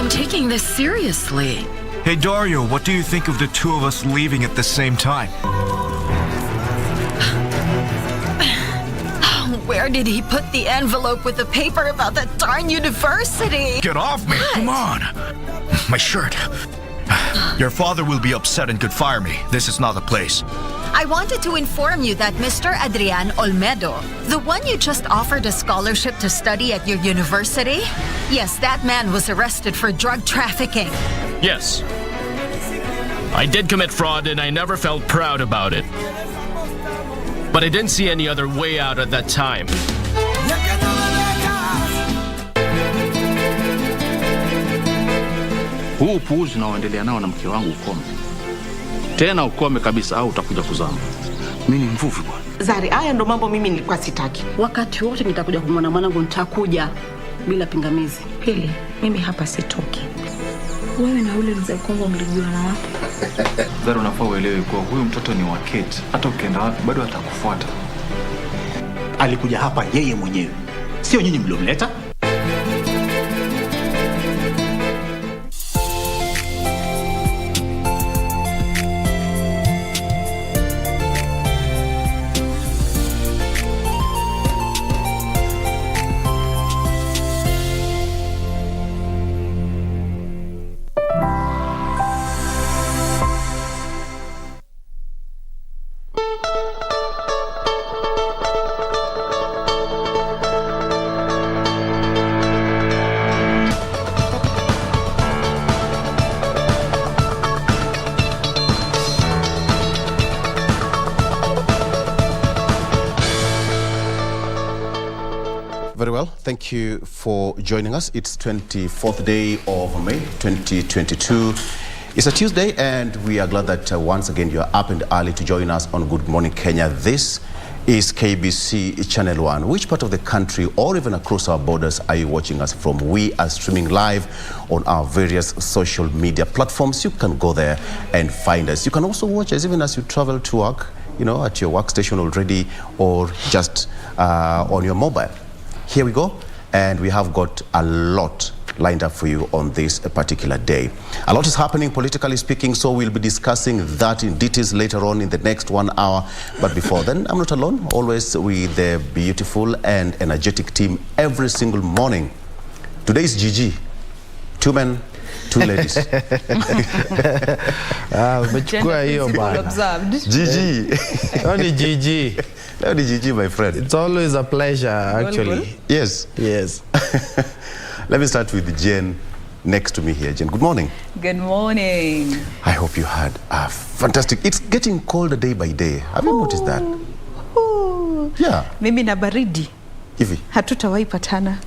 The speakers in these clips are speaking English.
I'm taking this seriously. Hey Dario, what do you think of the two of us leaving at the same time? Where did he put the envelope with the paper about that darn university? Get off me! What? Come on! My shirt. Your father will be upset and could fire me. This is not the place. I wanted to inform you that Mr. Adrian Olmedo, the one you just offered a scholarship to study at your university, yes, that man was arrested for drug trafficking. Yes. I did commit fraud and I never felt proud about it. But I didn't see any other way out at that time. Huu upuuzi unaoendelea nao na mke wangu ukome. Tena ukome kabisa au utakuja kuzama. Mimi ni mvuvi bwana. Zari, haya ndo mambo mimi nilikuwa sitaki. Wakati wote nitakuja kumwona mwanangu, nitakuja bila pingamizi. Pili, mimi hapa sitoki. Wewe na ule mzee Kongo mlijuana wapi? Zari, unafaa uelewe kuwa huyu mtoto ni wa Kate. Hata ukienda wapi bado atakufuata. Alikuja hapa yeye mwenyewe. Sio nyinyi mliomleta. Very well, thank you for joining us. It's 24th day of May 2022. It's a Tuesday and we are glad that once again you are up and early to join us on Good Morning Kenya. This is KBC Channel 1. Which part of the country or even across our borders are you watching us from? We are streaming live on our various social media platforms. You can go there and find us. You can also watch us even as you travel to work, you know, at your workstation already or just on your mobile. Here we go, and we have got a lot lined up for you on this particular day. A lot is happening politically speaking, so we'll be discussing that in details later on in the next 1 hour. But before then, I'm not alone, always with the beautiful and energetic team every single morning. Today is Gigi, 2 men, 2 ladies. Gigi. Only Gigi. Only Gigi, my friend. It's always a pleasure, actually. Yes. Yes. Let me start with Jen next to me here. Jen, good morning. Good morning. I hope you had a fantastic... It's getting colder day by day. Have you noticed that? Yeah. Mimi na baridi. Hivi. Hatutawahi patana.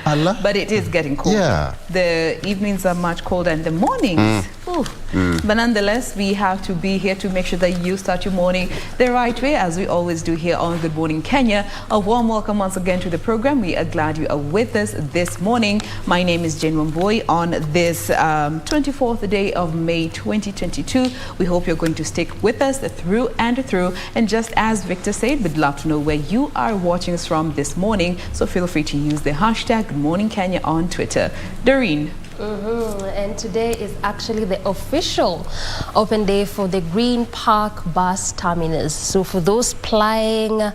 Allah. But it is getting cold. Yeah. The evenings are much colder and the mornings. But nonetheless, we have to be here to make sure that you start your morning the right way, as we always do here on Good Morning Kenya. A warm welcome once again to the program. We are glad you are with us this morning. My name is Jane Wambui on this 24th day of May 2022. We hope you're going to stick with us through and through. And just as Victor said, we'd love to know where you are watching us from this morning. So feel free to use the hashtag Good Morning Kenya on Twitter. Doreen. And today is actually the official open day for the Green Park bus terminus. So for those plying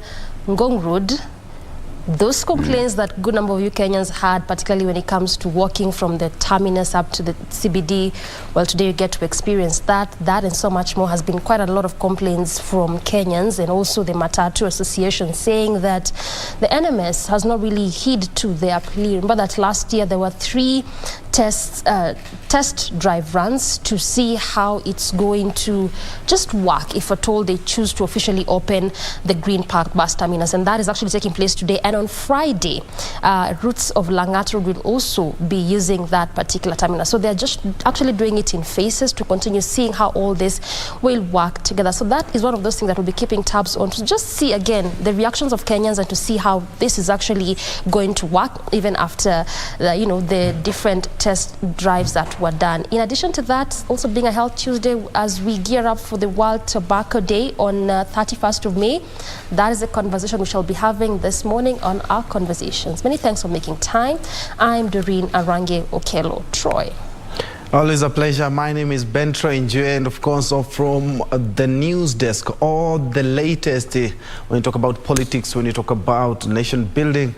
Ngong Road, those complaints that a good number of you Kenyans had, particularly when it comes to walking from the terminus up to the CBD, well, today you get to experience that and so much more. Has been quite a lot of complaints from Kenyans and also the Matatu Association saying that the NMS has not really heed to their plea. Remember that last year there were 3 test drive runs to see how it's going to just work if at all they choose to officially open the Green Park bus terminus, and that is actually taking place today. And on Friday, routes of Lang'at Road will also be using that particular terminus. So they're just actually doing it in phases to continue seeing how all this will work together. So that is one of those things that we'll be keeping tabs on, to just see again the reactions of Kenyans and to see how this is actually going to work even after the different test drives that were done. In addition to that, also being a Health Tuesday as we gear up for the World Tobacco Day on 31st of May. That is a conversation we shall be having this morning. joining on our conversations. Many thanks for making time. I'm Doreen Arange Okelo Troy. Always a pleasure. My name is Ben Troinjue, and of course from the news desk, all the latest when you talk about politics, when you talk about nation building,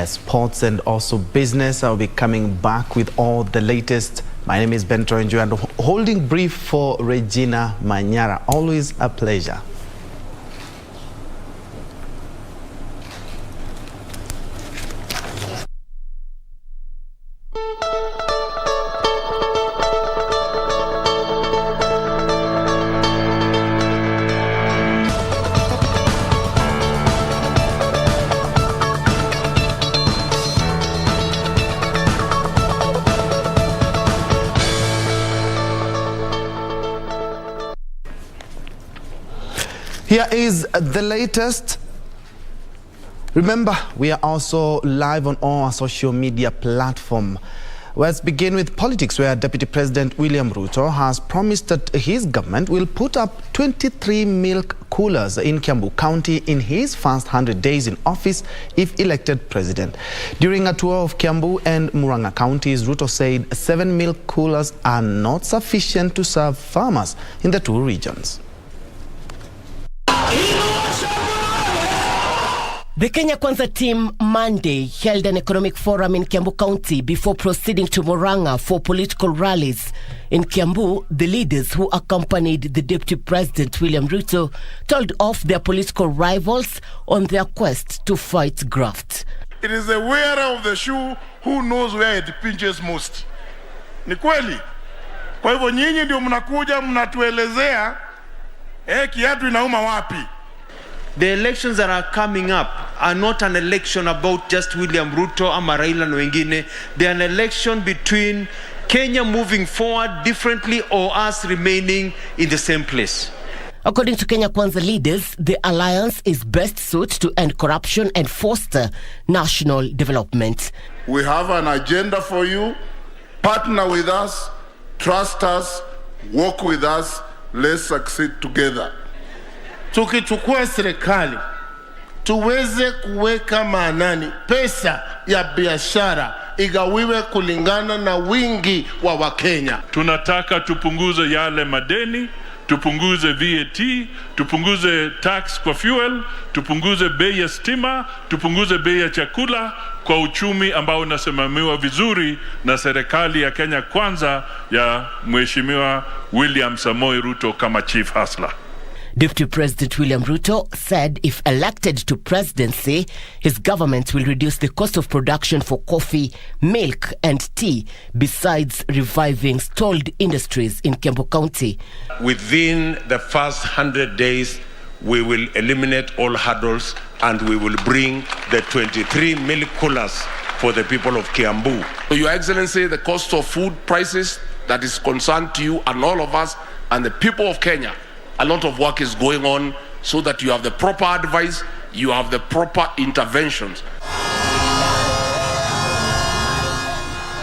sports and also business. I'll be coming back with all the latest. My name is Ben Troinjue, and holding brief for Regina Manyara. Always a pleasure. Here is the latest. Remember, we are also live on all our social media platforms. Let's begin with politics, where Deputy President William Ruto has promised that his government will put up 23 milk coolers in Kiambu County in his first 100 days in office if elected president. During a tour of Kiambu and Murang'a counties, Ruto said 7 milk coolers are not sufficient to serve farmers in the two regions. The Kenya Kwanza team Monday held an economic forum in Kiambu County before proceeding to Murang'a for political rallies. In Kiambu, the leaders who accompanied the Deputy President William Ruto told off their political rivals on their quest to fight graft. It is the wearer of the shoe who knows where it pinches most. Ni kweli. Kwa hivyo nyinyi ndio mnakuja mnatuelezea kiatu inauma wapi. The elections that are coming up are not an election about just William Ruto ama Raila na wengine. They are an election between Kenya moving forward differently or us remaining in the same place. According to Kenya Kwanza leaders, the alliance is best suited to end corruption and foster national development. We have an agenda for you. Partner with us, trust us, work with us, let's succeed together. Tukichukua serikali tuweze kuweka maanani pesa ya biashara igawiwe kulingana na wingi wa Wakenya. Tunataka tupunguze yale madeni, tupunguze VAT, tupunguze tax kwa fuel, tupunguze bei ya stima, tupunguze bei ya chakula kwa uchumi ambao unasimamiwa vizuri na serikali ya Kenya Kwanza ya Mheshimiwa William Samoei Ruto kama chief hustler. Deputy President William Ruto said if elected to presidency, his government will reduce the cost of production for coffee, milk and tea, besides reviving stalled industries in Kiambu County. Within the first 100 days, we will eliminate all hurdles and we will bring the 23 milk coolers for the people of Kiambu. Your Excellency, the cost of food prices that is concerned to you and all of us and the people of Kenya, a lot of work is going on so that you have the proper advice, you have the proper interventions.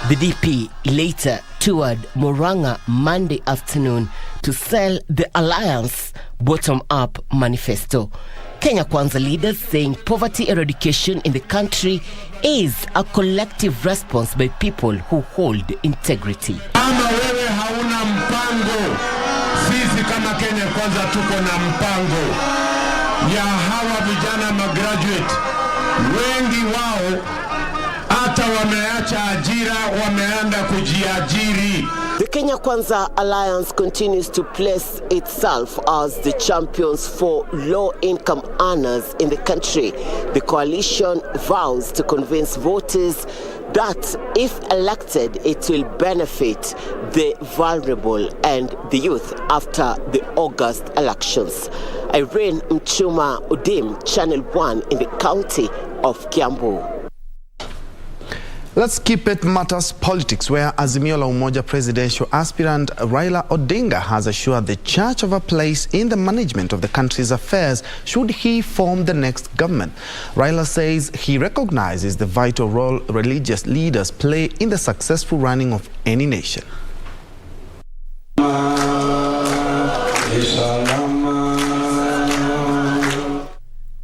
The DP later toured Murang'a Monday afternoon to sell the Alliance bottom-up manifesto. Kenya Kwanza leaders saying poverty eradication in the country is a collective response by people who hold integrity. Ama wewe hauna mpango, sisi kama Kenya Kwanza tuko na mpango ya hawa vijana magraduate. Wengi wao hata wameacha ajira, wameenda kujiajiri. The Kenya Kwanza Alliance continues to place itself as the champions for low-income earners in the country. The coalition vows to convince voters that if elected, it will benefit the vulnerable and the youth after the August elections. Irene Mchuma Udim, Channel 1 in the county of Kiambu. Let's keep it matters politics, where Azimio la Umoja presidential aspirant Raila Odinga has assured the church of a place in the management of the country's affairs should he form the next government. Raila says he recognizes the vital role religious leaders play in the successful running of any nation.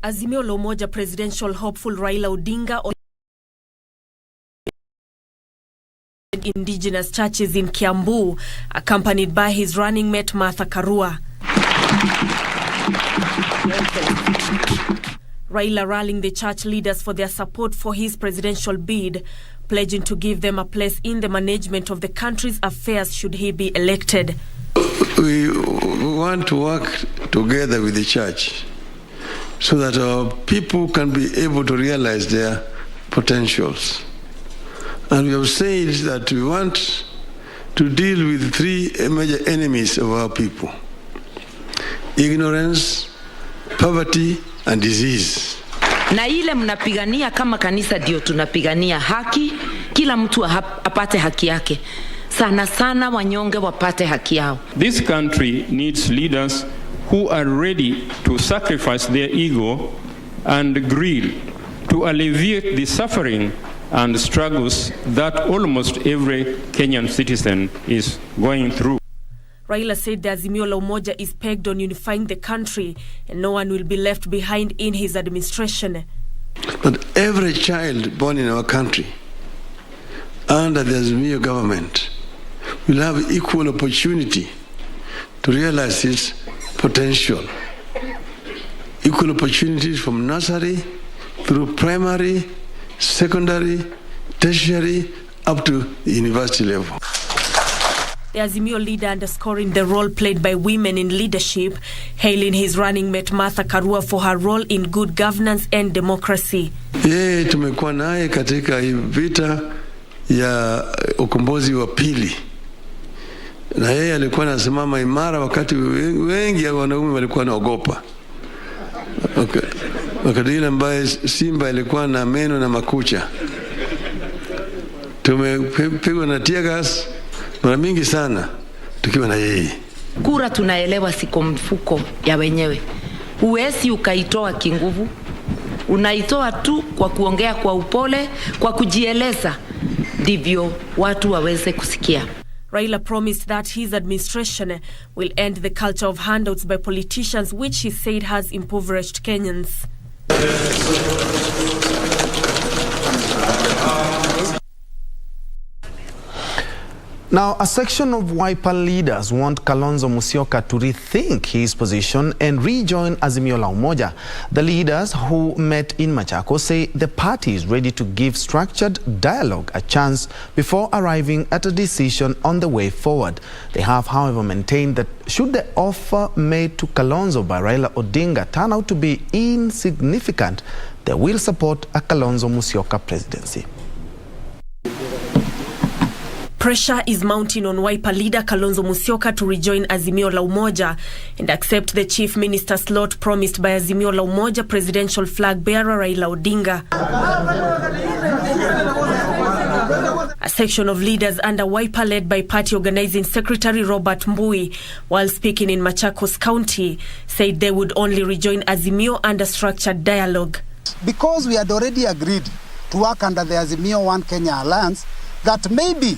Azimio la Umoja presidential hopeful Raila Odinga indigenous churches in Kiambu, accompanied by his running mate Martha Karua. Raila rallying the church leaders for their support for his presidential bid, pledging to give them a place in the management of the country's affairs should he be elected. We want to work together with the church so that our people can be able to realize their potentials. And we have said that we want to deal with three major enemies of our people: ignorance, poverty, and disease. Na ile mnapigania kama kanisa ndio tunapigania haki, kila mtu apate haki yake. Sana sana wanyonge wapate haki yao. This country needs leaders who are ready to sacrifice their ego and greed to alleviate the suffering and struggles that almost every Kenyan citizen is going through. Raila said the Azimio la Umoja is pegged on unifying the country and no one will be left behind in his administration. But every child born in our country under the Azimio government will have equal opportunity to realize his potential. Equal opportunities from nursery through primary, secondary, tertiary, up to the university level. The Azimio leader underscoring the role played by women in leadership, hailing his running mate Martha Karua for her role in good governance and democracy. Yeye tumekuwa naye katika vita ya ukombozi wa pili. Na yeye alikuwa anasimama imara wakati wengi wanaume walikuwa wanaogopa. Wakati ile ambaye simba ilikuwa na meno na makucha. Tumepigwa na tear gas mara mingi sana tukiwa na yeye. Kura tunaelewa siko mfuko ya wenyewe. Huwezi ukaitoa kinguvu. Unaitoa tu kwa kuongea kwa upole, kwa kujieleza, ndivyo watu waweze kusikia. Raila promised that his administration will end the culture of handouts by politicians, which he said has impoverished Kenyans. Now, a section of Wiper leaders want Kalonzo Musyoka to rethink his position and rejoin Azimio la Umoja. The leaders who met in Machakos say the party is ready to give structured dialogue a chance before arriving at a decision on the way forward. They have, however, maintained that should the offer made to Kalonzo by Raila Odinga turn out to be insignificant, they will support a Kalonzo Musyoka presidency. Pressure is mounting on Wiper leader Kalonzo Musyoka to rejoin Azimio la Umoja and accept the chief minister slot promised by Azimio la Umoja presidential flag bearer Raila Odinga. A section of leaders under Wiper led by party organizing secretary Robert Mbui, while speaking in Machakos County, said they would only rejoin Azimio under structured dialogue. Because we had already agreed to work under the Azimio One Kenya Alliance, that maybe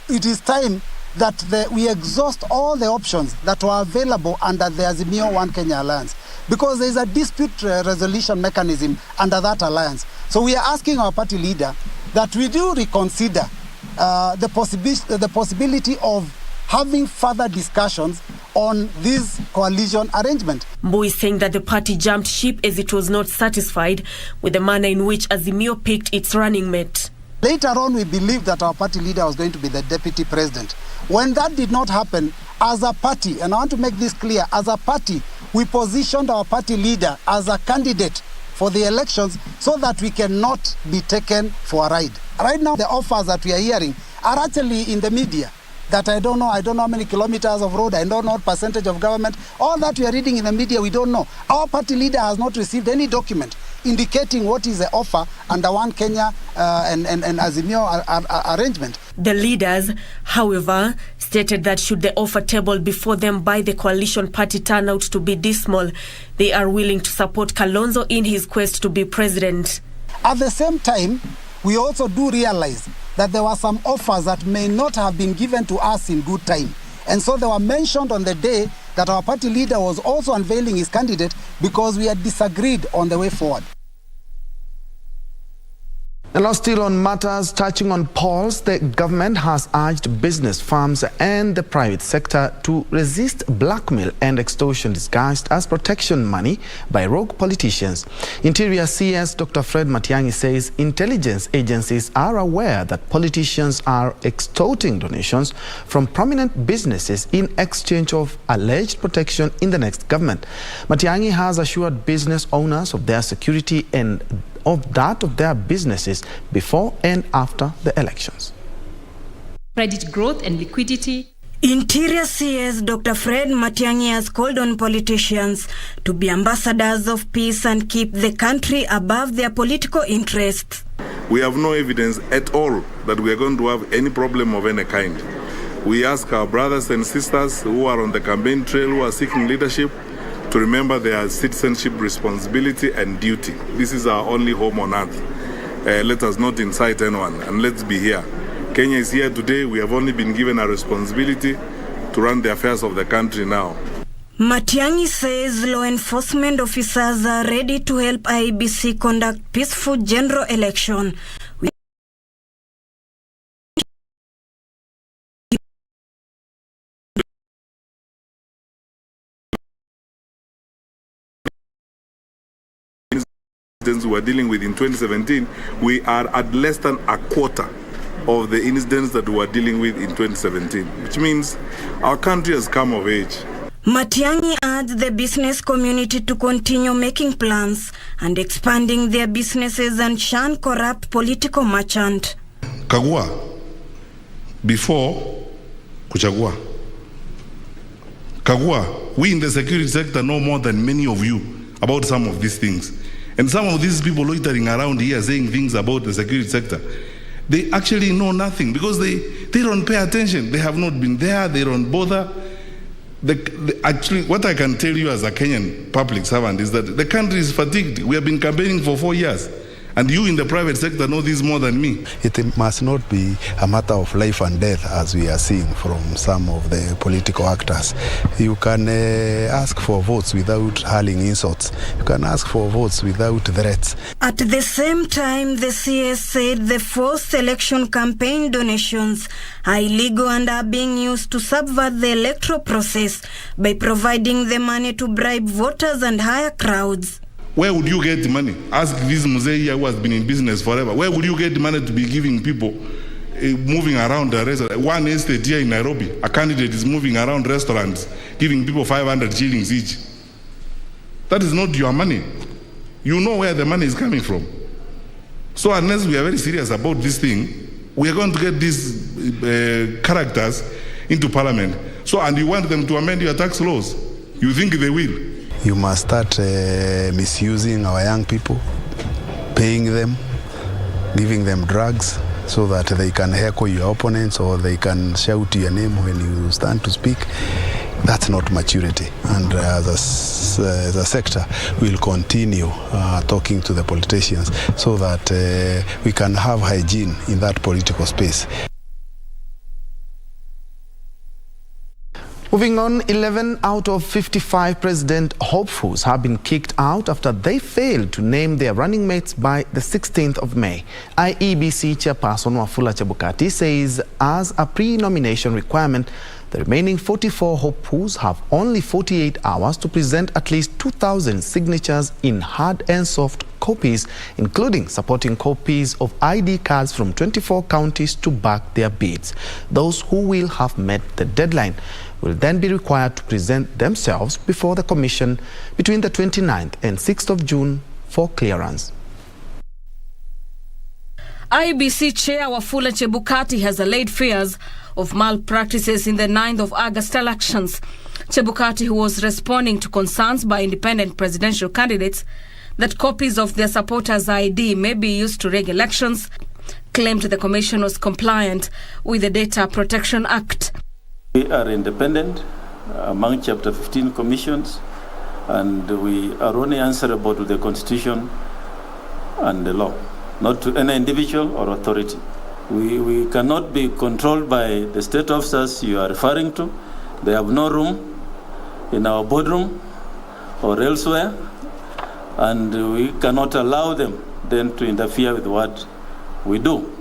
it is time that we exhaust all the options that were available under the Azimio One Kenya Alliance, because there is a dispute resolution mechanism under that alliance. So we are asking our party leader that we do reconsider the possibility of having further discussions on this coalition arrangement. Mbui is saying that the party jumped ship as it was not satisfied with the manner in which Azimio picked its running mate. Later on, we believed that our party leader was going to be the deputy president. When that did not happen, as a party, and I want to make this clear, as a party, we positioned our party leader as a candidate for the elections so that we cannot be taken for a ride. Right now, the offers that we are hearing are actually in the media. That I don't know how many kilometers of road, I don't know what percentage of government. All that we are reading in the media, we don't know. Our party leader has not received any document indicating what is the offer under One Kenya and Azimio arrangement. The leaders, however, stated that should the offer tabled before them by the coalition party turn out to be dismal, they are willing to support Kalonzo in his quest to be president. At the same time, we also do realize that there were some offers that may not have been given to us in good time. And so they were mentioned on the day that our party leader was also unveiling his candidate because we had disagreed on the way forward. And now still on matters touching on polls, the government has urged business firms and the private sector to resist blackmail and extortion disguised as protection money by rogue politicians. Interior CS Dr. Fred Matiang'i says intelligence agencies are aware that politicians are extorting donations from prominent businesses in exchange of alleged protection in the next government. Matiang'i has assured business owners of their security and of that of their businesses before and after the elections. Credit growth and liquidity. Interior CS Dr. Fred Matiang'i has called on politicians to be ambassadors of peace and keep the country above their political interests. We have no evidence at all that we are going to have any problem of any kind. We ask our brothers and sisters who are on the campaign trail, who are seeking leadership, to remember their citizenship responsibility and duty. This is our only home on earth. Let us not incite anyone, and let's be here. Kenya is here today. We have only been given a responsibility to run the affairs of the country now. Matiang'i says law enforcement officers are ready to help IEBC conduct peaceful general election. We were dealing with in 2017, we are at less than a quarter of the incidents that we were dealing with in 2017, which means our country has come of age. Matiang'i urged the business community to continue making plans and expanding their businesses and shun corrupt political merchant. Kagua, before kuchagua. Kagua, we in the security sector know more than many of you about some of these things. And some of these people loitering around here saying things about the security sector, they actually know nothing because they don't pay attention. They have not been there. They don't bother. Actually, what I can tell you as a Kenyan public servant is that the country is fatigued. We have been campaigning for 4 years. And you in the private sector know this more than me. It must not be a matter of life and death as we are seeing from some of the political actors. You can ask for votes without hurling insults. You can ask for votes without threats. At the same time, the CS said the forced election campaign donations are illegal and are being used to subvert the electoral process by providing the money to bribe voters and hire crowds. Where would you get money? Ask this Muzei who has been in business forever. Where would you get money to be giving people moving around the restaurant? One estate here in Nairobi, a candidate is moving around restaurants, giving people 500 shillings each. That is not your money. You know where the money is coming from. So unless we are very serious about this thing, we are going to get these characters into parliament. So, and you want them to amend your tax laws. You think they will? You must start misusing our young people, paying them, giving them drugs so that they can heckle your opponents or they can shout your name when you stand to speak. That's not maturity. And as a sector, we'll continue talking to the politicians so that we can have hygiene in that political space. Moving on, 11 out of 55 president hopefuls have been kicked out after they failed to name their running mates by the 16th of May. IEBC Chairperson Wafula Chebukati says as a pre-nomination requirement, the remaining 44 hopefuls have only 48 hours to present at least 2,000 signatures in hard and soft copies, including supporting copies of ID cards from 24 counties to back their bids. Those who will have met the deadline will then be required to present themselves before the Commission between the 29th and 6th of June for clearance. IEBC Chair Wafula Chebukati has allayed fears of malpractices in the 9th of August elections. Chebukati, who was responding to concerns by independent presidential candidates that copies of their supporters' ID may be used to rig elections, claimed the Commission was compliant with the Data Protection Act. We are independent among Chapter 15 commissions, and we are only answerable to the Constitution and the law, not to any individual or authority. We cannot be controlled by the state officers you are referring to. They have no room in our boardroom or elsewhere, and we cannot allow them then to interfere with what we do.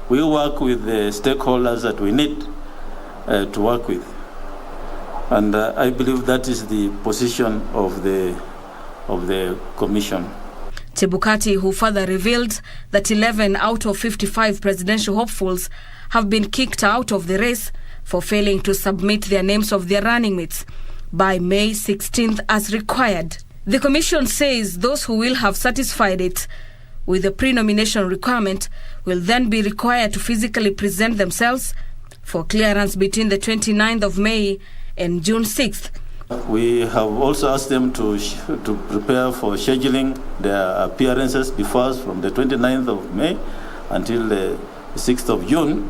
We work with the stakeholders that we need to work with. And I believe that is the position of the Commission. Chebukati, who further revealed that 11 out of 55 presidential hopefuls have been kicked out of the race for failing to submit their names of their running mates by May 16th as required. The Commission says those who will have satisfied it with the pre-nomination requirement will then be required to physically present themselves for clearance between the 29th of May and June 6th. We have also asked them to prepare for scheduling their appearances before us from the 29th of May until the 6th of June.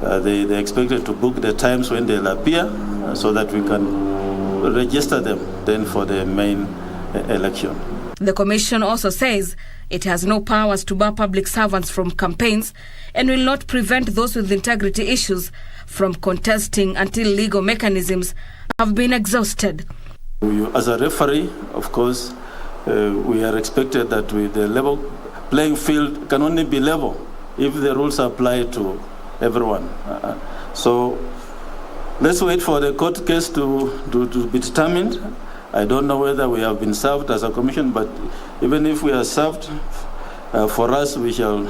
They're expected to book the times when they'll appear so that we can register them then for the main election. The Commission also says it has no powers to bar public servants from campaigns and will not prevent those with integrity issues from contesting until legal mechanisms have been exhausted. As a referee, of course, we are expected that the level playing field can only be level if the rules apply to everyone. So let's wait for the court case to be determined. I don't know whether we have been served as a commission, but even if we are served, for us, we shall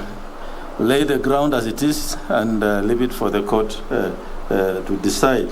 lay the ground as it is and leave it for the court to decide.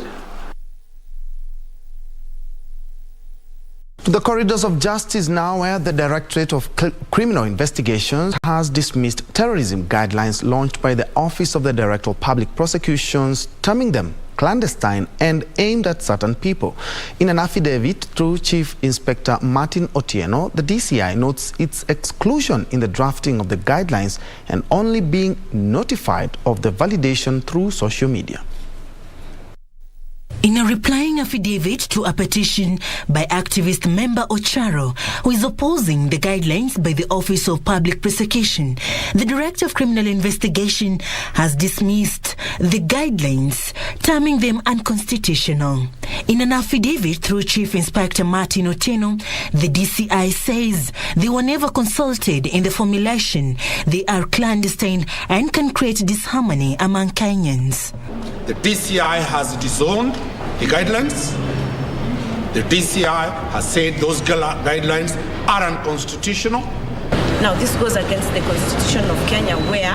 To the corridors of justice now, where the Directorate of Criminal Investigations has dismissed terrorism guidelines launched by the Office of the Director of Public Prosecutions, terming them clandestine and aimed at certain people. In an affidavit through Chief Inspector Martin Otieno, the DCI notes its exclusion in the drafting of the guidelines and only being notified of the validation through social media. In a replying affidavit to a petition by activist member Ocharo, who is opposing the guidelines by the Office of Public Prosecution, the Director of Criminal Investigation has dismissed the guidelines, terming them unconstitutional. In an affidavit through Chief Inspector Martin Otieno, the DCI says they were never consulted in the formulation. They are clandestine and can create disharmony among Kenyans. The DCI has disowned the guidelines. The DCI has said those guidelines are unconstitutional. Now, this goes against the Constitution of Kenya, where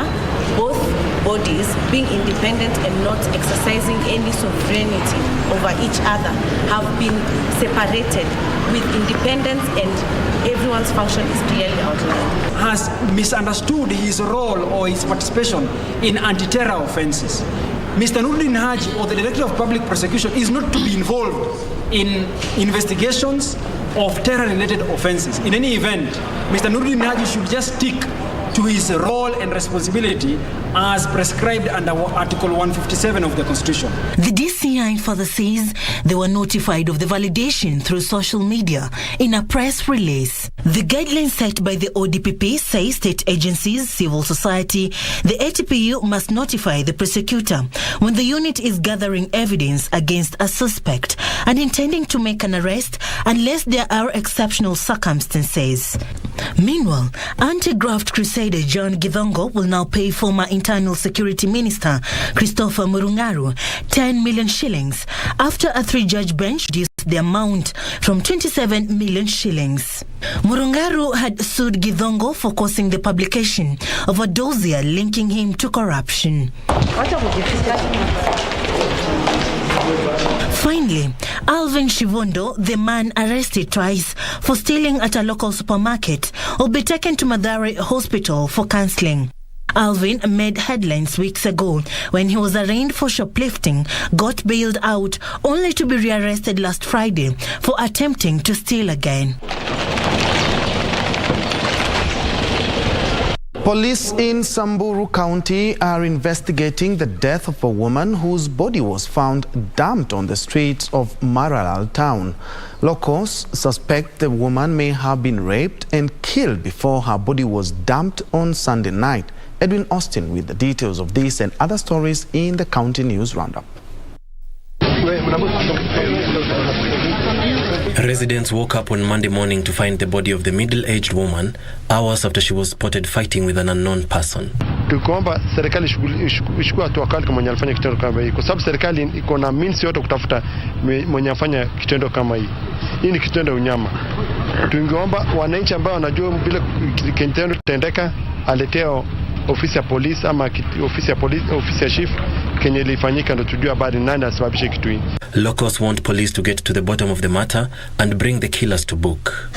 both bodies, being independent and not exercising any sovereignty over each other, have been separated with independence, and everyone's function is clearly outlined. Has misunderstood his role or his participation in anti-terror offenses. Mr. Nuruddin Haji, or the Director of Public Prosecution, is not to be involved in investigations of terror-related offenses. In any event, Mr. Nuruddin Haji should just stick to his role and responsibility as prescribed under Article 157 of the Constitution. The DCI further says they were notified of the validation through social media in a press release. The guidelines set by the ODPP say state agencies, civil society, the ATPU must notify the prosecutor when the unit is gathering evidence against a suspect and intending to make an arrest unless there are exceptional circumstances. Meanwhile, anti-graft crusader John Githongo will now pay former Internal Security Minister Christopher Murungaru 10 million shillings after a 3-judge bench reduced the amount from 27 million shillings. Murungaru had sued Githongo for causing the publication of a dossier linking him to corruption. Finally, Alvin Shivondo, the man arrested twice for stealing at a local supermarket, will be taken to Mathare Hospital for counseling. Alvin made headlines weeks ago when he was arraigned for shoplifting, got bailed out, only to be rearrested last Friday for attempting to steal again. Police in Samburu County are investigating the death of a woman whose body was found dumped on the streets of Maralal town. Locals suspect the woman may have been raped and killed before her body was dumped on Sunday night. Edwin Austin with the details of this and other stories in the County News Roundup. Residents woke up on Monday morning to find the body of the middle-aged woman hours after she was spotted fighting with an unknown person. Tukiomba serikali ishukue hatua kali kama mwenye alifanya kitendo kama hii, kwa sababu serikali iko na means yote kutafuta mwenye afanya kitendo kama hii. Hii ni kitendo unyama. Tungeomba wananchi ambao wanajua bila kitendo kitendeka aleteo ofisi ya polisi ama ofisi ya chief Kenya ilifanyika ndo tujue habari nani asababisha kitu hii. Locals want police to get to the bottom of the matter and bring the killers to book.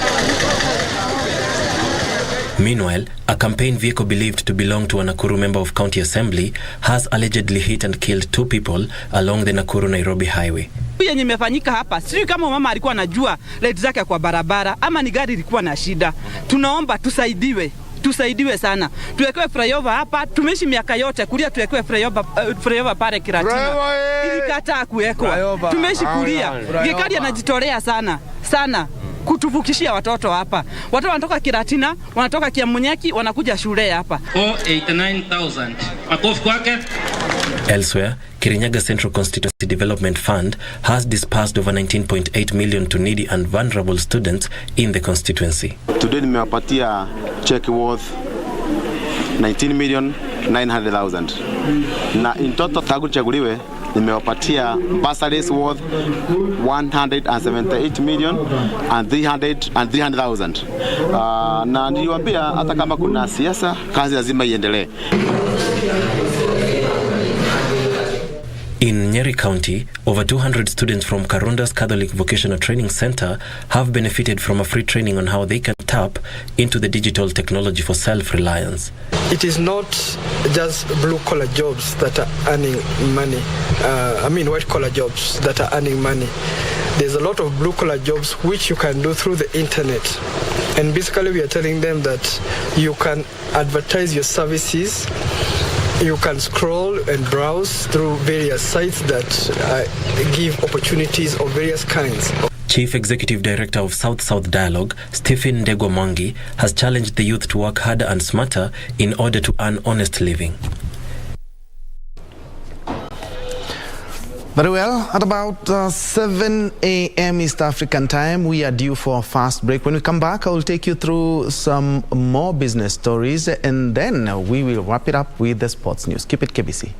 Meanwhile, a campaign vehicle believed to belong to a Nakuru member of County Assembly has allegedly hit and killed 2 people along the Nakuru-Nairobi highway. Yenye imefanyika hapa, sijui kama mama alikuwa anajua light zake kwa barabara ama ni gari ilikuwa na shida. Tunaomba tusaidiwe sana. Tuwekewe flyover hapa, tumeishi miaka yote kulia tuwekewe flyover pale Kiratina. Ilikataa kuwekwa. Tumeishi kulia. Gikari anajitolea sana kutuvukishia watoto hapa. Watoto wanatoka Kiratina, wanatoka Kiamunyeki, wanakuja shule hapa. 89,000. Makofi kwake. Elsewhere, Kirinyaga Central Constituency Development Fund has disbursed over 19.8 million to needy and vulnerable students in the constituency. Today nimewapatia check worth 19,900,000. Na in total tangu chaguliwe nimewapatia bursaries worth 178,300,000. Na niliwaambia hata kama kuna siasa kazi lazima iendelee. In Nyeri County, over 200 students from Karunda's Catholic Vocational Training Center have benefited from a free training on how they can tap into the digital technology for self-reliance. It is not just blue-collar jobs that are earning money. White-collar jobs that are earning money. There's a lot of blue-collar jobs which you can do through the internet. And basically we are telling them that you can advertise your services. You can scroll and browse through various sites that give opportunities of various kinds. Chief Executive Director of South-South Dialogue, Stephen Ndegwa Mwangi, has challenged the youth to work harder and smarter in order to earn honest living. Very well, at about 7 a.m. East African time, we are due for a fast break. When we come back, I will take you through some more business stories and then we will wrap it up with the sports news. Keep it KBC.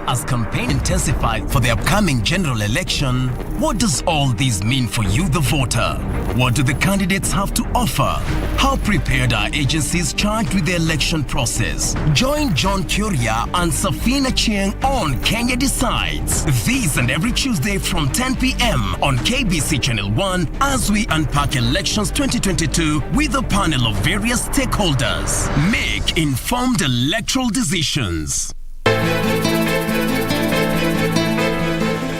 As campaign intensified for the upcoming general election, what does all this mean for you, the voter? What do the candidates have to offer? How prepared are agencies charged with the election process? Join John Kuria and Safina Chieng on Kenya Decides. This and every Tuesday from 10 p.m. on KBC Channel 1 as we unpack elections 2022 with a panel of various stakeholders. Make informed electoral decisions.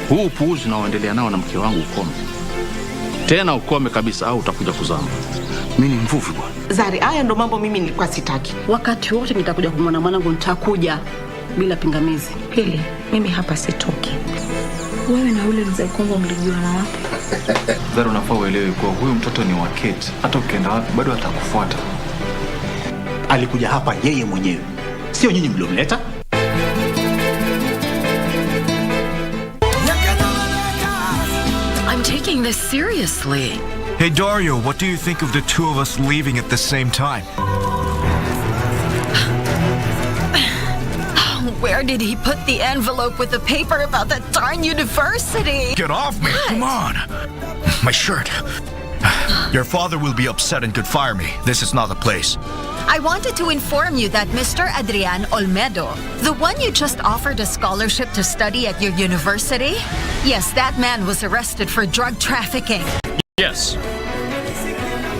Huu upuuzi unaoendelea nao na mke wangu ukome. Tena ukome kabisa au utakuja kuzama. Mimi ni mvuvi bwana. Zari, haya ndo mambo mimi nilikuwa sitaki. Wakati wote nitakuja kumwona mwanangu nitakuja bila pingamizi. Pili, mimi hapa sitoki. Wewe na yule mzee Kongo mlijuana wapi? Zari, unafaa uelewe kwa huyu mtoto ni wa Kate. Hata ukienda wapi bado atakufuata. Alikuja hapa yeye mwenyewe. Sio nyinyi mliomleta. I'm taking this seriously. Hey Dario, what do you think of the two of us leaving at the same time? Where did he put the envelope with the paper about that darn university? Get off me! What? Come on! My shirt. Your father will be upset and could fire me. This is not the place. I wanted to inform you that Mr. Adrian Olmedo, the one you just offered a scholarship to study at your university, yes, that man was arrested for drug trafficking. Yes.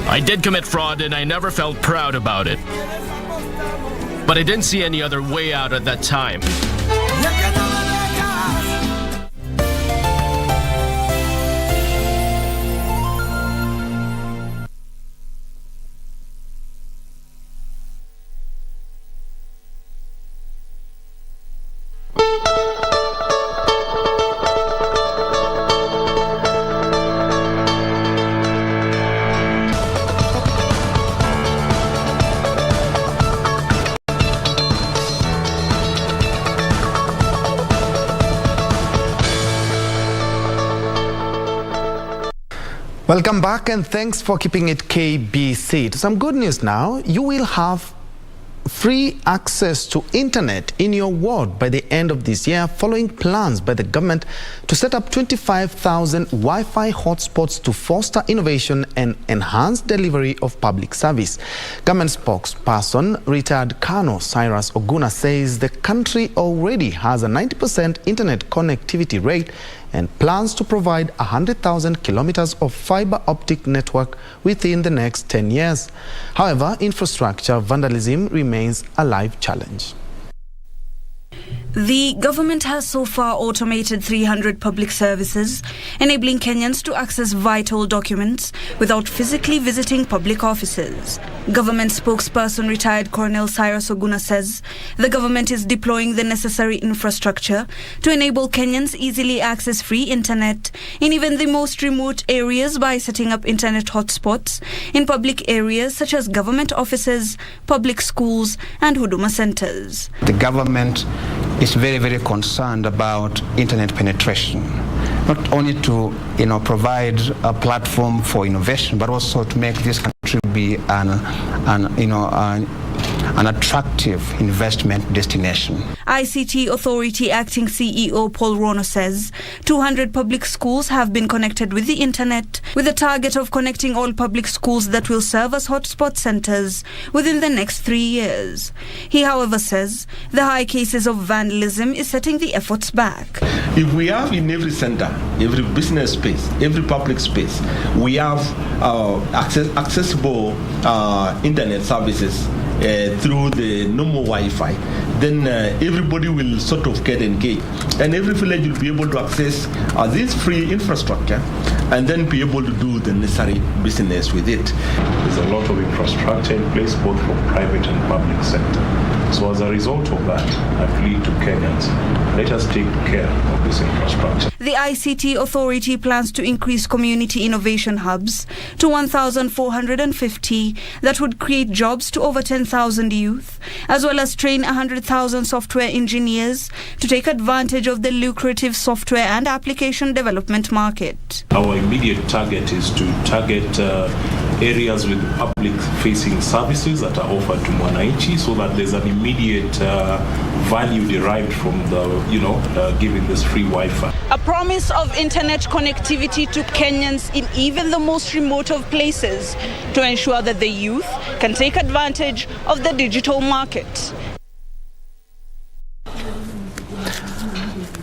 I did commit fraud and I never felt proud about it. But I didn't see any other way out at that time. Welcome back and thanks for keeping it KBC. To some good news now, you will have free access to internet in your ward by the end of this year, following plans by the government to set up 25,000 Wi-Fi hotspots to foster innovation and enhance delivery of public service. Government spokesperson, retired Colonel Cyrus Oguna, says the country already has a 90% internet connectivity rate and plans to provide 100,000 kilometers of fiber optic network within the next 10 years. However, infrastructure vandalism remains a live challenge. The government has so far automated 300 public services, enabling Kenyans to access vital documents without physically visiting public offices. Government spokesperson retired Colonel Cyrus Oguna says the government is deploying the necessary infrastructure to enable Kenyans easily access free internet in even the most remote areas by setting up internet hotspots in public areas such as government offices, public schools and huduma centers. The government is very, very concerned about internet penetration, not only to provide a platform for innovation, but also to make this country be an attractive investment destination. ICT Authority Acting CEO Paul Rono says 200 public schools have been connected with the internet, with a target of connecting all public schools that will serve as hotspot centers within the next 3 years. He, however, says the high cases of vandalism is setting the efforts back. If we have in every center, every business space, every public space, we have accessible internet services through the normal Wi-Fi, then everybody will sort of get engaged, and every village will be able to access this free infrastructure and then be able to do the necessary business with it. There's a lot of infrastructure in place both for private and public sector. So as a result of that, I plead to Kenyans, let us take care of this infrastructure. The ICT Authority plans to increase community innovation hubs to 1,450 that would create jobs to over 10,000 youth, as well as train 100,000 software engineers to take advantage of the lucrative software and application development market. Our immediate target is to target areas with public-facing services that are offered to Mwananchi, so that there's an immediate value derived from the giving this free Wi-Fi. A promise of internet connectivity to Kenyans in even the most remote of places to ensure that the youth can take advantage of the digital market.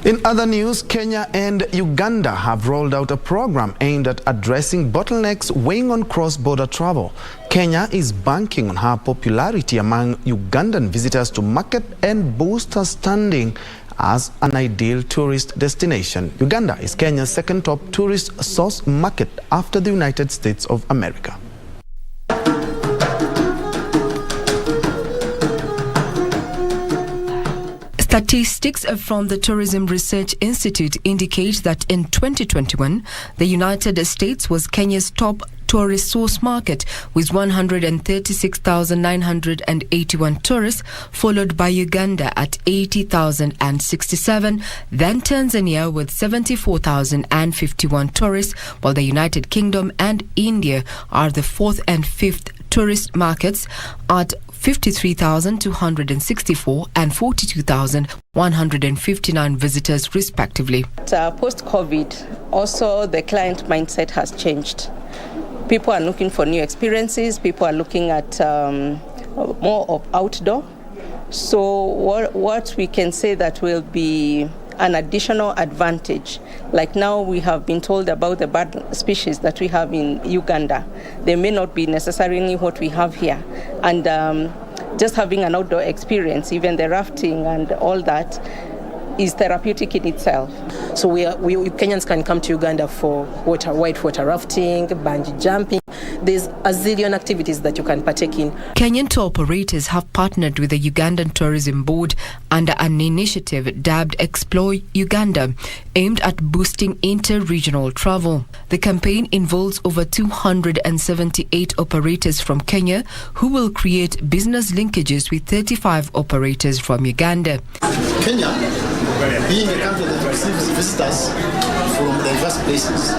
In other news, Kenya and Uganda have rolled out a program aimed at addressing bottlenecks weighing on cross-border travel. Kenya is banking on her popularity among Ugandan visitors to market and boost her standing as an ideal tourist destination. Uganda is Kenya's second top tourist source market after the United States of America. Statistics from the Tourism Research Institute indicate that in 2021, the United States was Kenya's top tourist source market with 136,981 tourists, followed by Uganda at 80,067, then Tanzania with 74,051 tourists, while the United Kingdom and India are the fourth and fifth tourist markets at 53,264 and 42,159 visitors respectively. Post-COVID, also the client mindset has changed, People are looking for new experiences. People are looking at more of outdoor. So what we can say that will be an additional advantage. Like now we have been told about the bird species that we have in Uganda. They may not be necessarily what we have here. And just having an outdoor experience, even the rafting and all that, is therapeutic in itself. So we Kenyans can come to Uganda for whitewater rafting, bungee jumping. There's a zillion activities that you can partake in. Kenyan tour operators have partnered with the Ugandan Tourism Board under an initiative dubbed Explore Uganda, aimed at boosting inter-regional travel. The campaign involves over 278 operators from Kenya who will create business linkages with 35 operators from Uganda. Kenya, being a country that receives visitors from diverse places,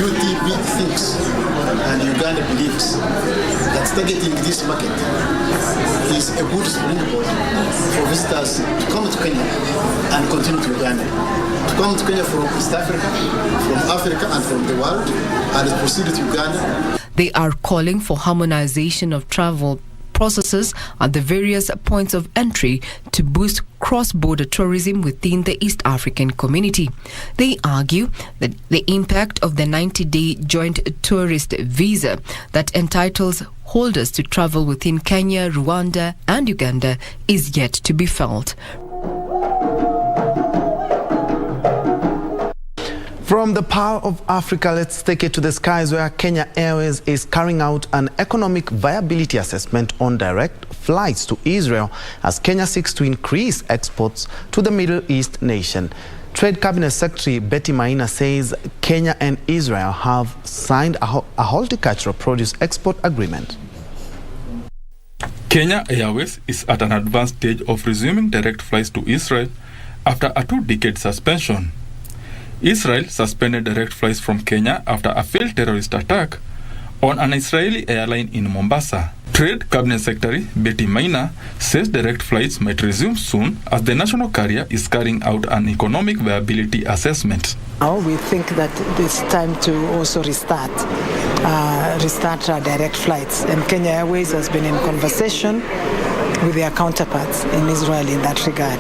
UTB thinks and Uganda believes that targeting this market is a good springboard for visitors to come to Kenya and continue to Uganda. To come to Kenya from East Africa, from Africa and from the world, and proceed to Uganda. They are calling for harmonization of travel processes at the various points of entry to boost cross-border tourism within the East African community. They argue that the impact of the 90-day joint tourist visa that entitles holders to travel within Kenya, Rwanda and Uganda is yet to be felt. From the Power of Africa, let's take it to the skies, where Kenya Airways is carrying out an economic viability assessment on direct flights to Israel as Kenya seeks to increase exports to the Middle East nation. Trade Cabinet Secretary Betty Maina says Kenya and Israel have signed a horticultural produce export agreement. Kenya Airways is at an advanced stage of resuming direct flights to Israel after a 2-decade suspension. Israel suspended direct flights from Kenya after a failed terrorist attack on an Israeli airline in Mombasa. Trade Cabinet Secretary Betty Maina says direct flights might resume soon as the national carrier is carrying out an economic viability assessment. Now we think that it's time to also restart our direct flights, and Kenya Airways has been in conversation with their counterparts in Israel in that regard.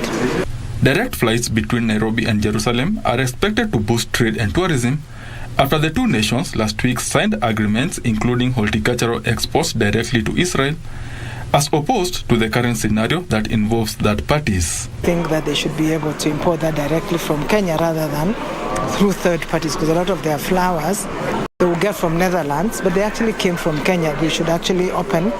Direct flights between Nairobi and Jerusalem are expected to boost trade and tourism after the two nations last week signed agreements including horticultural exports directly to Israel, as opposed to the current scenario that involves third parties. I think that they should be able to import that directly from Kenya rather than through third parties, because a lot of their flowers they will get from Netherlands, but they actually came from Kenya. We should actually open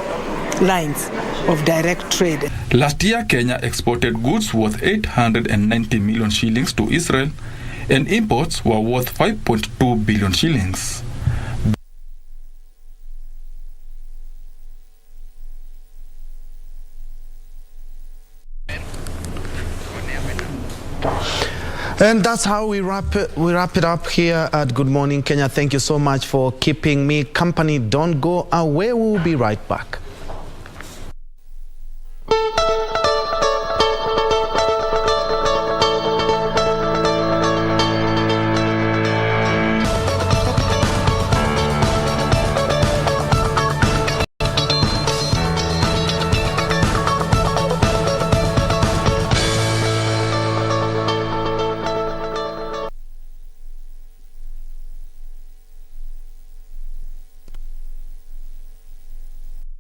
lines of direct trade. Last year, Kenya exported goods worth 890 million shillings to Israel, and imports were worth 5.2 billion shillings. And that's how we wrap it up here at Good Morning Kenya. Thank you so much for keeping me company. Don't go away. We'll be right back.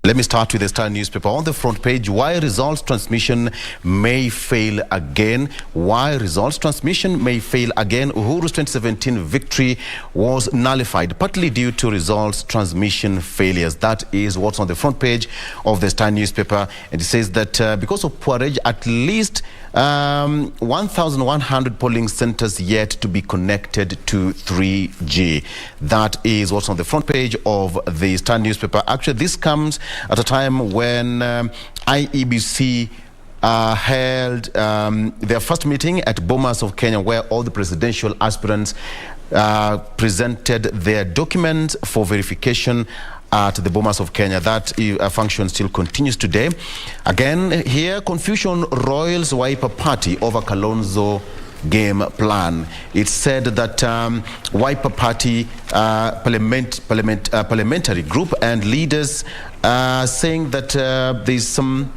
Let me start with the Star newspaper. On the front page, why results transmission may fail again. Why results transmission may fail again. Uhuru's 2017 victory was nullified, partly due to results transmission failures. That is what's on the front page of the Star newspaper. And it says that because of poorage, at least 1,100 polling centers yet to be connected to 3G. That is what's on the front page of the Star newspaper. Actually, this comes at a time when IEBC held their first meeting at Bomas of Kenya, where all the presidential aspirants presented their documents for verification at the Bomas of Kenya. That function still continues today. Again, here, confusion roils Wiper Party over Kalonzo game plan. It said that Wiper Party parliamentary group and leaders saying that there's some,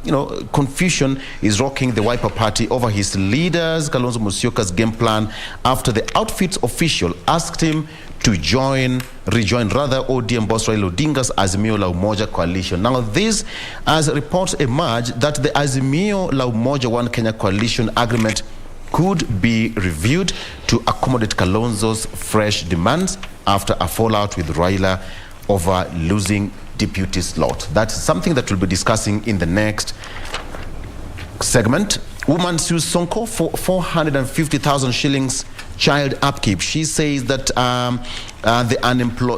confusion is rocking the Wiper Party over his leaders, Kalonzo Musyoka's game plan, after the outfits official asked him to rejoin ODM boss Raila Odinga's Azimio la Umoja coalition. Now, this, as reports emerge, that the Azimio la Umoja One Kenya coalition agreement could be reviewed to accommodate Kalonzo's fresh demands after a fallout with Raila over losing deputy slot. That's something that we'll be discussing in the next segment. Woman sues Sonko for 450,000 shillings child upkeep. She says that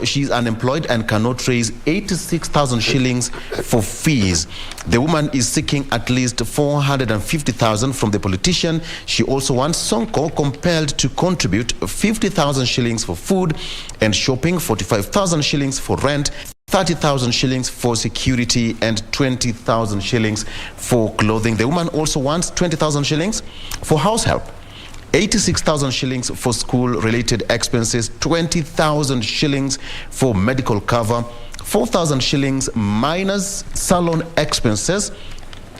she's unemployed and cannot raise 86,000 shillings for fees. The woman is seeking at least 450,000 from the politician. She also wants Sonko compelled to contribute 50,000 shillings for food and shopping, 45,000 shillings for rent, 30,000 shillings for security, and 20,000 shillings for clothing. The woman also wants 20,000 shillings for house help, 86,000 shillings for school-related expenses, 20,000 shillings for medical cover, 4,000 shillings minus salon expenses,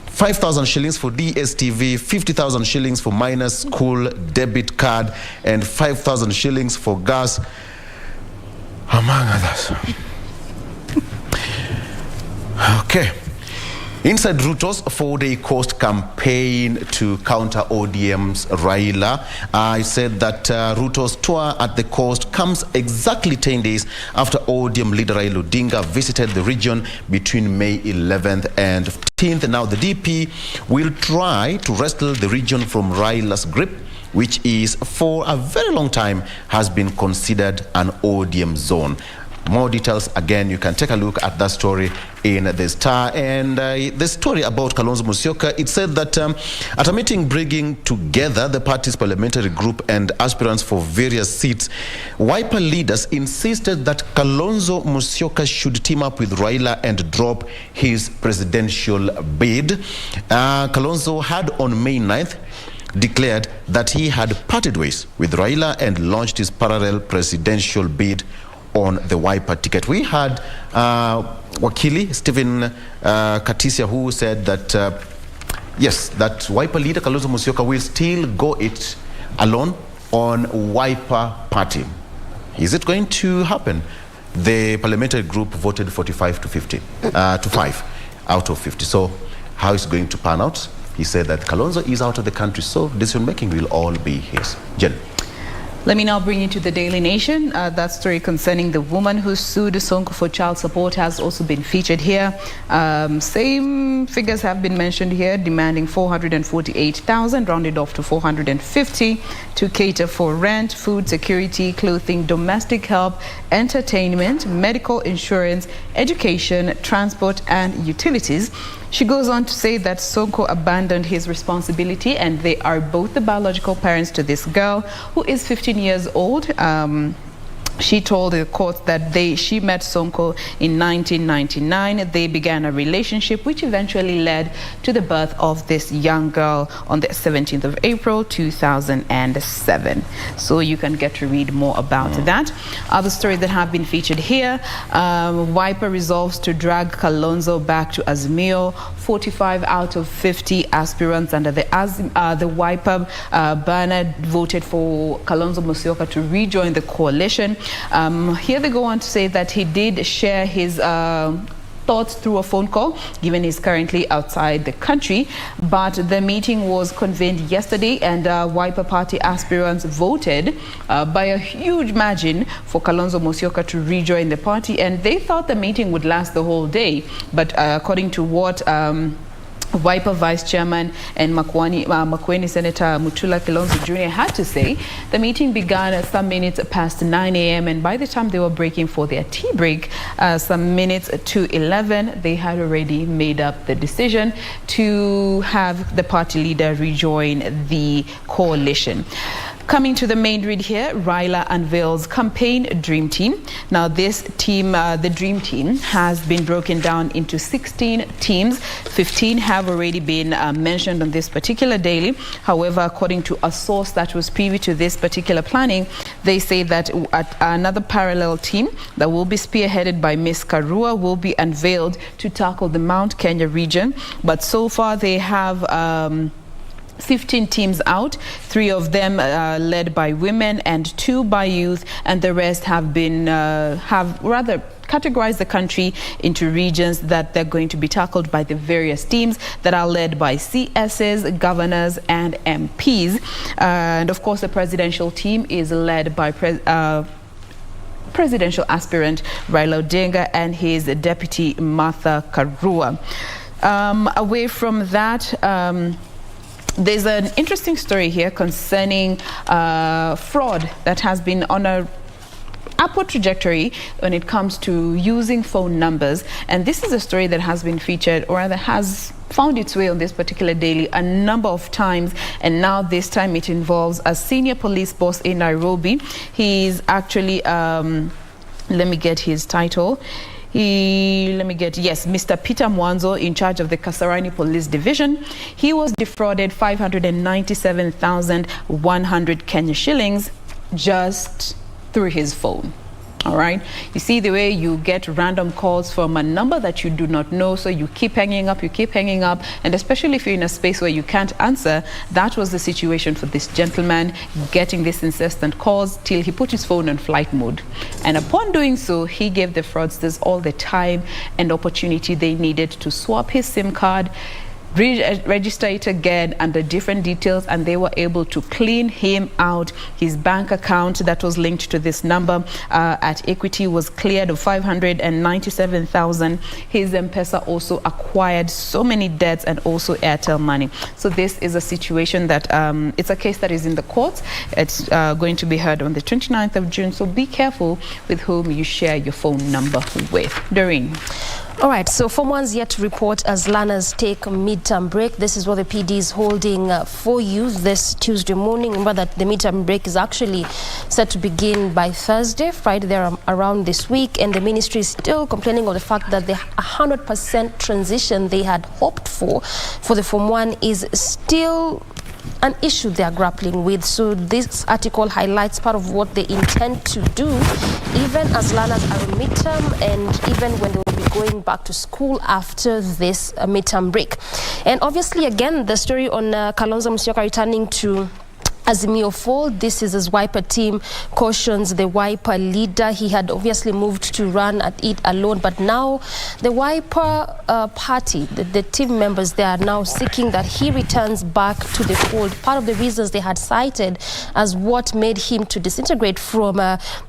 5,000 shillings for DSTV, 50,000 shillings for minus school debit card, and 5,000 shillings for gas, among others. Okay. Inside Ruto's 4-day coast campaign to counter ODM's Raila, I said that Ruto's tour at the coast comes exactly 10 days after ODM leader Raila Odinga visited the region between May 11th and 15th. Now, the DP will try to wrestle the region from Raila's grip, which is, for a very long time, has been considered an ODM zone. More details, again, you can take a look at that story in the Star. And the story about Kalonzo Musyoka, it said that at a meeting bringing together the party's parliamentary group and aspirants for various seats, Wiper leaders insisted that Kalonzo Musyoka should team up with Raila and drop his presidential bid. Kalonzo had on May 9th declared that he had parted ways with Raila and launched his parallel presidential bid on the Wiper ticket. We had Wakili Stephen Katisia, who said that yes, that Wiper leader Kalonzo Musyoka will still go it alone on Wiper party. Is it going to happen? The parliamentary group voted 45 to 50 to 5 out of 50. So how is it going to pan out? He said that Kalonzo is out of the country, so decision making will all be his. Jen. Let me now bring you to the Daily Nation. That story concerning the woman who sued Sonko for child support has also been featured here. Same figures have been mentioned here, demanding 448,000, rounded off to 450, to cater for rent, food, security, clothing, domestic help, entertainment, medical insurance, education, transport, and utilities. She goes on to say that Sonko abandoned his responsibility, and they are both the biological parents to this girl, who is 15 years old. She told the court that she met Sonko in 1999. They began a relationship which eventually led to the birth of this young girl on the 17th of April 2007. So you can get to read more about that. Other stories that have been featured here: Wiper resolves to drag Kalonzo back to Azimio. 45 out of 50 aspirants under the Wiper banner voted for Kalonzo Musyoka to rejoin the coalition. Here they go on to say that he did share his thoughts through a phone call, given he's currently outside the country. But the meeting was convened yesterday, and Wiper Party aspirants voted by a huge margin for Kalonzo Musyoka to rejoin the party, and they thought the meeting would last the whole day. But according to what Wiper Vice Chairman and Makueni Senator Mutula Kilonzo Jr. had to say, the meeting began at some minutes past 9 a.m. and by the time they were breaking for their tea break, some minutes to 11, they had already made up the decision to have the party leader rejoin the coalition. Coming to the main read here, Raila unveils campaign dream team. Now this team, the dream team, has been broken down into 16 teams. 15 have already been mentioned on this particular daily. However, according to a source that was privy to this particular planning, they say that another parallel team that will be spearheaded by Ms. Karua will be unveiled to tackle the Mount Kenya region. But so far they have 15 teams out, 3 of them led by women and 2 by youth, and the rest have been categorized the country into regions that they're going to be tackled by the various teams that are led by CSs, governors, and MPs. And of course, the presidential team is led by presidential aspirant Raila Odinga and his deputy Martha Karua. Away from that, there's an interesting story here concerning fraud that has been on a upward trajectory when it comes to using phone numbers. And this is a story that has been featured, or rather has found its way on this particular daily a number of times, and now this time it involves a senior police boss in Nairobi. He's actually, let me get his title. Mr. Peter Mwanzo, in charge of the Kasarani Police Division. He was defrauded 597,100 Kenya shillings just through his phone. All right. You see the way you get random calls from a number that you do not know, so you keep hanging up, and especially if you're in a space where you can't answer. That was the situation for this gentleman, getting these incessant calls till he put his phone on flight mode. And upon doing so, he gave the fraudsters all the time and opportunity they needed to swap his SIM card, register it again under different details, and they were able to clean him out. His bank account that was linked to this number at Equity was cleared of 597,000. His M-Pesa also acquired so many debts, and also Airtel money. So this is a situation that it's a case that is in the courts. It's going to be heard on the 29th of June. So be careful with whom you share your phone number with. Doreen. All right, so Form 1's yet to report as learners take midterm break. This is what the PD is holding for you this Tuesday morning. Remember that the midterm break is actually set to begin by Thursday, Friday there around this week, and the ministry is still complaining of the fact that the 100% transition they had hoped for the Form 1 is still an issue they are grappling with. So this article highlights part of what they intend to do, even as learners are in midterm, and even when they will be going back to school after this midterm break. And obviously, again, the story on Kalonzo Musyoka returning to Azimio fold. This is as Wiper team cautions the Wiper leader. He had obviously moved to run at it alone, but now the Wiper party, the team members, they are now seeking that he returns back to the fold. Part of the reasons they had cited as what made him to disintegrate from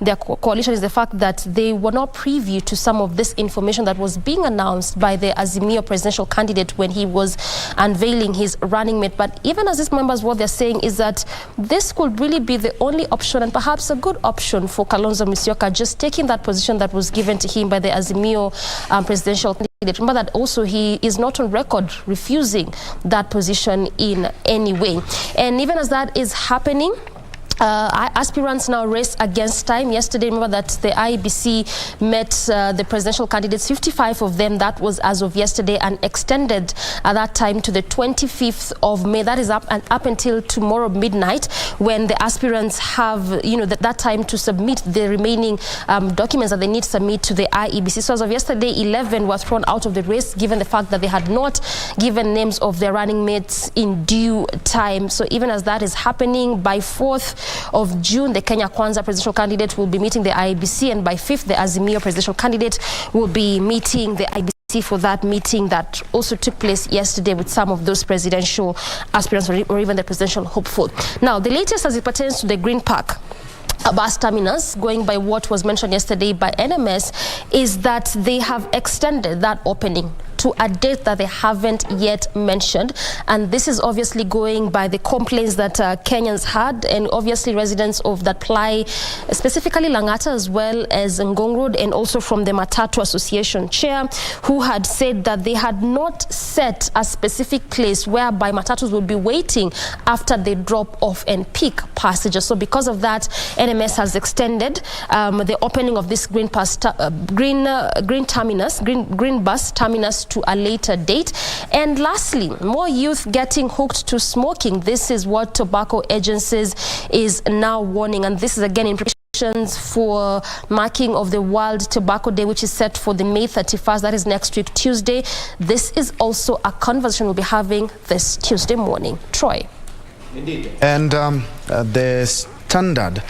their coalition is the fact that they were not privy to some of this information that was being announced by the Azimio presidential candidate when he was unveiling his running mate. But even as these members, what they're saying is that this could really be the only option, and perhaps a good option for Kalonzo Musyoka, just taking that position that was given to him by the Azimio presidential candidate. Remember that also he is not on record refusing that position in any way. And even as that is happening, aspirants now race against time. Yesterday, remember that the IEBC met the presidential candidates, 55 of them. That was as of yesterday, and extended at that time to the 25th of May. That is up until tomorrow midnight, when the aspirants have, that time to submit the remaining documents that they need to submit to the IEBC. So as of yesterday, 11 were thrown out of the race, given the fact that they had not given names of their running mates in due time. So even as that is happening, by 4th of June, the Kenya Kwanza presidential candidate will be meeting the IEBC, and by 5th, the Azimio presidential candidate will be meeting the IEBC for that meeting that also took place yesterday with some of those presidential aspirants or even the presidential hopeful. Now, the latest as it pertains to the Green Park bus terminus, going by what was mentioned yesterday by NMS, is that they have extended that opening to a date that they haven't yet mentioned. And this is obviously going by the complaints that Kenyans had, and obviously residents of that ply, specifically Langata as well as Ngong Road, and also from the Matatu Association chair, who had said that they had not set a specific place whereby Matatus would be waiting after they drop off and pick passengers. So because of that, NMS has extended the opening of this green bus terminus to a later date. And lastly, more youth getting hooked to smoking. This is what tobacco agencies is now warning, and this is again in for marking of the World Tobacco Day, which is set for the May 31st, that is next week, Tuesday. This is also a conversation we'll be having this Tuesday morning. Troy. Indeed. And the Standard,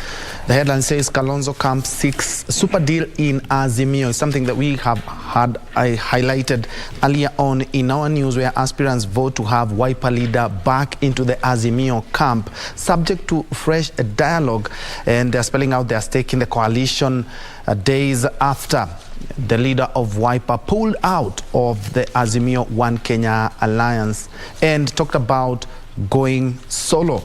the headline says Kalonzo Camp 6 super deal in Azimio. It's something that we have had highlighted earlier on in our news, where aspirants vote to have Wiper leader back into the Azimio camp, subject to fresh dialogue. And they're spelling out their stake in the coalition days after the leader of Wiper pulled out of the Azimio One Kenya alliance and talked about going solo.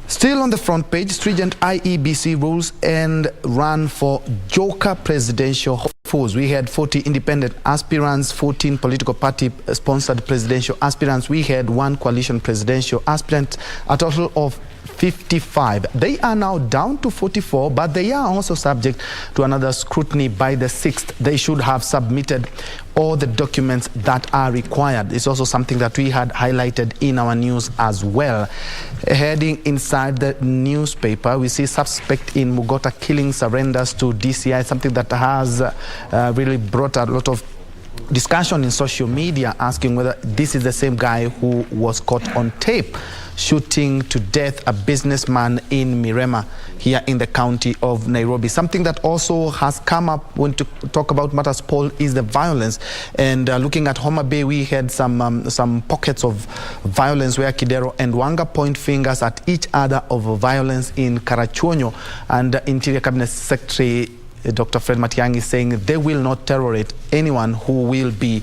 Still on the front page, stringent IEBC rules and run for Joker presidential hopefuls. We had 40 independent aspirants, 14 political party-sponsored presidential aspirants. We had 1 coalition presidential aspirant, a total of 55. They are now down to 44, but they are also subject to another scrutiny by the 6th. They should have submitted all the documents that are required. It's also something that we had highlighted in our news as well. Heading inside the newspaper, we see suspect in Mugota killing surrenders to DCI, something that has really brought a lot of discussion in social media, asking whether this is the same guy who was caught on tape shooting to death a businessman in Mirema here in the county of Nairobi. Something that also has come up when to talk about matters poll is the violence. And looking at Homa Bay, we had some pockets of violence where Kidero and Wanga point fingers at each other of violence in Karachuonyo, and Interior Cabinet Secretary Dr. Fred Matiang'i is saying they will not tolerate anyone who will be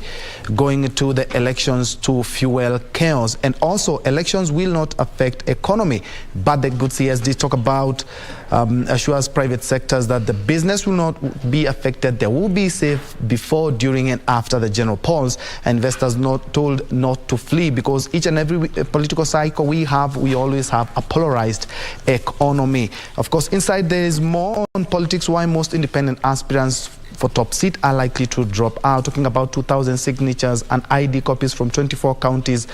going to the elections to fuel chaos. And also, elections will not affect economy, but the good CSD talk about assures private sectors that the business will not be affected. They will be safe before, during, and after the general polls. Investors not told not to flee, because each and every political cycle we always have a polarized economy. Of course, inside there is more on politics, why most independent aspirants for top seat are likely to drop out. Talking about 2,000 signatures and ID copies from 24 counties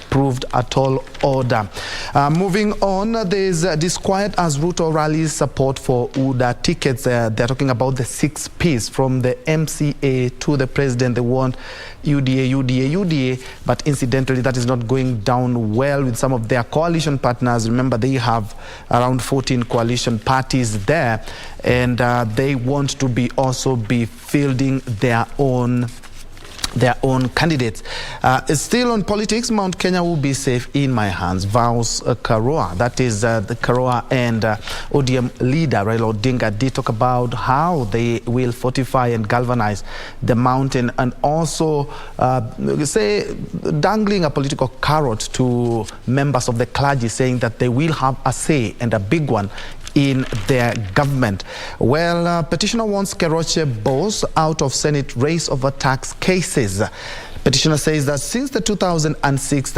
proved a tall order. Moving on, there's disquiet as Ruto rallies support for UDA tickets. They're talking about the 6 Ps from the MCA to the president. They want UDA, but incidentally that is not going down well with some of their coalition partners. Remember, they have around 14 coalition parties there, and they want to also be fielding their own candidates. Still on politics, Mount Kenya will be safe in my hands, vows Karua. That is the Karua and ODM leader Raila Odinga did talk about how they will fortify and galvanize the mountain, and also say dangling a political carrot to members of the clergy, saying that they will have a say, and a big one, in their government. Well, petitioner wants Keroche boss out of Senate race over tax cases. Petitioner says that since the 2006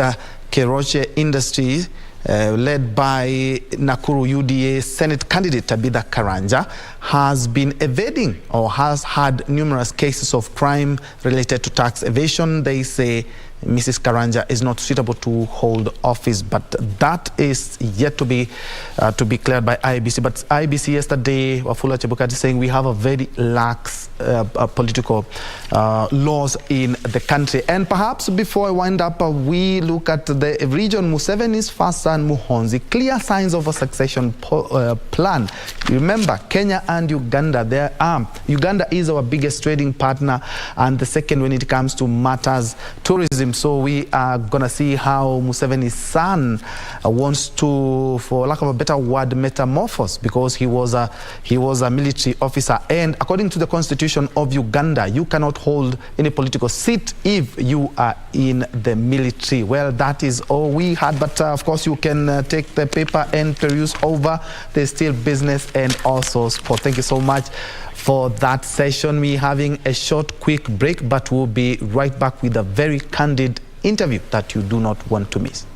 Keroche industry led by Nakuru UDA Senate candidate Tabitha Karanja has been evading, or has had numerous cases of crime related to tax evasion. They say Mrs. Karanja is not suitable to hold office, but that is yet to be cleared by IEBC. But IEBC yesterday, Wafula Chebukati saying we have a very lax political laws in the country. And perhaps before I wind up, we look at the region. Museveni's first son Muhonzi, clear signs of a succession plan. Remember, Kenya and Uganda, Uganda is our biggest trading partner, and the second when it comes to matters tourism. him. So we are going to see how Museveni's son wants to, for lack of a better word, metamorphose, because he was a military officer. And according to the constitution of Uganda, you cannot hold any political seat if you are in the military. Well, that is all we had, but of course you can take the paper and peruse over. There's still business and also sport. Thank you so much for that session. We're having a short, quick break, but we'll be right back with a very candid interview that you do not want to miss.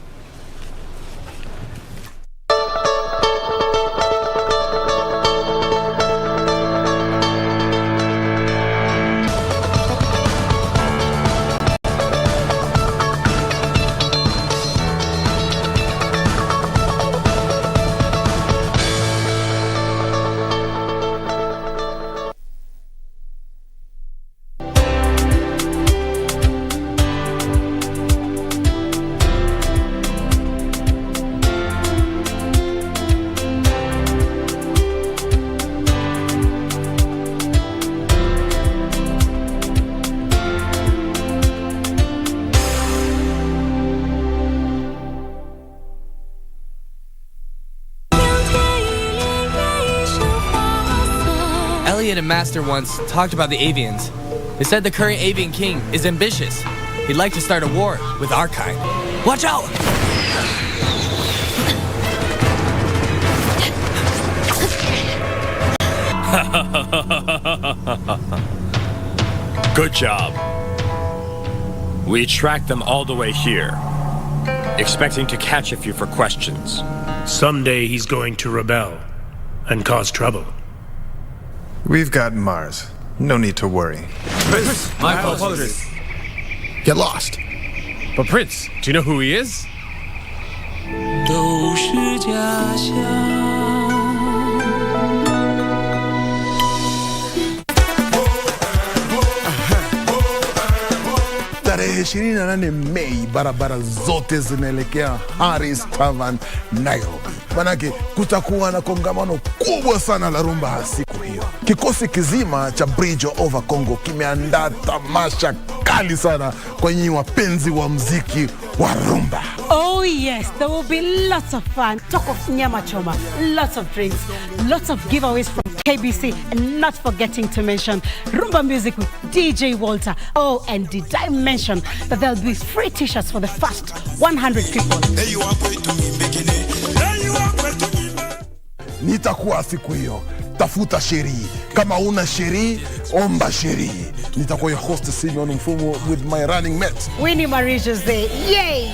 And Master once talked about the avians. They said the current avian king is ambitious. He'd like to start a war with our kind. Watch out! Good job. We tracked them all the way here, expecting to catch a few for questions. Someday he's going to rebel and cause trouble. We've got Mars. No need to worry. Prince, my apologies. Get lost. But Prince, do you know who he is? Tarehe 28 Mei, barabara zote zinaelekea Harris Tavern, Nairobi. Manake kutakuwa na kongamano kubwa sana la rumba siku hiyo. Kikosi kizima cha Bridge Over Congo kimeandaa tamasha kali sana kwa nyinyi wapenzi wa muziki wa rumba. Oh yes, there will be lots of fun. Talk of nyama choma, lots of drinks, lots of giveaways from KBC, and not forgetting to mention rumba music with DJ Walter. Oh, and did I mention that there'll be free t-shirts for the first 100 people. Nitakuwa siku hiyo. Tafuta sheri. Kama una sheri, omba sheri. Nitakuwa your host Simeon Mfumo with my running mate Winnie Mauritius there. Yay!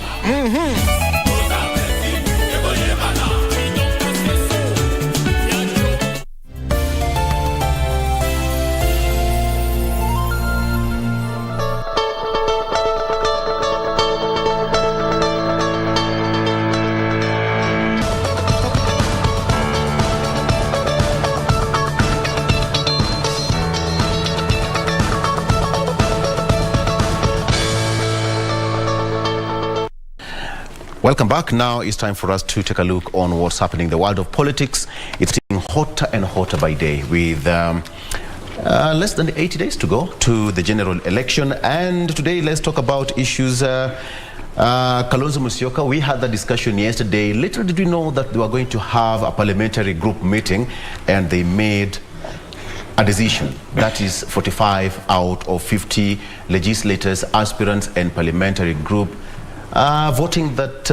Welcome back. Now it's time for us to take a look on what's happening in the world of politics. It's getting hotter and hotter by day with less than 80 days to go to the general election. And today let's talk about issues. Kalonzo Musyoka, we had the discussion yesterday. Little did we know that they were going to have a parliamentary group meeting, and they made a decision. That is 45 out of 50 legislators, aspirants and parliamentary group voting that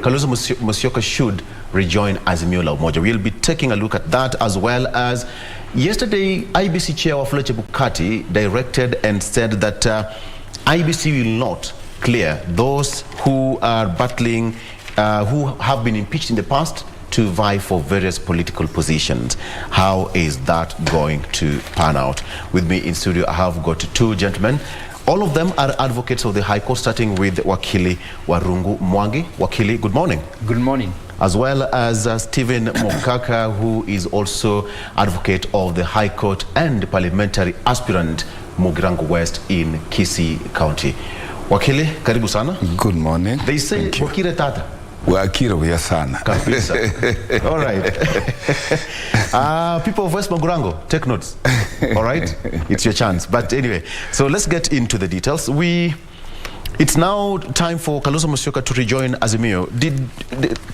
Kalonzo Musyoka should rejoin Azimio la Umoja. We'll be taking a look at that, as well as yesterday IEBC Chair Wafula Chebukati directed and said that IEBC will not clear those who are battling, who have been impeached in the past, to vie for various political positions. How is that going to pan out? With me in studio, I have got two gentlemen. All of them are advocates of the High Court, starting with Wakili Warungu Mwangi. Wakili, good morning. Good morning. As well as Stephen Mokaka, who is also advocate of the High Court and parliamentary aspirant Mugirango West in Kisii County. Wakili, karibu sana. Good morning. They say Wakire Tata. Wakire we sana. Kabisa. All right. People of West Mugirango, take notes. All right? It's your chance. But anyway, so let's get into the details. We It's now time for Kalonzo Musyoka to rejoin Azimio. Did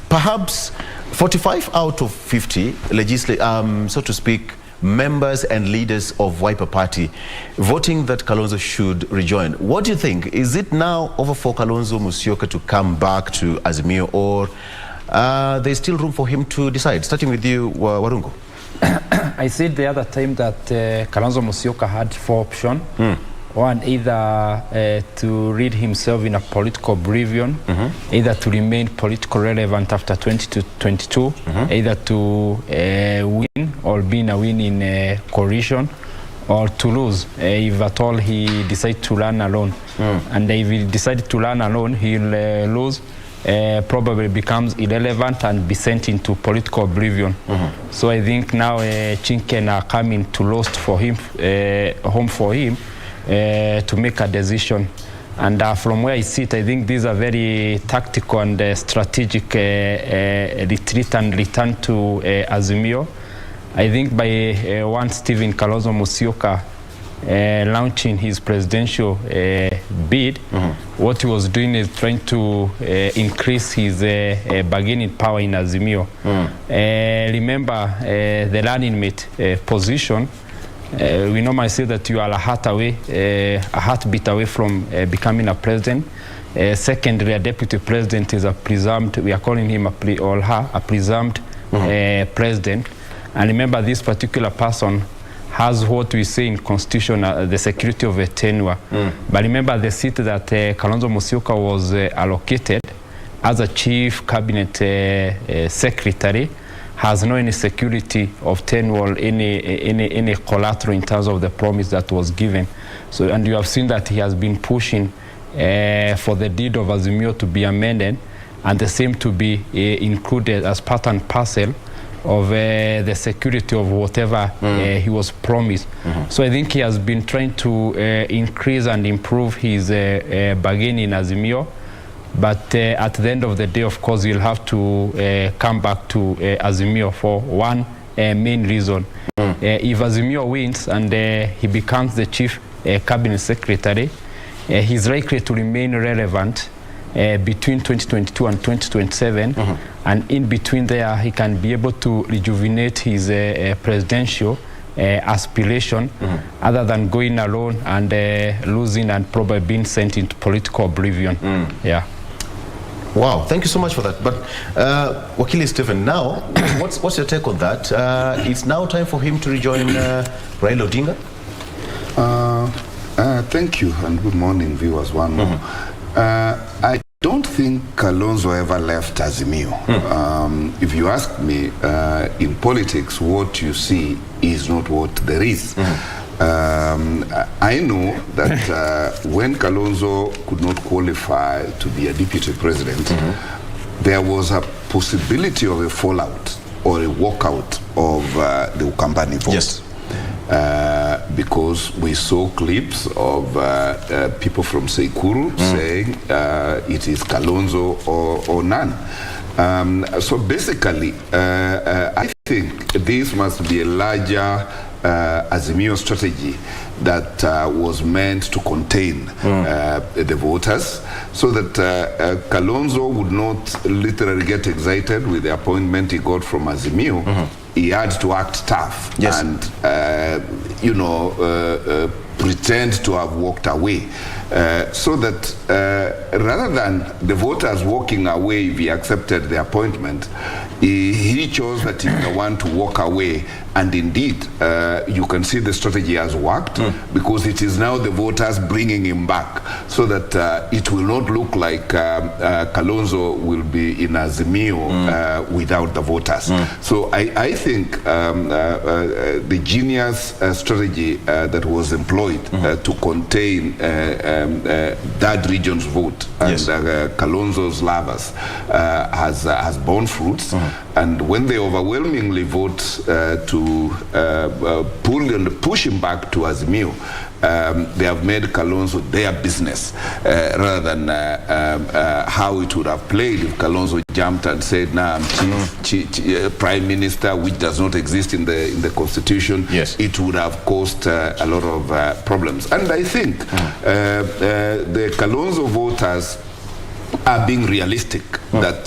perhaps 45 out of 50 so to speak, members and leaders of Wiper Party voting that Kalonzo should rejoin? What do you think? Is it now over for Kalonzo Musyoka to come back to Azimio, or there's still room for him to decide? Starting with you, Warungu. I said the other time that Kalonzo Musyoka had 4 options. One, either to rid himself in a political oblivion, either to remain politically relevant after 2022, either to win or be in a winning coalition, or to lose if at all he decides to run alone. And if he decides to run alone, he'll lose, probably becomes irrelevant and be sent into political oblivion. So I think now Chinken are coming to lost for him, home for him, to make a decision. And from where I sit, I think these are very tactical and strategic retreat and return to Azimio. I think by one Stephen Kalonzo Musyoka launching his presidential bid, what he was doing is trying to increase his bargaining power in Azimio. Remember the running mate position. We normally say that you are a heartbeat away from becoming a president. Secondly, a deputy president is a presumed, we are calling him a presumed president. And remember, this particular person has what we say in Constitution, the security of a tenure. But remember, the seat that Kalonzo Musyoka was allocated as a chief cabinet secretary has no any security of tenure, any collateral in terms of the promise that was given. So, and you have seen that he has been pushing for the deed of Azimio to be amended, and the same to be included as part and parcel of the security of whatever he was promised. So I think he has been trying to increase and improve his bargaining in Azimio. But at the end of the day, of course, you'll have to come back to Azimio for one main reason. If Azimio wins and he becomes the chief cabinet secretary, he's likely to remain relevant between 2022 and 2027. And in between there, he can be able to rejuvenate his presidential aspiration, other than going alone and losing and probably being sent into political oblivion. Yeah. Wow, thank you so much for that. But Wakili Stephen, now, what's your take on that? It's now time for him to rejoin Raila Odinga? Thank you, and good morning, viewers. One more. I don't think Kalonzo ever left Azimio. If you ask me, in politics, what you see is not what there is. I know that when Kalonzo could not qualify to be a deputy president, there was a possibility of a fallout or a walkout of the Ukambani vote. Yes. Because we saw clips of people from Sekuru saying it is Kalonzo or none. So basically, I think this must be a larger Azimio strategy that was meant to contain the voters, so that Kalonzo would not literally get excited with the appointment he got from Azimio. He had to act tough and, pretend to have walked away. So that rather than the voters walking away if he accepted the appointment, he chose that he would want to walk away. And indeed, you can see the strategy has worked, because it is now the voters bringing him back, so that it will not look like Kalonzo will be in Azimio without the voters. So I think the genius strategy that was employed to contain that region's vote and Kalonzo's lovers has borne fruits. And when they overwhelmingly vote to pull and push him back to Azimio, they have made Kalonzo their business rather than how it would have played if Kalonzo jumped and said, "Nah, I'm Prime Minister," which does not exist in the Constitution. Yes. It would have caused a lot of problems. And I think the Kalonzo voters are being realistic that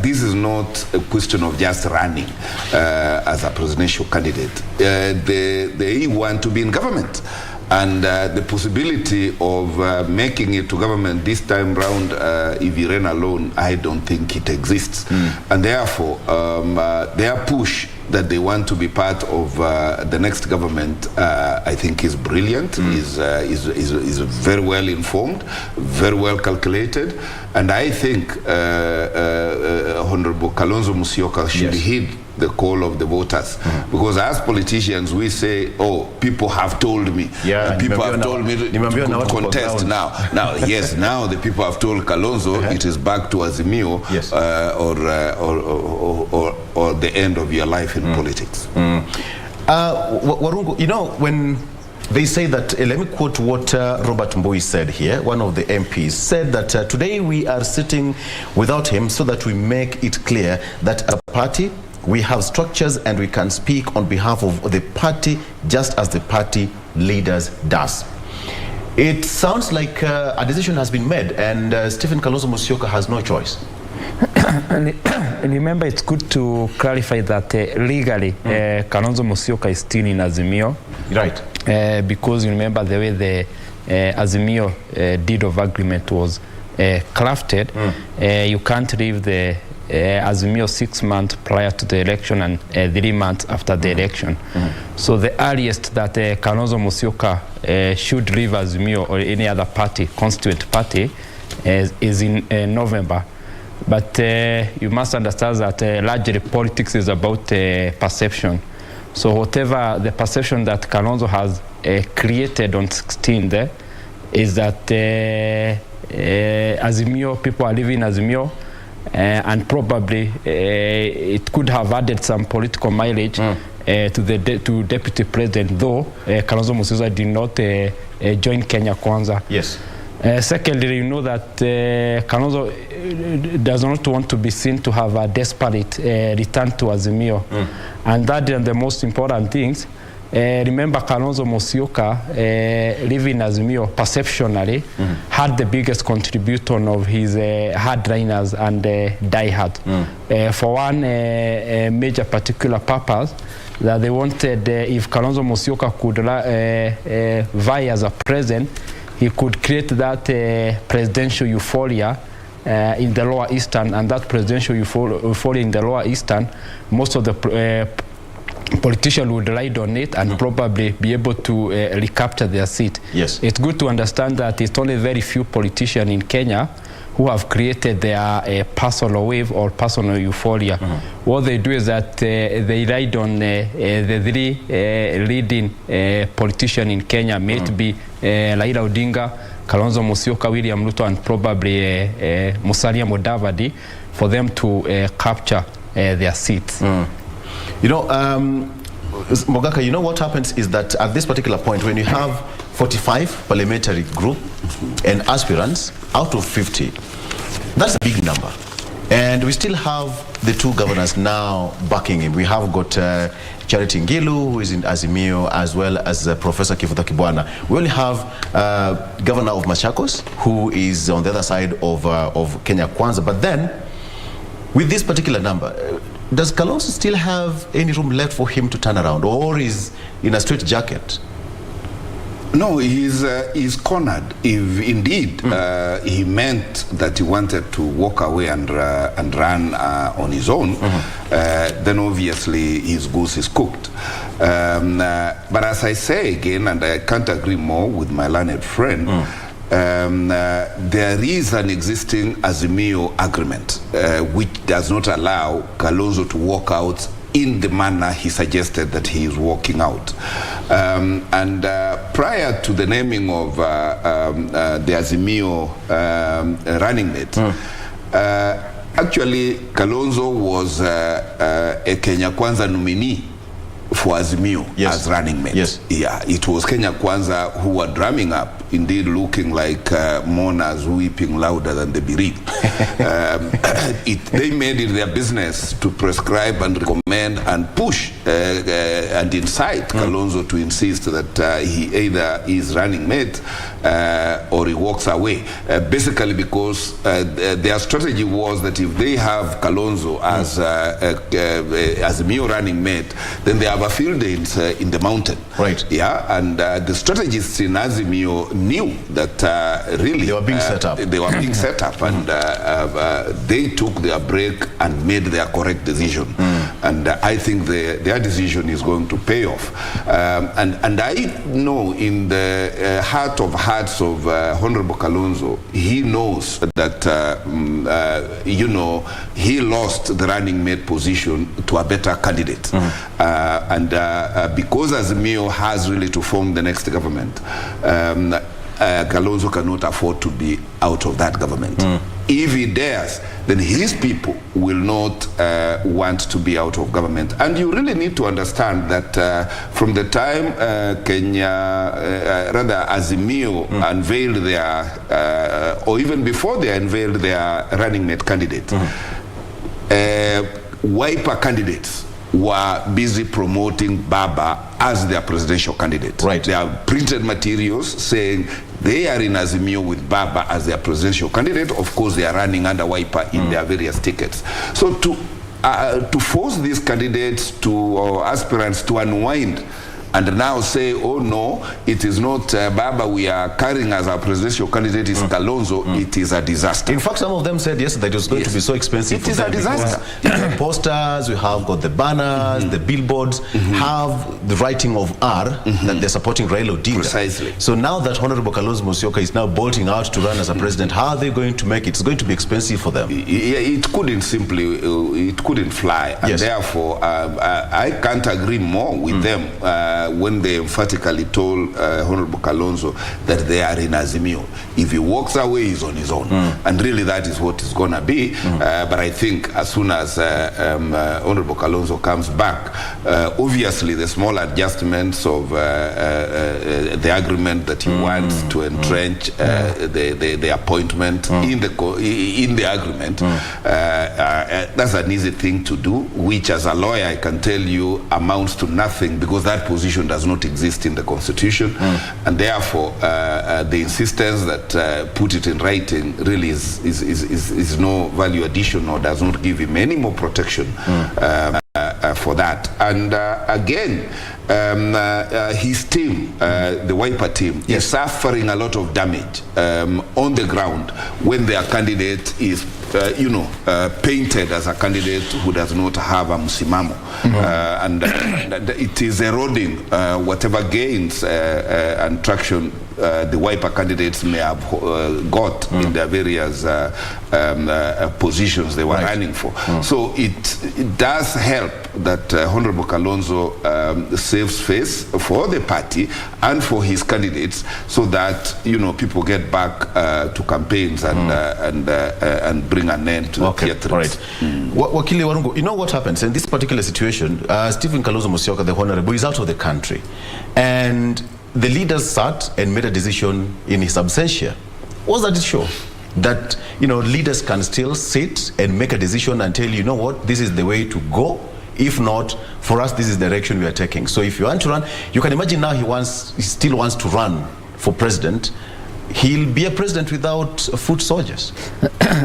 this is not a question of just running as a presidential candidate. They want to be in government. And the possibility of making it to government this time round, if he ran alone, I don't think it exists. And therefore, their push that they want to be part of the next government, I think is brilliant, is very well informed, very well calculated. And I think Honorable Kalonzo Musyoka should heed the call of the voters, because as politicians we say, "Oh, people have told me, people have told me to contest now." Yes, now the people have told Kalonzo it is back to Azimio, or the end of your life in politics. Warungu, you know, when they say that, let me quote what Robert Mbui said here, one of the MPs, said that today we are sitting without him so that we make it clear that a party, we have structures and we can speak on behalf of the party just as the party leaders does. It sounds like a decision has been made and Stephen Kalonzo Musyoka has no choice. And remember, it's good to clarify that legally Kalonzo Musyoka is still in Azimio. Right. Because you remember the way the Azimio deed of agreement was crafted, you can't leave the Azimio 6 months prior to the election and 3 months after the election. So the earliest that Kalonzo Musyoka should leave Azimio or any other party, constituent party, is in November. But you must understand that largely politics is about perception. So whatever the perception that Kalonzo has created on 16 there is that Azimio, people are living Azimio, and probably it could have added some political mileage to Deputy President, though Kalonzo Musyoka did not join Kenya Kwanza. Yes. Secondly, you know that Kalonzo does not want to be seen to have a desperate return to Azimio. And that is the most important things. Remember, Kalonzo Musyoka, living Azimio, perceptionally, had the biggest contribution of his hardliners and diehard. For one major particular purpose, that they wanted, if Kalonzo Musyoka could vie as a president, he could create that presidential euphoria in the Lower Eastern, and that presidential euphoria in the Lower Eastern, most of the politicians would ride on it and probably be able to recapture their seat. Yes. It's good to understand that it's only very few politicians in Kenya who have created their personal wave or personal euphoria. What they do is that they ride on the three leading politicians in Kenya, may it be Raila Odinga, Kalonzo Musyoka, William Ruto, and probably Musalia Mudavadi, for them to capture their seats. You know, Mogaka, you know what happens is that at this particular point, when you have 45 parliamentary group and aspirants out of 50, that's a big number. And we still have the two governors now backing him. We have got Charity Ngilu, who is in Azimio, as well as Professor Kivuta Kibwana. We only have Governor of Machakos, who is on the other side of Kenya Kwanza. But then, with this particular number, does Kalonzo still have any room left for him to turn around, or is in a straitjacket? No, he's cornered. If indeed he meant that he wanted to walk away and run on his own, then obviously his goose is cooked. But as I say again, and I can't agree more with my learned friend, there is an existing Azimio agreement which does not allow Kalonzo to walk out in the manner he suggested that he is walking out. And prior to the naming of the Azimio running mate, actually Kalonzo was a Kenya Kwanza nominee for Azimio as running mate. Yes. Yeah, it was Kenya Kwanza who were drumming up, indeed looking like mourners weeping louder than the bereaved. They made it their business to prescribe and recommend and push and incite Kalonzo to insist that he either is running mate or he walks away. Basically because their strategy was that if they have Kalonzo as a mere running mate, then they have a field day in the mountain. Right. Yeah, and the strategists in Azimio knew that really they were being set up. They were being set up, and they took their break and made their correct decision. And I think their decision is going to pay off. And I know in the heart of hearts of Honorable Kalonzo, he knows that, you know, he lost the running mate position to a better candidate. And because Azimio has really to form the next government, Kalonzo cannot afford to be out of that government. If he dares, then his people will not want to be out of government. And you really need to understand that from the time Azimio unveiled their, or even before they unveiled their running mate candidate, Wiper candidates were busy promoting Baba as their presidential candidate. Right. They have printed materials saying they are in Azimio with Baba as their presidential candidate. Of course, they are running under Wiper in their various tickets. So to force these candidates or aspirants to unwind and now say, oh no, it is not Baba we are carrying as our presidential candidate, is Kalonzo, it is a disaster. In fact, some of them said yesterday that it was going to be so expensive for them. It is a disaster. The posters, we have got the banners, the billboards, have the writing of R that they're supporting Raila Odinga. Precisely. So now that Honorable Kalonzo Musyoka is now bolting out to run as a president, how are they going to make it? It's going to be expensive for them. Yeah, it couldn't fly. And therefore, I can't agree more with them when they emphatically told Honorable Kalonzo that they are in Azimio. If he walks away, he's on his own. And really that is what it's going to be. But I think as soon as Honorable Kalonzo comes back, obviously the small adjustments of the agreement that he wants to entrench the appointment in the agreement, that's an easy thing to do, which as a lawyer I can tell you amounts to nothing, because that position does not exist in the Constitution, and therefore the insistence that put it in writing really is no value addition, or does not give him any more protection for that. And again, his team, the Wiper team, is suffering a lot of damage on the ground when their candidate is painted as a candidate who does not have a msimamo, and it is eroding whatever gains and traction the Wiper candidates may have got in their various positions they were running for. So it does help that Honorable Kalonzo saves face for the party and for his candidates, so that people get back to campaigns and bring an end to the theatres. Right. Wakili Warungu, you know what happens in this particular situation? Stephen Kalonzo Musyoka, the Honorable, is out of the country, and the leaders sat and made a decision in his absentia. What does that show? That leaders can still sit and make a decision and tell you know what, this is the way to go. If not, for us, this is the direction we are taking. So if you want to run, you can imagine now he still wants to run for president. He'll be a president without foot soldiers.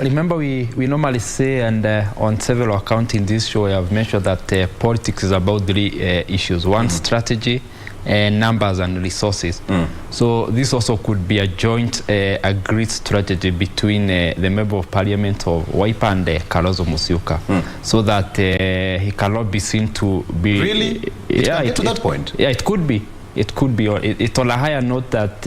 Remember, we normally say, and on several accounts in this show, I have mentioned that politics is about three issues. One, strategy, numbers and resources. So this also could be a joint agreed strategy between the Member of Parliament of Wiper and Kalonzo Musyoka, so that he cannot be seen to be... Really? It can get to that point? Yeah, it could be. It could be. It's on a higher note that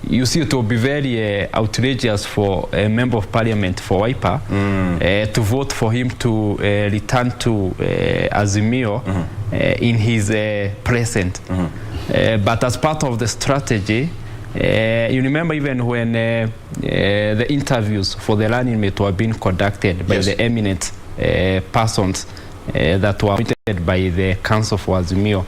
you see it will be very outrageous for a Member of Parliament for Wiper to vote for him to return to Azimio in his present. But as part of the strategy, you remember even when the interviews for the running mate were being conducted by the eminent persons that were appointed by the Council for Azimio,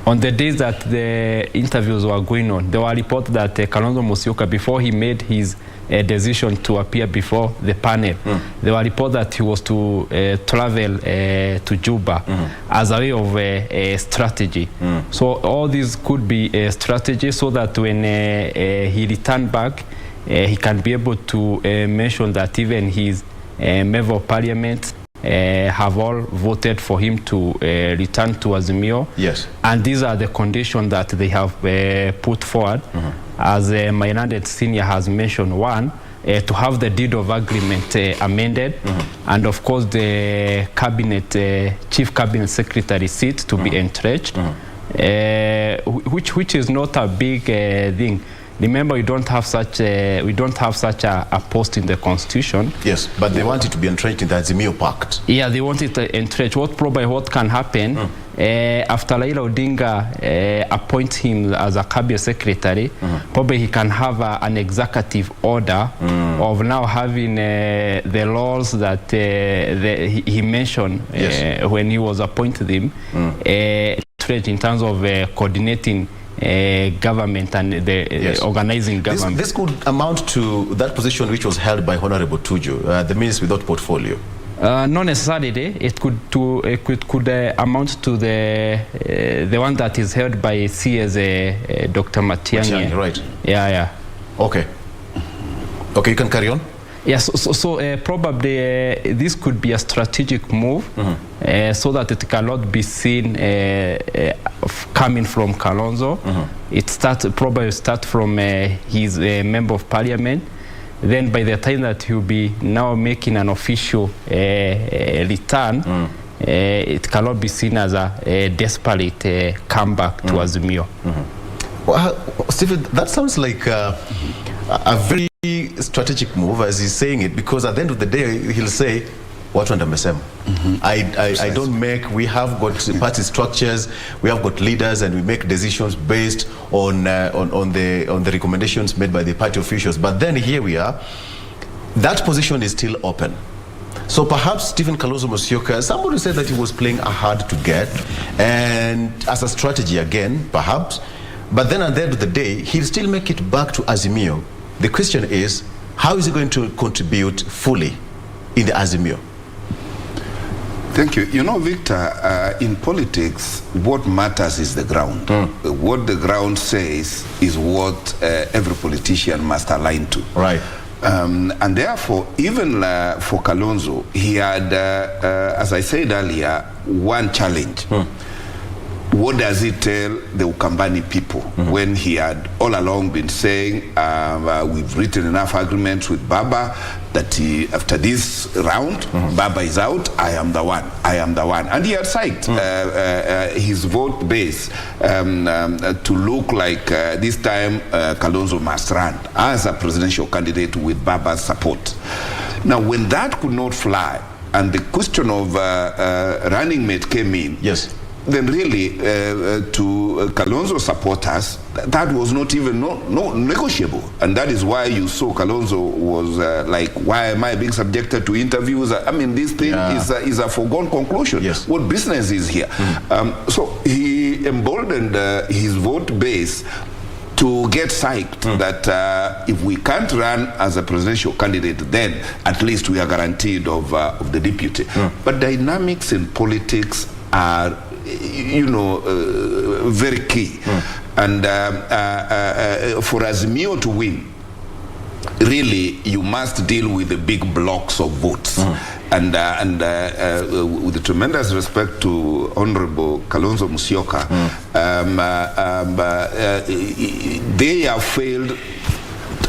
On the days that the interviews were going on, there were reports that Kalonzo Musyoka, before he made his decision to appear before the panel, there were reports that he was to travel to Juba as a way of a strategy. So all these could be a strategy so that when he returned back, he can be able to mention that even his member of parliament have all voted for him to return to Azimio. Yes. And these are the conditions that they have put forward. As my landed senior has mentioned, one, to have the deed of agreement amended, and of course the cabinet, chief cabinet secretary seat to be entrenched, which is not a big thing. Remember, we don't have such a post in the constitution. Yes, but they want it to be entrenched in the Azimio Pact. Yeah, they want it entrenched. What can happen after Raila Odinga appoints him as a cabinet secretary? Probably he can have an executive order of now having the laws that he mentioned when he was appointed him, in terms of coordinating government and the organizing government. This could amount to that position which was held by Honorable Tuju, the minister without portfolio. Not necessarily. It could amount to the one that is held by CS Dr. Matiang'i. Right. Yeah. Okay, you can carry on. Yes, so probably this could be a strategic move so that it cannot be seen coming from Kalonzo. It probably start from his member of parliament. Then by the time that he'll be now making an official return, it cannot be seen as a desperate comeback to Azimio. Well, Stephen, that sounds like a very strategic move as he's saying it, because at the end of the day he'll say, what under Mesem? I don't make, we have got party structures, we have got leaders, and we make decisions based on the recommendations made by the party officials. But then here we are, that position is still open. So perhaps Stephen Kalonzo Musyoka, somebody said that he was playing a hard to get, and as a strategy again, perhaps, but then at the end of the day, he'll still make it back to Azimio. The question is, how is he going to contribute fully in the Azimio? Thank you. You know, Victor, in politics, what matters is the ground. What the ground says is what every politician must align to. Right. And therefore, even for Kalonzo, he had, as I said earlier, one challenge. What does he tell the Ukambani people when he had all along been saying, we've written enough agreements with Baba that after this round, Baba is out, I am the one. And he had psyched his vote base to look like this time Kalonzo must run as a presidential candidate with Baba's support. Now, when that could not fly, and the question of running mate came in, then really to Kalonzo supporters, that was not even negotiable. And that is why you saw Kalonzo was like, why am I being subjected to interviews? I mean, this thing is a foregone conclusion. What business is here? So he emboldened his vote base to get psyched that if we can't run as a presidential candidate, then at least we are guaranteed of the deputy. But dynamics in politics are, you know, very key. And for Azimio to win, really, you must deal with the big blocks of votes. And with the tremendous respect to Honorable Kalonzo Musyoka, they have failed,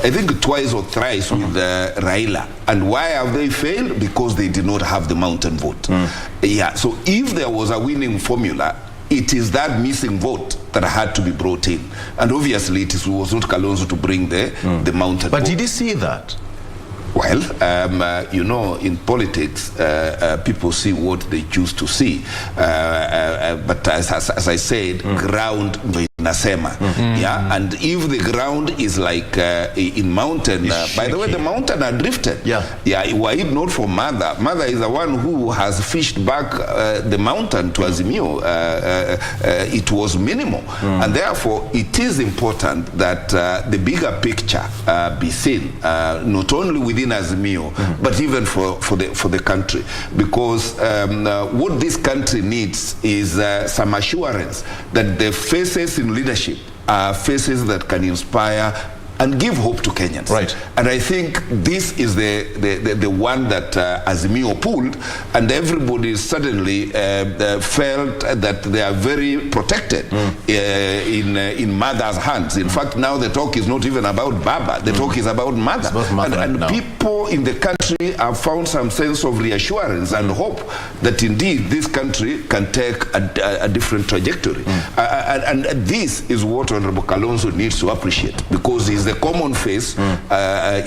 I think, twice or thrice with Raila. And why have they failed? Because they did not have the mountain vote. So if there was a winning formula, it is that missing vote that had to be brought in. And obviously it was not Kalonzo to bring the mountain vote. But did he see that? Well, you know, in politics, people see what they choose to see. But as I said, ground inasema. Yeah, and if the ground is like in mountain, by the way, the mountain are drifted. Yeah, were it not for Mother is the one who has fished back the mountain to Azimio. It was minimal, and therefore it is important that the bigger picture be seen, not only within Azimio, but even for the country, because what this country needs is some assurance that the faces in leadership are faces that can inspire and give hope to Kenyans. Right. And I think this is the one that Azimio pulled, and everybody suddenly felt that they are very protected in Mother's hands. In fact, now the talk is not even about Baba, the talk is about Mother. And people in the country have found some sense of reassurance and hope that indeed this country can take a different trajectory. And this is what Honorable Kalonzo needs to appreciate, because he's the common face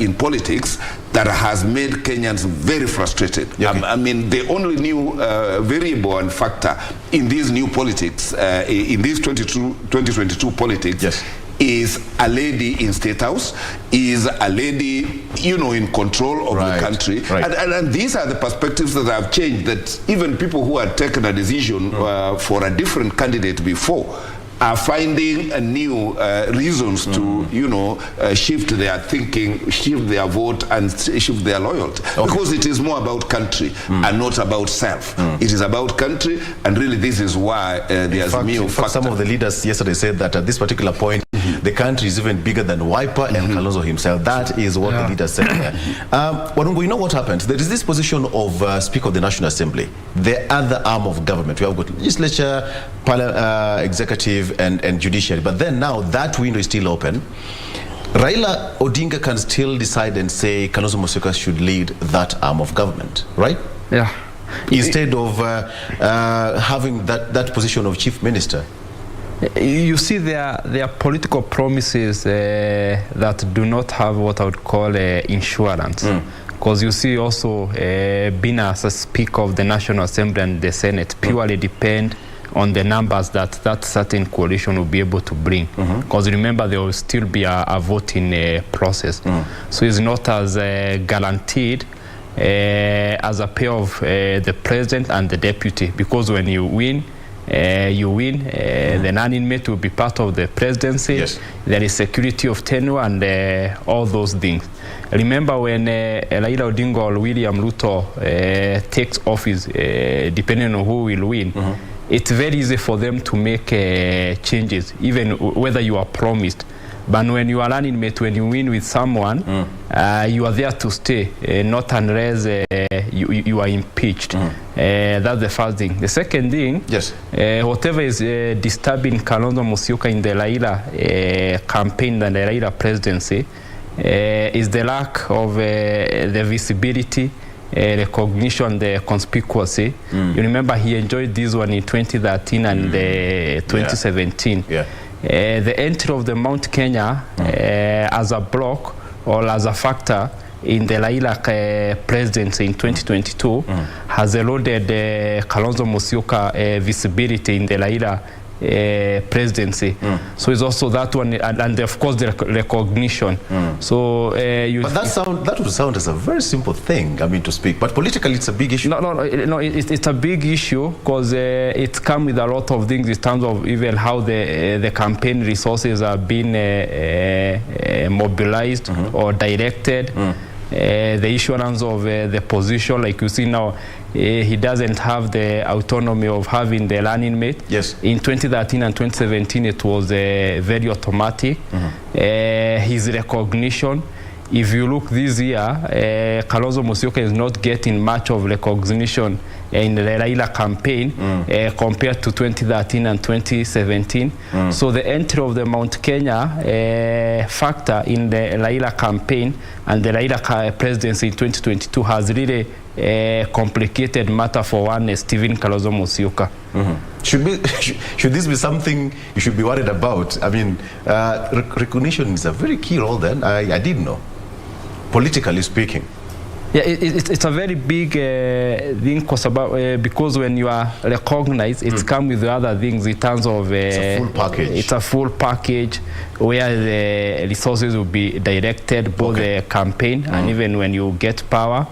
in politics that has made Kenyans very frustrated. I mean, the only new variable and factor in these new politics, in these 2022 politics, is a lady in State House, is a lady, in control of the country. And these are the perspectives that have changed, that even people who had taken a decision for a different candidate before are finding new reasons to, shift their thinking, shift their vote, and shift their loyalty. Because it is more about country and not about self. It is about country, and really this is why the Azimio factor. Some of the leaders yesterday said that at this particular point, the country is even bigger than Wiper and Kalonzo himself. That is what the leaders said there. Warungu, you know what happened? There is this position of Speaker of the National Assembly, the other arm of government. We have got legislature, executive, and judiciary. But then now that window is still open. Raila Odinga can still decide and say Kalonzo Musyoka should lead that arm of government, right? Yeah. Instead of having that position of chief minister. You see, there are political promises that do not have what I would call insurance. Because you see also being as a Speaker of the National Assembly and the Senate purely depend on the numbers that certain coalition will be able to bring. Because remember, there will still be a voting process. So it's not as guaranteed as a pair of the president and the deputy, because when you win, the non-inmate will be part of the presidency. There is security of tenure and all those things. Remember when Raila Odinga or William Ruto takes office, depending on who will win, it's very easy for them to make changes, even whether you are promised. But when you are an inmate, when you win with someone, you are there to stay, not unless you are impeached. That's the first thing. The second thing, whatever is disturbing Kalonzo Musyoka in the Raila campaign and the Raila presidency is the lack of the visibility, recognition, the conspicuousy. You remember he enjoyed this one in 2013 and 2017. The entry of the Mount Kenya as a bloc or as a factor in the Raila presidency in 2022 has eroded Kalonzo Musyoka visibility in the Raila presidency. So it's also that one, and of course the recognition. So but that would sound as a very simple thing, I mean, to speak, but politically it's a big issue. No, it's a big issue because it comes with a lot of things in terms of even how the campaign resources are being mobilized or directed. The issuance of the position, like you see now, he doesn't have the autonomy of having the running mate. In 2013 and 2017, it was very automatic. His recognition, if you look this year, Kalonzo Musyoka is not getting much of recognition in the Raila campaign compared to 2013 and 2017. So the entry of the Mount Kenya factor in the Raila campaign and the Raila presidency in 2022 has really complicated matter for one Stephen Kalonzo Musyoka. Should this be something you should be worried about? I mean, recognition is a very key role then. I didn't know, politically speaking. Yeah, it's a very big thing because when you are recognized, it's come with the other things in terms of it's a full package. It's a full package where the resources will be directed, both the campaign and even when you get power.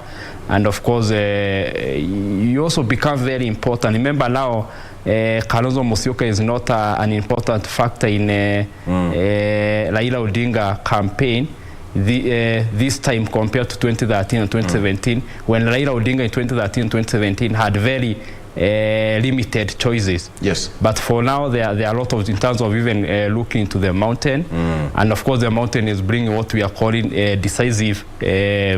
And of course, you also become very important. Remember now, Kalonzo Musyoka is not an important factor in Raila Odinga campaign this time compared to 2013 and 2017, when Raila Odinga in 2013 and 2017 had very limited choices. Yes. But for now, there are a lot of, in terms of even looking to the mountain. And of course, the mountain is bringing what we are calling a decisive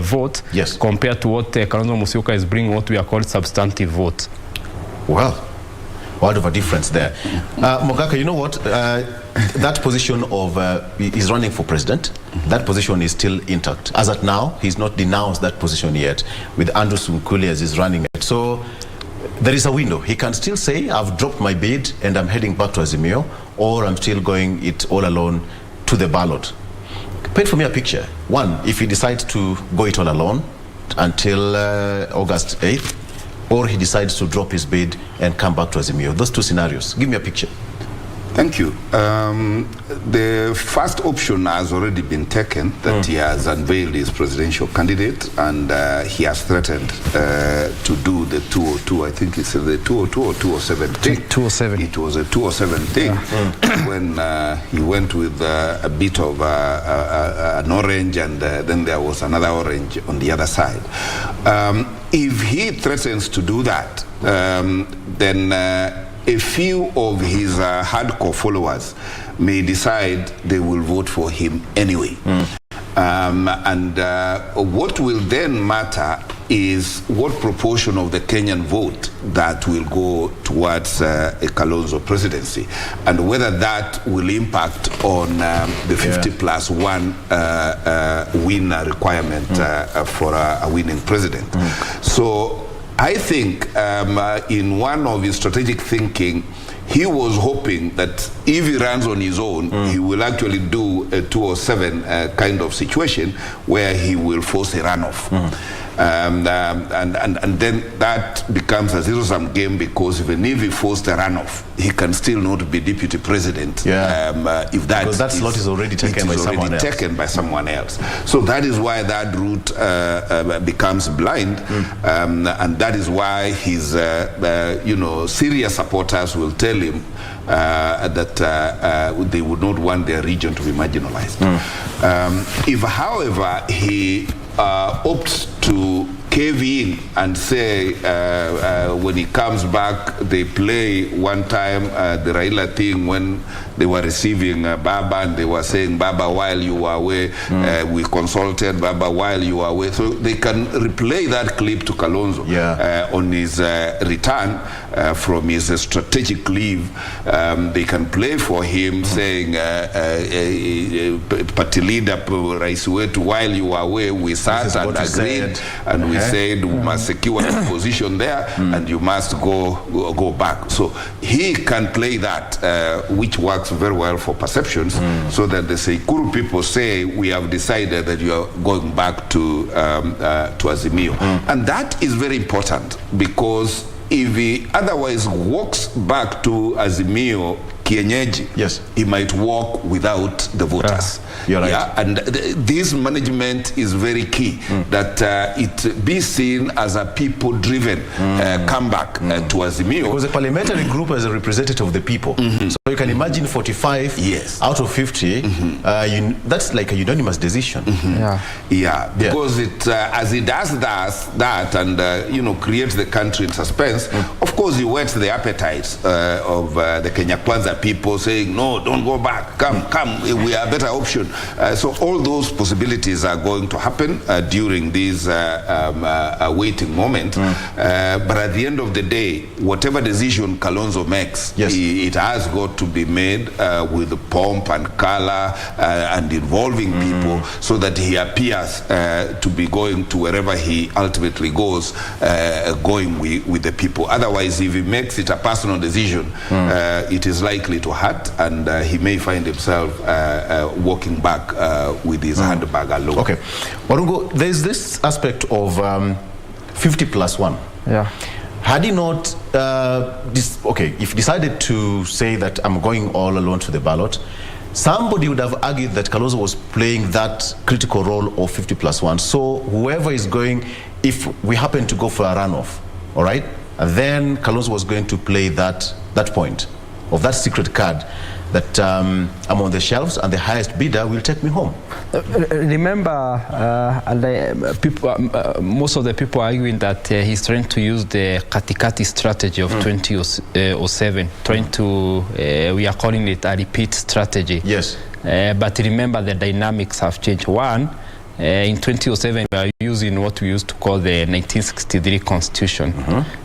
vote, compared to what Kalonzo Musyoka is bringing what we are calling substantive vote. Well, what of a difference there. Mogaka, you know what? That position of he's running for president, that position is still intact. As at now, he's not denounced that position yet, with Andrew Sunkuli as he's running it. So there is a window. He can still say, I've dropped my bid and I'm heading back to Azimio, or I'm still going it all alone to the ballot. Paint for me a picture. One, if he decides to go it all alone until August 8th, or he decides to drop his bid and come back to Azimio. Those two scenarios. Give me a picture. Thank you. The first option has already been taken, that he has unveiled his presidential candidate, and he has threatened to do the 202, I think it's the 202 or 207 thing. 207. It was a 207 thing when he went with a bit of an orange, and then there was another orange on the other side. If he threatens to do that, then a few of his hardcore followers may decide they will vote for him anyway. What will then matter is what proportion of the Kenyan vote that will go towards a Kalonzo presidency, and whether that will impact on the 50+1 win requirement for a winning president. So I think in one of his strategic thinking, he was hoping that if he runs on his own, he will actually do a 207 kind of situation where he will force a runoff. And then that becomes a zero-sum game, because even if he forced a runoff, he can still not be deputy president. If that slot is already taken by someone else. So that is why that route becomes blind, and that is why his serious supporters will tell him that they would not want their region to be marginalized. If, however, he opts to cave in and say when he comes back, they play one time the Raila thing when they were receiving Baba, and they were saying, Baba, while you were away, we consulted Baba while you were away. So they can replay that clip to Kalonzo on his return from his strategic leave. They can play for him saying, party leader Rais wetu, while you were away, we sat and agreed, and we said we must secure the position there, and you must go back. So he can play that, which works very well for perceptions, so that the Sekuru people say, we have decided that you are going back to Azimio. And that is very important, because if he otherwise walks back to Azimio kienyeji, he might walk without the voters. You're right. And this management is very key, that it be seen as a people-driven comeback to Azimio. Because the parliamentary group is a representative of the people. So you can imagine 45 out of 50, that's like a unanimous decision. Because it, as he does that and creates the country in suspense, of course he whets the appetites of the Kenya-Kwanza people, saying, no, don't go back, come, we are a better option. So all those possibilities are going to happen during this waiting moment. But at the end of the day, whatever decision Kalonzo makes, it has got ought to be made with pomp and color and involving people, so that he appears to be going to wherever he ultimately goes, going with the people. Otherwise, if he makes it a personal decision, it is likely to hurt, and he may find himself walking back with his handbag alone. Okay. Warungo, there's this aspect of 50+1. Yeah. Had he not, if he decided to say that I'm going all alone to the ballot, somebody would have argued that Kalonzo was playing that critical role of 50+1. So whoever is going, if we happen to go for a runoff, all right, and then Kalonzo was going to play that point of that secret card that I'm on the shelves and the highest bidder will take me home. Remember, most of the people are arguing that he's trying to use the Katikati strategy of 2007, trying to, we are calling it a repeat strategy. Yes. But remember, the dynamics have changed. One, in 2007, we are using what we used to call the 1963 Constitution.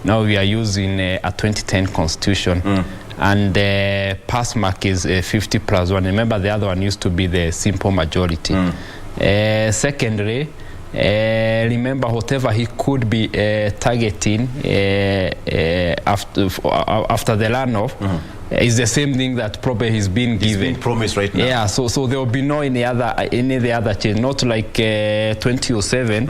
Now we are using a 2010 Constitution. And the pass mark is 50+1. Remember, the other one used to be the simple majority. Secondly, remember, whatever he could be targeting after the runoff is the same thing that probably he's been given. He's been promised right now. Yeah, so there will be no any other change. Not like 2007,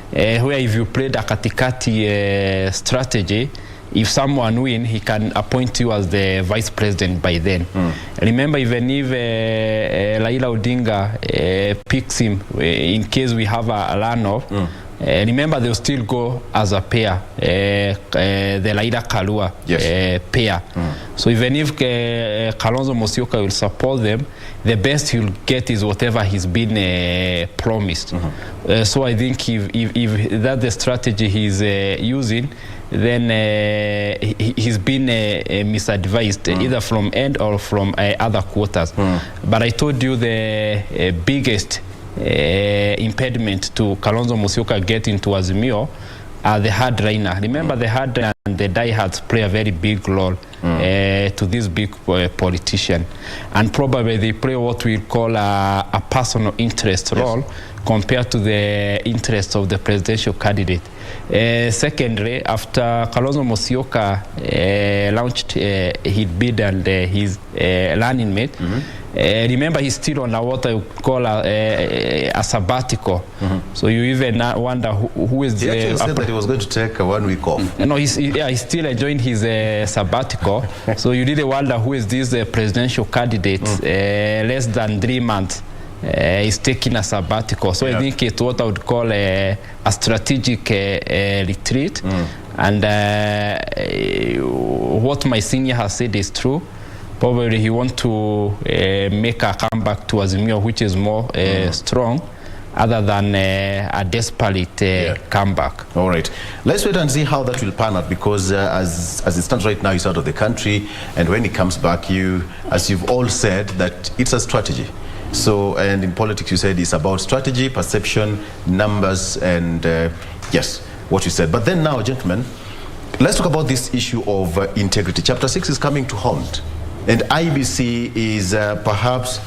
where if you played a Katikati strategy, if someone wins, he can appoint you as the vice president by then. Remember, even if Raila Odinga picks him, in case we have a runoff, remember they'll still go as a pair, the Raila Kalua pair. So even if Kalonzo Musyoka will support them, the best he'll get is whatever he's been promised. So I think if that's the strategy he's using, then he's been misadvised, either from end or from other quarters. But I told you the biggest impediment to Kalonzo Musyoka getting to Azimio are the hardliner. Remember, the hardliner and the diehards play a very big role to this big politician. And probably they play what we call a personal interest role compared to the interest of the presidential candidate. Secondly, after Kalonzo Musyoka launched his bid and his running mate, remember he's still on what I would call a sabbatical. So you even wonder who is he actually said that he was going to take 1 week off. No, he's still enjoying his sabbatical. So you really wonder who is this presidential candidate less than 3 months. Is taking a sabbatical. So I think it's what I would call a strategic retreat. And what my senior has said is true. Probably he wants to make a comeback to Azimio, which is more strong, other than a desperate comeback. All right. Let's wait and see how that will pan out, because as it stands right now, he's out of the country. And when he comes back, as you've all said, that it's a strategy. So, and in politics, you said it's about strategy, perception, numbers, and yes, what you said. But then now, gentlemen, let's talk about this issue of integrity. Chapter 6 is coming to haunt, and IEBC is perhaps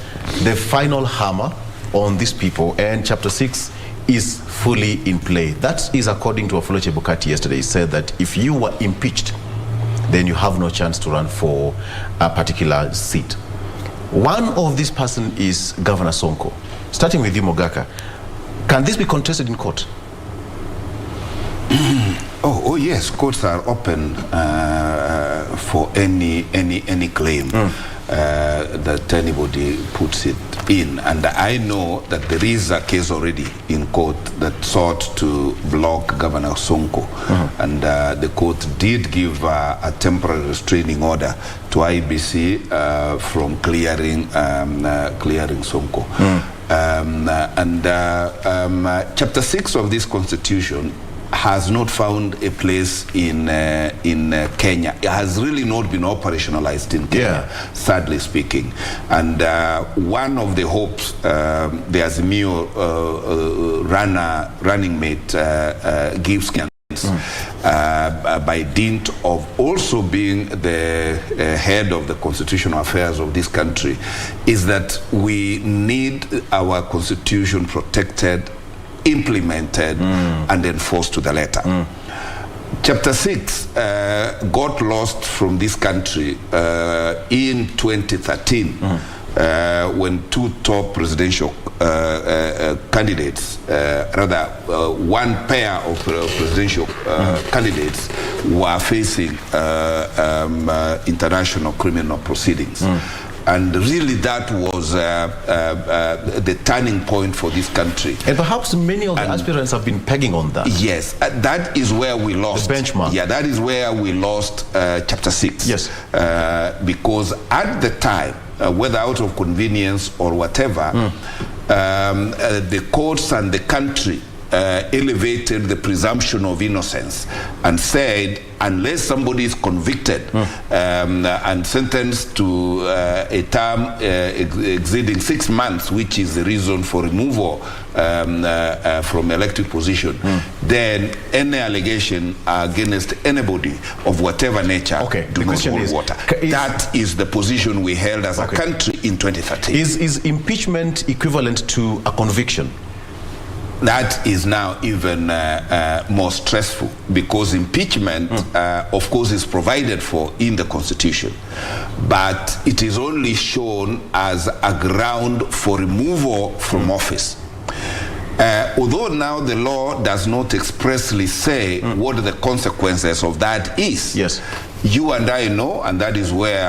the final hammer on these people, and Chapter 6 is fully in play. That is according to Afolache Bukati yesterday. He said that if you were impeached, then you have no chance to run for a particular seat. One of these person is Governor Sonko. Starting with you, Mogaka, can this be contested in court? Oh yes, courts are open for any claim that anybody puts it in. And I know that there is a case already in court that sought to block Governor Sonko. And the court did give a temporary restraining order to IEBC from clearing Sonko. Chapter 6 of this constitution has not found a place in Kenya. It has really not been operationalized in Kenya, sadly speaking. And one of the hopes the Azimio running mate gives Kenyans by dint of also being the head of the constitutional affairs of this country, is that we need our constitution protected, implemented, and enforced to the letter. Chapter 6 got lost from this country in 2013 when two top presidential candidates, rather one pair of presidential candidates were facing international criminal proceedings. And really that was the turning point for this country. And perhaps many of the aspirants have been pegging on that. Yes, that is where we lost. The benchmark. Yeah, that is where we lost Chapter 6. Yes. Because at the time, whether out of convenience or whatever, the courts and the country elevated the presumption of innocence and said, unless somebody is convicted and sentenced to a term exceeding 6 months, which is the reason for removal from elected position, then any allegation against anybody of whatever nature do not hold water. That is the position we held as a country in 2013. Is impeachment equivalent to a conviction? That is now even more stressful, because impeachment, of course, is provided for in the Constitution, but it is only shown as a ground for removal from office. Although now the law does not expressly say what the consequences of that is. Yes. You and I know, and that is where,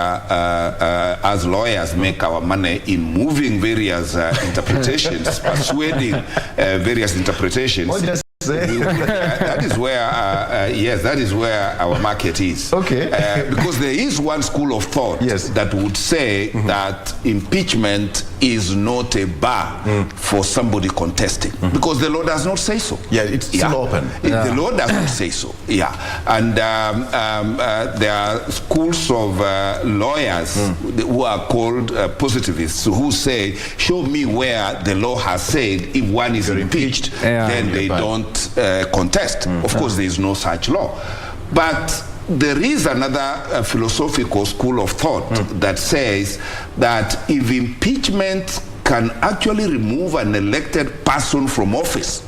as lawyers, make our money in moving various interpretations, persuading various interpretations. What did I say? That is where, yes, that is where our market is. Okay. Because there is one school of thought that would say that impeachment is not a bar for somebody contesting, because the law does not say so. Yeah, it's still open. The law does not say so. Yeah, and there are schools of lawyers who are called positivists, who say, show me where the law has said if one is impeached, then they don't contest. Of course, there is no such law. But there is another philosophical school of thought that says that if impeachment can actually remove an elected person from office,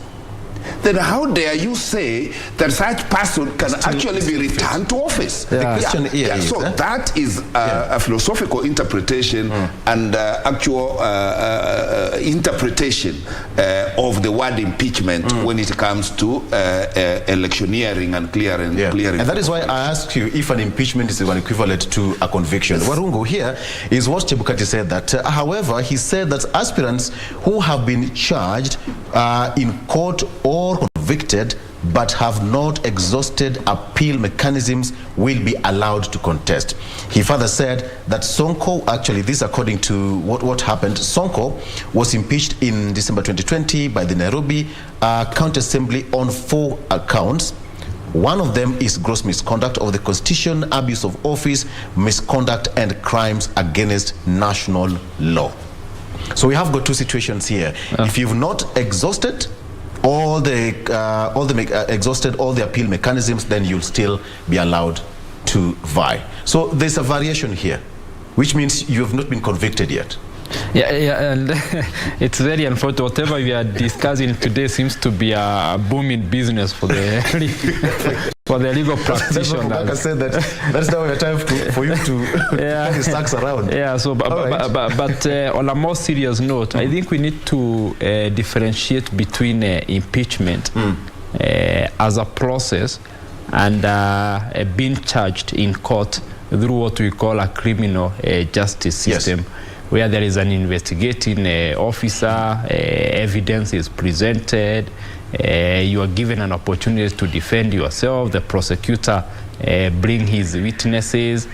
then how dare you say that such person can actually be returned to office? The question is, so that is a philosophical interpretation and actual interpretation of the word impeachment when it comes to electioneering and clearing. And that is why I asked you if an impeachment is an equivalent to a conviction. Warungu here is what Chebukati said, that however, he said that aspirants who have been charged in court or convicted but have not exhausted appeal mechanisms will be allowed to contest. He further said that Sonko, actually this according to what happened, Sonko was impeached in December 2020 by the Nairobi County Assembly on 4 accounts. One of them is gross misconduct of the Constitution, abuse of office, misconduct, and crimes against national law. So we have got two situations here. If you've not exhausted all the appeal mechanisms, then you'll still be allowed to vie. So there's a variation here, which means you have not been convicted yet. Yeah, and it's very unfortunate. Whatever we are discussing today seems to be a booming business for the for the legal practitioners. Like I said, that's now a time for you to turn the stacks around. Yeah. So, but on a more serious note, I think we need to differentiate between impeachment as a process and being charged in court through what we call a criminal justice system. Yes. Where there is an investigating officer, evidence is presented, you are given an opportunity to defend yourself, the prosecutor bring his witnesses,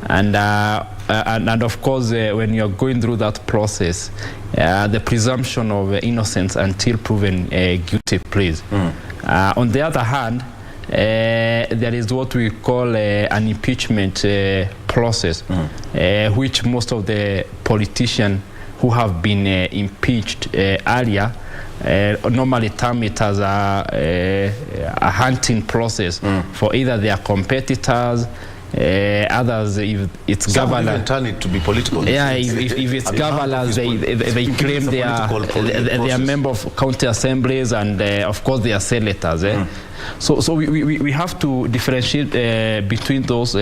and of course when you are going through that process, the presumption of innocence until proven guilty pleas. On the other hand, there is what we call an impeachment process, which most of the politicians who have been impeached earlier normally term it as a hunting process for either their competitors, others, if it's governors, turn it to be political. Yeah, if it's governors, they claim they are members of county assemblies and of course they are senators. So we have to differentiate between those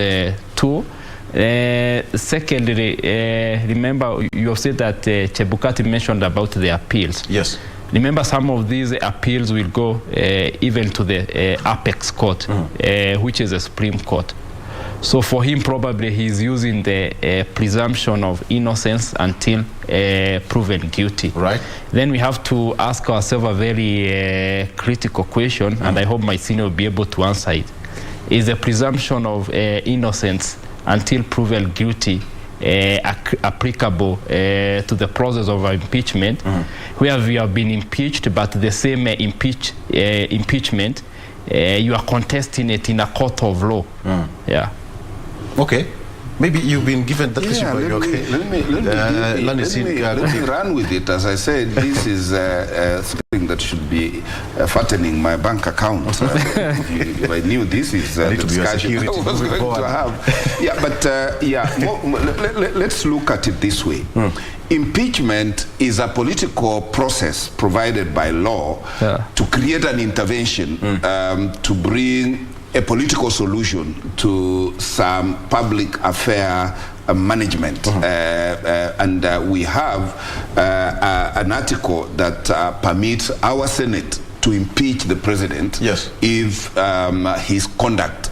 two. Secondly, remember you have said that Chebukati mentioned about the appeals. Yes. Remember, some of these appeals will go even to the apex court, which is the Supreme Court. So for him, probably he's using the presumption of innocence until proven guilty. Right. Then we have to ask ourselves a very critical question, and I hope my senior will be able to answer it. Is the presumption of innocence until proven guilty applicable to the process of impeachment, where we have been impeached, but the same impeachment, you are contesting it in a court of law? Yeah. Okay. Maybe you've been given that question. Let me run with it. As I said, this is something that should be fattening my bank account. If I knew this is the discussion I was going to have. Yeah, but let's look at it this way. Impeachment is a political process provided by law to create an intervention to bring a political solution to some public affair management. And we have an article that permits our Senate to impeach the president if his conduct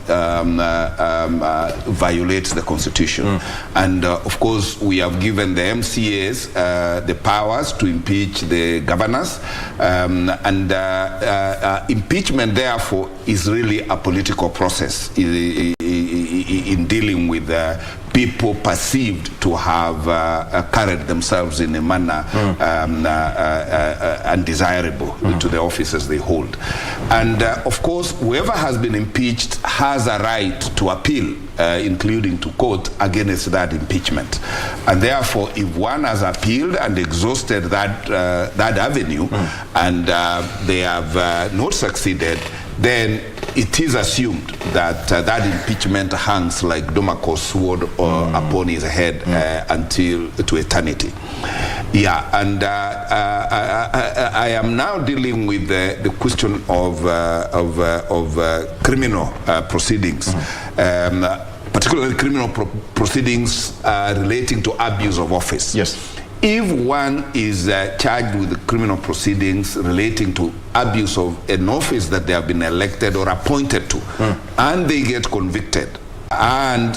violates the Constitution. And of course, we have given the MCAs the powers to impeach the governors. Impeachment, therefore, is really a political process in dealing with people perceived to have carried themselves in a manner undesirable to the offices they hold. And of course, whoever has been impeached has a right to appeal, including to court, against that impeachment. And therefore, if one has appealed and exhausted that avenue, and they have not succeeded, then it is assumed that that impeachment hangs like Damocles sword upon his head until to eternity. Yeah, and I am now dealing with the question of criminal proceedings, particularly criminal proceedings relating to abuse of office. Yes. If one is charged with criminal proceedings relating to abuse of an office that they have been elected or appointed to, and they get convicted and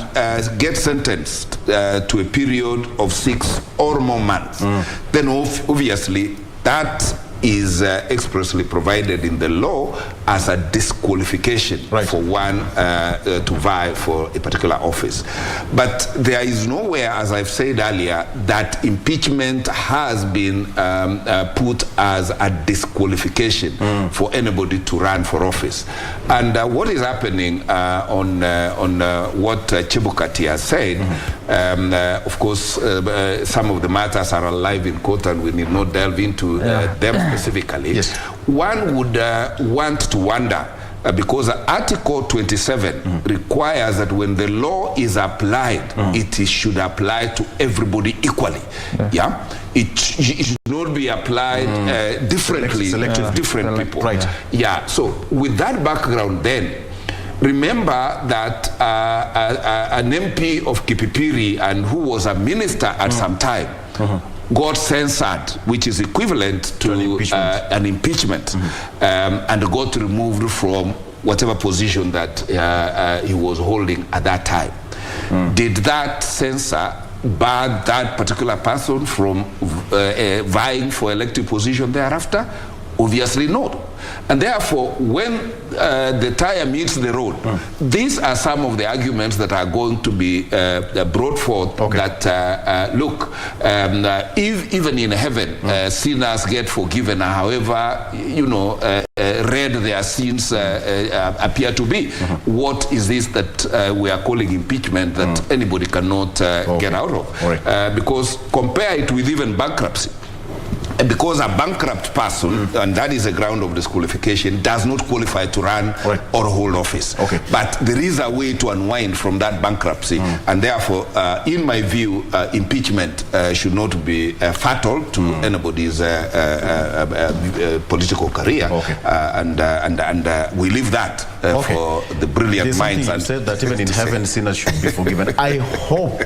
get sentenced to a period of 6 or more months, then obviously that is expressly provided in the law as a disqualification for one to vie for a particular office. But there is nowhere, as I've said earlier, that impeachment has been put as a disqualification for anybody to run for office. And what is happening on what Chebukati has said, of course, some of the matters are alive in court and we need not delve into them specifically. One would want to wonder, because Article 27 requires that when the law is applied, it should apply to everybody equally. It should not be applied differently to different people. So with that background then, remember that an MP of Kipipiri and who was a minister at some time got censored, which is equivalent to an impeachment, and got removed from whatever position that he was holding at that time. Did that censor bar that particular person from vying for elective position thereafter? Obviously not. And therefore, when the tire meets the road, these are some of the arguments that are going to be brought forth that, look, if even in heaven sinners get forgiven, however, red their sins appear to be, what is this that we are calling impeachment that anybody cannot get out of? Because compare it with even bankruptcy. because a bankrupt person, and that is a ground of disqualification, does not qualify to run or hold office. But there is a way to unwind from that bankruptcy, and therefore, in my view, impeachment should not be fatal to anybody's political career, and we leave that for the brilliant minds. And said that even in heaven sinners should be forgiven. I hope,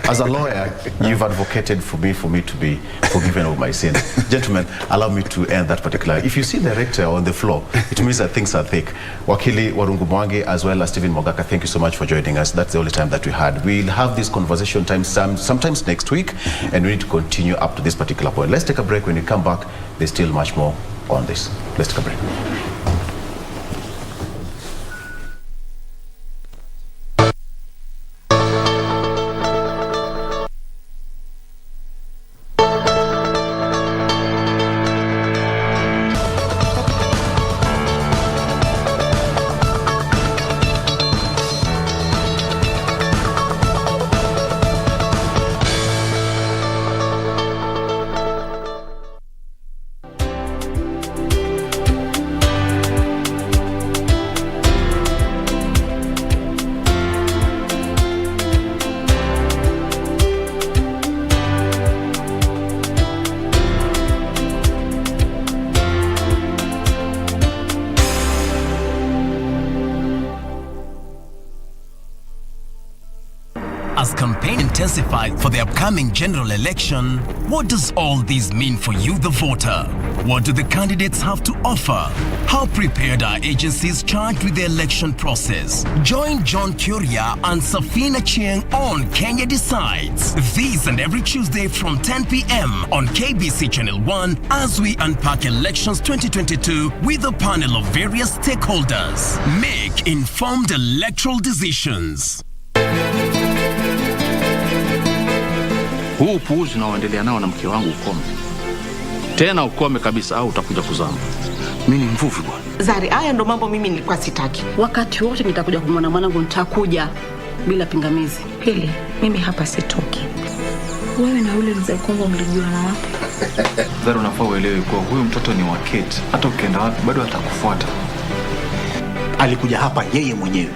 as a lawyer, you've advocated for me to be forgiven of my sins. Gentlemen, allow me to end that particular. If you see the director on the floor, it means that things are thick. Wakili Warungu Mwangi as well as Stephen Mogaka, thank you so much for joining us. That's the only time that we had. We'll have this conversation sometimes next week, and we need to continue up to this particular point. Let's take a break. When we come back, there's still much more on this. Let's take a break. As campaign intensified for the upcoming general election, what does all this mean for you, the voter? What do the candidates have to offer? How prepared are agencies charged with the election process? Join John Kuria and Safina Chieng on Kenya Decides. This and every Tuesday from 10 p.m. on KBC Channel 1 as we unpack elections 2022 with a panel of various stakeholders. Make informed electoral decisions. Huu upuuzi unaoendelea nao na mke wangu ukome. Tena ukome kabisa au utakuja kuzama. Mimi ni mvuvi bwana. Zari, haya ndo mambo mimi nilikuwa sitaki. Wakati wote nitakuja kumwona mwanangu, nitakuja bila pingamizi. Pili, mimi hapa sitoki. Wewe na yule mzee Kongo mlijuana wapi? Zari, unafaa uelewe kwa huyu mtoto ni wa Kate. Hata ukienda wapi bado atakufuata. Alikuja hapa yeye mwenyewe.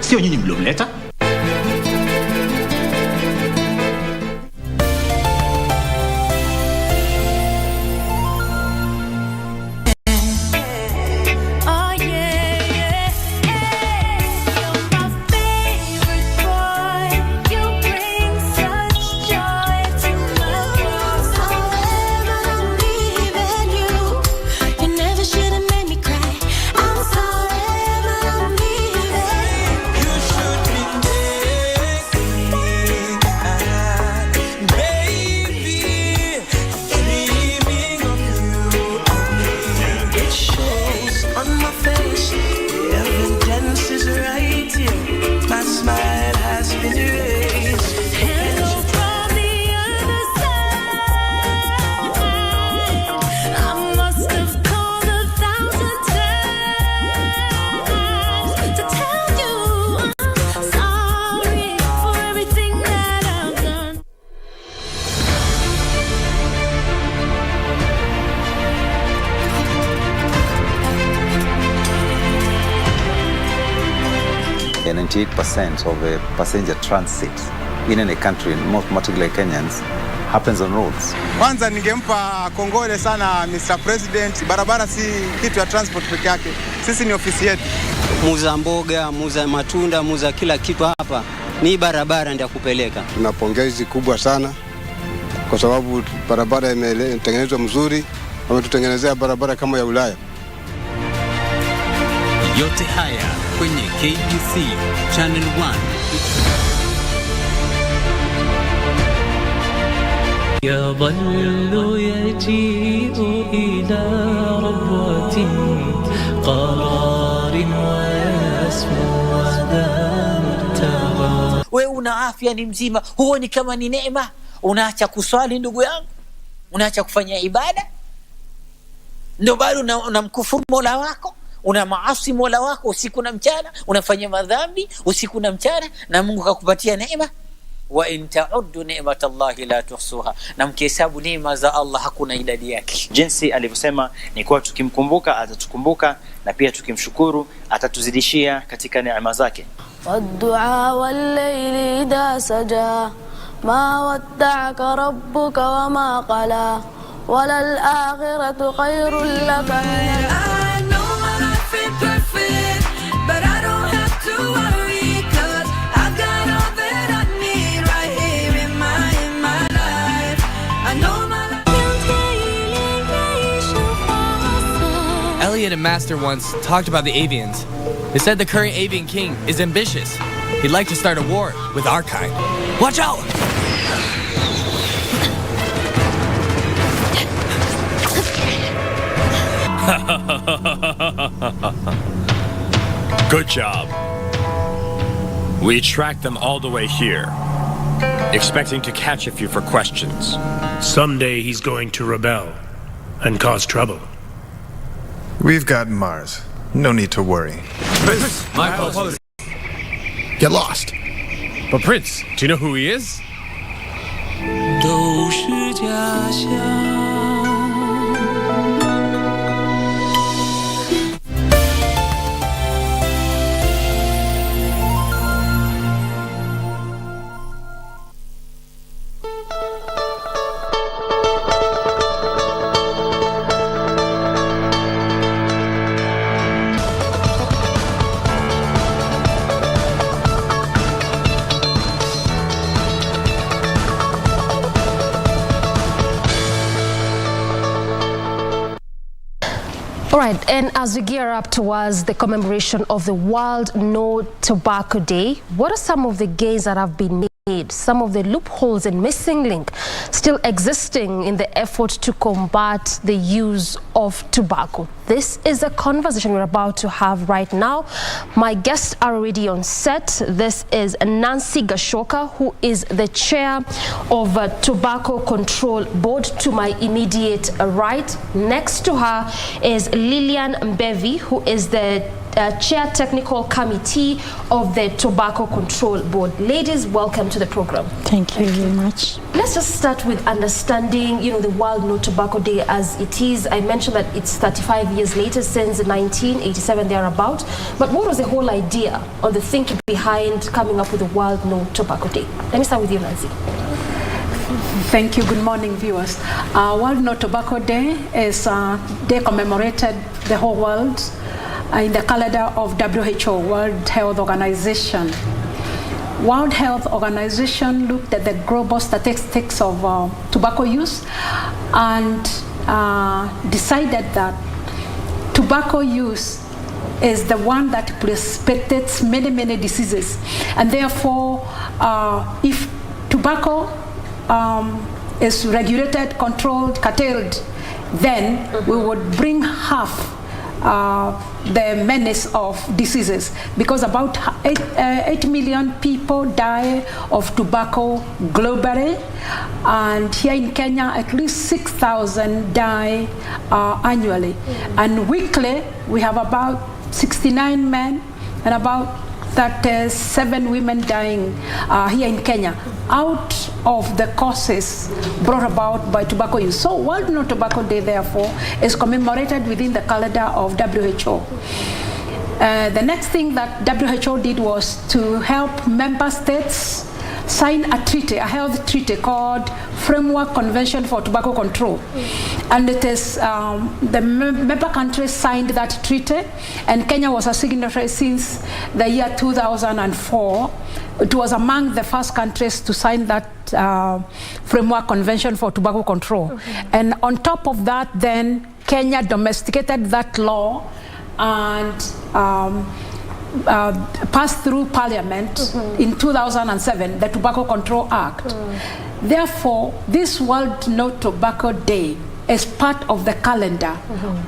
Sio nyinyi mliomleta. And 98% of the passenger transit in any country, most particularly Kenyans, happens on roads. Kwanza ningempa kongole sana Mr. President. Barabara si kitu ya transport peke yake. Sisi ni ofisi yetu. Muza mboga, muza matunda, muza kila kitu hapa. Ni barabara ndio kupeleka. Tuna pongezi kubwa sana kwa sababu barabara imetengenezwa mzuri. Wametutengenezea barabara kama ya Ulaya. Yote haya kwenye KBC Channel 1. يظل يجيء إلى ربوة قرار ويسمو ذا مرتبى. Wewe una afya, ni mzima, huoni kama ni neema? Unaacha kuswali ndugu yangu, unaacha kufanya ibada, ndio bado unamkufuru Mola wako, una maasi Mola wako usiku na mchana, unafanya madhambi usiku na mchana, na Mungu akakupatia neema. wa in ta'uddu ni'matallahi la tuhsuha, na mkihesabu neema za Allah hakuna idadi yake. Jinsi alivyosema ni kuwa tukimkumbuka atatukumbuka, na pia tukimshukuru atatuzidishia katika neema zake. Waddu'a wal-layli idha saja ma wadda'aka rabbuka wa ma qala walal akhiratu khairul laka. Elliot and Master once talked about the avians. They said the current avian king is ambitious. He'd like to start a war with our kind. Watch out! Good job. We tracked them all the way here, expecting to catch a few for questions. Someday he's going to rebel and cause trouble. We've got Mars. No need to worry. Prince, my apologies. Get lost. But Prince, do you know who he is? All right, and as we gear up towards the commemoration of the World No Tobacco Day, what are some of the gains that have been made, some of the loopholes and missing link still existing in the effort to combat the use of tobacco? This is a conversation we're about to have right now. My guests are already on set. This is Nancy Gashoka, who is the chair of Tobacco Control Board, to my immediate right. Next to her is Lillian Mbevi, who is the Chair Technical Committee of the Tobacco Control Board. Ladies, welcome to the program. Thank you very much. Let's just start with understanding, the World No Tobacco Day as it is. I mentioned that it's 35 years later since 1987 thereabout. But what was the whole idea or the thinking behind coming up with the World No Tobacco Day? Let me start with you, Nancy. Thank you. Good morning, viewers. World No Tobacco Day is a day commemorated the whole world in the calendar of WHO, World Health Organization. World Health Organization looked at the global statistics of tobacco use and decided that tobacco use is the one that precipitates many, many diseases. And therefore, if tobacco is regulated, controlled, curtailed, then we would bring half the menace of diseases, because about 8 million people die of tobacco globally, and here in Kenya at least 6,000 die annually. And weekly we have about 69 men and about 37 women dying here in Kenya out of the causes brought about by tobacco use. So World No Tobacco Day, therefore, is commemorated within the calendar of WHO. The next thing that WHO did was to help member states sign a treaty, a health treaty called Framework Convention for Tobacco Control. And it is, the member countries signed that treaty, and Kenya was a signatory since the year 2004. It was among the first countries to sign that Framework Convention for Tobacco Control. And on top of that, then Kenya domesticated that law and passed through Parliament in 2007, the Tobacco Control Act. Therefore, this World No Tobacco Day is part of the calendar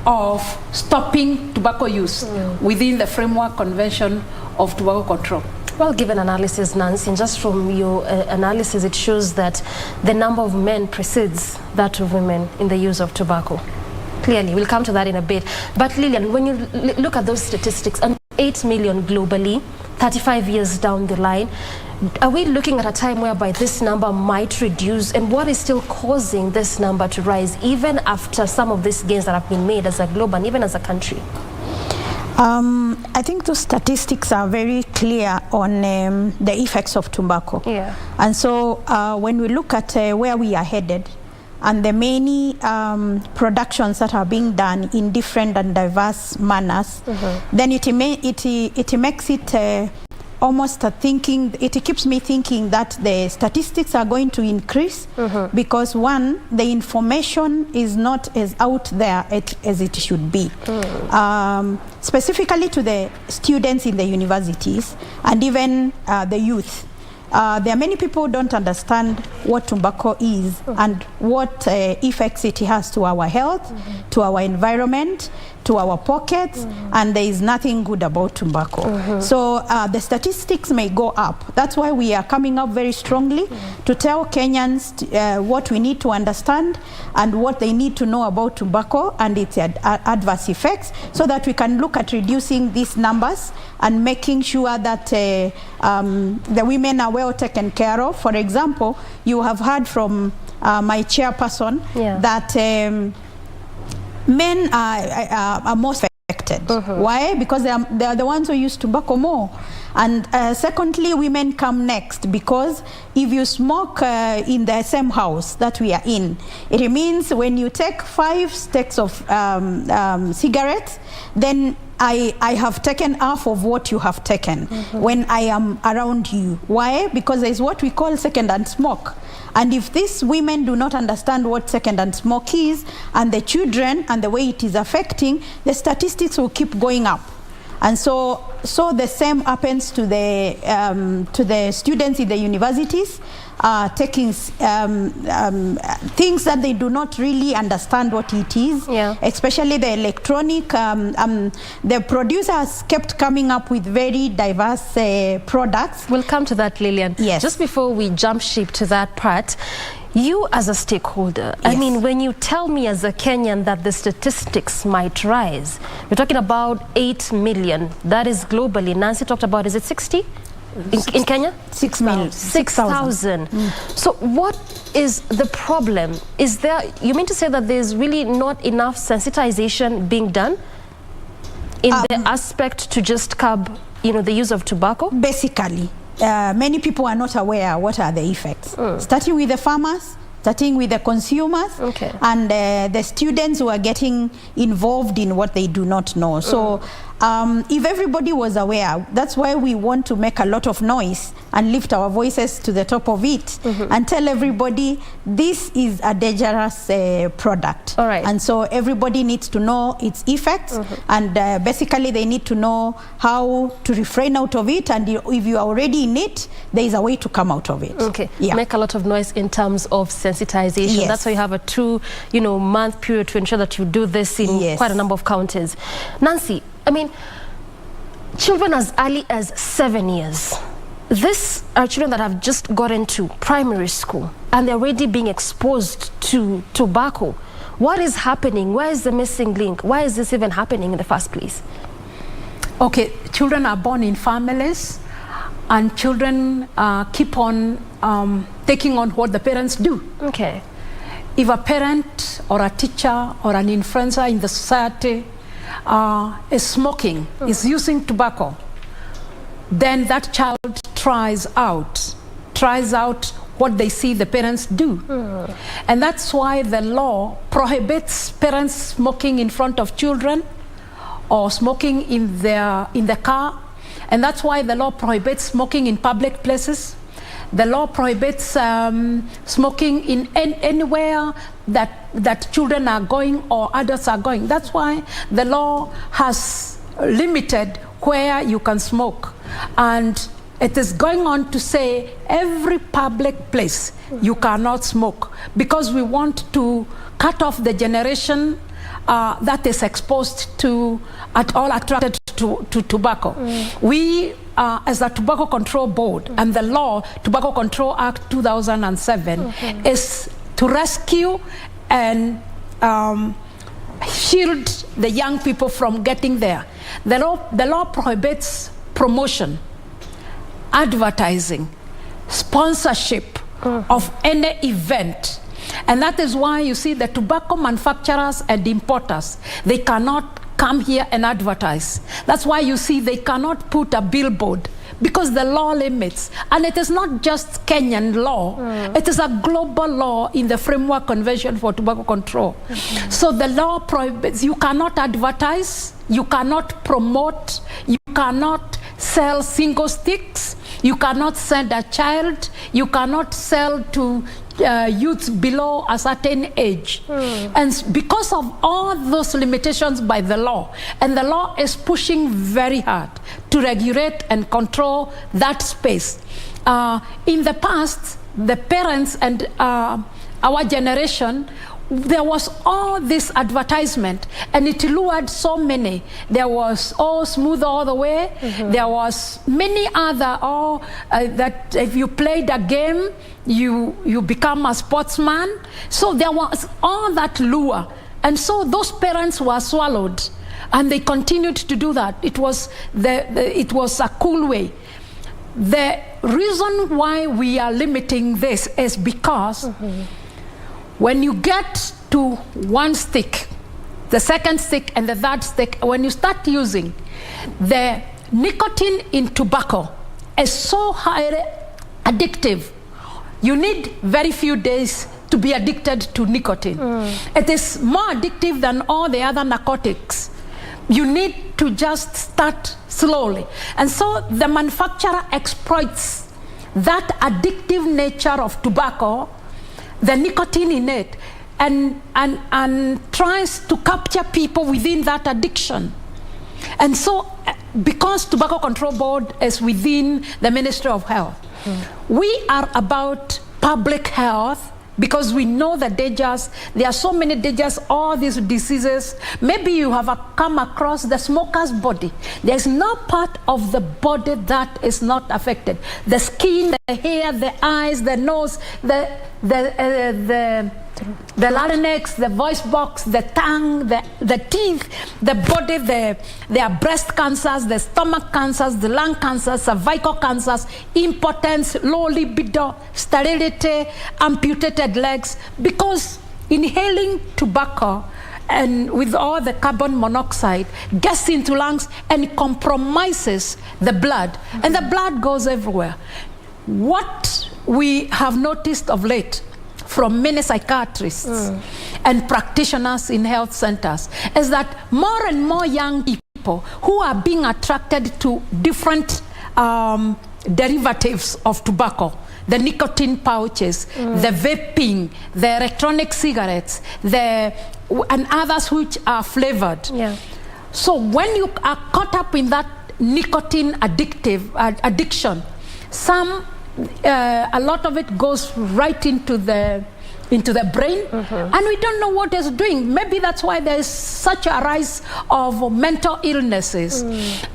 of stopping tobacco use within the Framework Convention of Tobacco Control. Well, given analysis, Nancy, and just from your analysis, it shows that the number of men precedes that of women in the use of tobacco. Clearly, we'll come to that in a bit. But Lillian, when you look at those statistics, and 8 million globally, 35 years down the line, Are we looking at a time whereby this number might reduce, and what is still causing this number to rise even after some of these gains that have been made as a globe and even as a country? I think those statistics are very clear on the effects of tobacco. Yeah. And so when we look at where we are headed and the many productions that are being done in different and diverse manners, then it makes it almost thinking, it keeps me thinking that the statistics are going to increase because one, the information is not as out there as it should be. Specifically to the students in the universities and even the youth. There are many people who don't understand what tobacco is and what effects it has to our health, to our environment, to our pockets, and there is nothing good about tobacco. So the statistics may go up. That's why we are coming up very strongly to tell Kenyans what we need to understand and what they need to know about tobacco and its adverse effects, so that we can look at reducing these numbers and making sure that the women are well taken care of. For example, you have heard from my chairperson that men are most affected. Why? Because they are the ones who use tobacco more. And secondly, women come next, because if you smoke in the same house that we are in, it means when you take 5 sticks of cigarettes, then I have taken half of what you have taken when I am around you. Why? Because there is what we call second-hand smoke. And if these women do not understand what second-hand smoke is, and the children and the way it is affecting, the statistics will keep going up. And so the same happens to the students in the universities, taking things that they do not really understand what it is, especially the electronic. The producers kept coming up with very diverse products. We'll come to that, Lillian. Yes. Just before we jump ship to that part, you as a stakeholder, I mean, when you tell me as a Kenyan that the statistics might rise, we're talking about 8 million. That is globally. Nancy talked about, is it 60? In Kenya? 6 million. 6,000. So what is the problem? Is there, you mean to say that there's really not enough sensitization being done in the aspect to just curb, the use of tobacco? Basically. Many people are not aware what are the effects. Starting with the farmers, starting with the consumers, and the students who are getting involved in what they do not know. So if everybody was aware, that's why we want to make a lot of noise and lift our voices to the top of it and tell everybody this is a dangerous product. And so everybody needs to know its effects, and basically they need to know how to refrain out of it, and if you are already in it, there is a way to come out of it. Make a lot of noise in terms of sensitization. That's why you have a 2-month period to ensure that you do this in quite a number of counties. Nancy, I mean, children as early as 7 years. These are children that have just got into primary school and they're already being exposed to tobacco. What is happening? Where is the missing link? Why is this even happening in the first place? Okay, children are born in families, and children keep on taking on what the parents do. If a parent or a teacher or an influencer in the society is smoking, is using tobacco, then that child tries out what they see the parents do. And that's why the law prohibits parents smoking in front of children or smoking in the car. And that's why the law prohibits smoking in public places. The law prohibits smoking in anywhere that children are going or adults are going. That's why the law has limited where you can smoke. And it is going on to say every public place you cannot smoke, because we want to cut off the generation that is exposed to, at all attracted to tobacco. We, as a Tobacco Control Board, and the law, Tobacco Control Act 2007, is to rescue and shield the young people from getting there. The law prohibits promotion, advertising, sponsorship of any event. And that is why you see the tobacco manufacturers and importers, they cannot come here and advertise. That's why you see they cannot put a billboard, because the law limits. And it is not just Kenyan law, it is a global law in the Framework Convention for Tobacco Control. So the law prohibits, you cannot advertise, you cannot promote, you cannot sell single sticks, you cannot send a child, you cannot sell to youths below a certain age. And because of all those limitations by the law, and the law is pushing very hard to regulate and control that space. In the past, the parents and our generation, there was all this advertisement, and it lured so many. There was Smooth All the Way. There was many other, that if you played a game, you become a sportsman. So there was all that lure. And so those parents were swallowed, and they continued to do that. It was, it was a cool way. The reason why we are limiting this is because when you get to one stick, the second stick, and the third stick, when you start using, the nicotine in tobacco is so highly addictive. You need very few days to be addicted to nicotine. It is more addictive than all the other narcotics. You need to just start slowly. And so the manufacturer exploits that addictive nature of tobacco, the nicotine in it, and tries to capture people within that addiction. And so, because Tobacco Control Board is within the Ministry of Health, we are about public health, because we know the dangers. There are so many dangers, all these diseases. Maybe you have come across the smoker's body. There's no part of the body that is not affected. The skin, the hair, the eyes, the nose, the larynx, the voice box, the tongue, the teeth, the body, there are breast cancers, the stomach cancers, the lung cancers, cervical cancers, impotence, low libido, sterility, amputated legs, because inhaling tobacco and with all the carbon monoxide gets into lungs and compromises the blood, and the blood goes everywhere. What we have noticed of late from many psychiatrists and practitioners in health centers is that more and more young people who are being attracted to different derivatives of tobacco, the nicotine pouches, the vaping, the electronic cigarettes, and others which are flavored. So when you are caught up in that nicotine addiction, a lot of it goes right into the brain, and we don't know what it's doing. Maybe that's why there is such a rise of mental illnesses,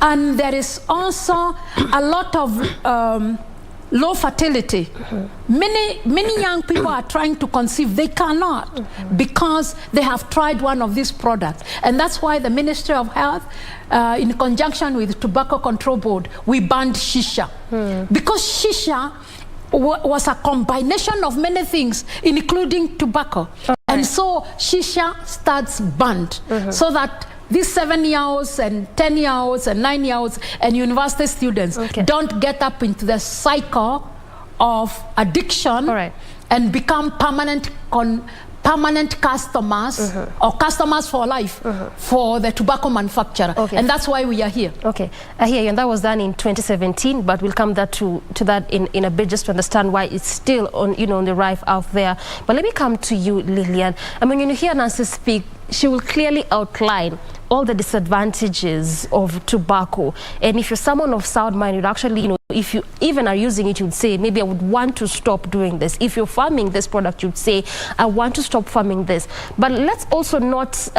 and there is also a lot of low fertility. Many young people are trying to conceive. They cannot because they have tried one of these products. And that's why the Ministry of Health, in conjunction with Tobacco Control Board, we banned shisha. Because shisha was a combination of many things, including tobacco. And so shisha starts banned, so that these 7-year-olds and 10-year-olds and 9-year-olds and university students don't get up into the cycle of addiction and become permanent customers or customers for life for the tobacco manufacturer. And that's why we are here. I hear you, and that was done in 2017, but we'll come to that in a bit, just to understand why it's still on the rise out there. But let me come to you, Lillian. I mean, when you hear Nancy speak, she will clearly outline all the disadvantages of tobacco. And if you're someone of sound mind, you'd actually, if you even are using it, you'd say, maybe I would want to stop doing this. If you're farming this product, you'd say, I want to stop farming this. But let's also not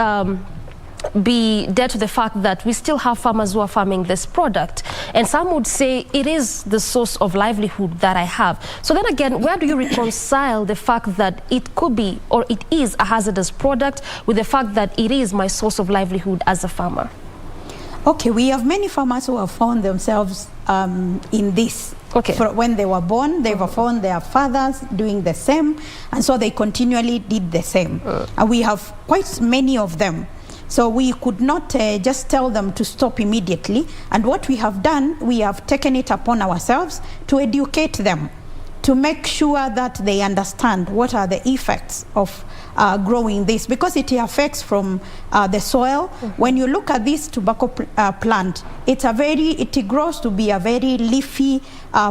be dead to the fact that we still have farmers who are farming this product. And some would say it is the source of livelihood that I have. So then again, where do you reconcile the fact that it could be, or it is a hazardous product, with the fact that it is my source of livelihood as a farmer? Okay, we have many farmers who have found themselves in this Okay. When they were born, they were found their fathers doing the same, and so they continually did the same. And we have quite many of them. So we could not just tell them to stop immediately. And what we have done, we have taken it upon ourselves to educate them, to make sure that they understand what are the effects of growing this, because it affects from the soil. When you look at this tobacco plant, it grows to be a very leafy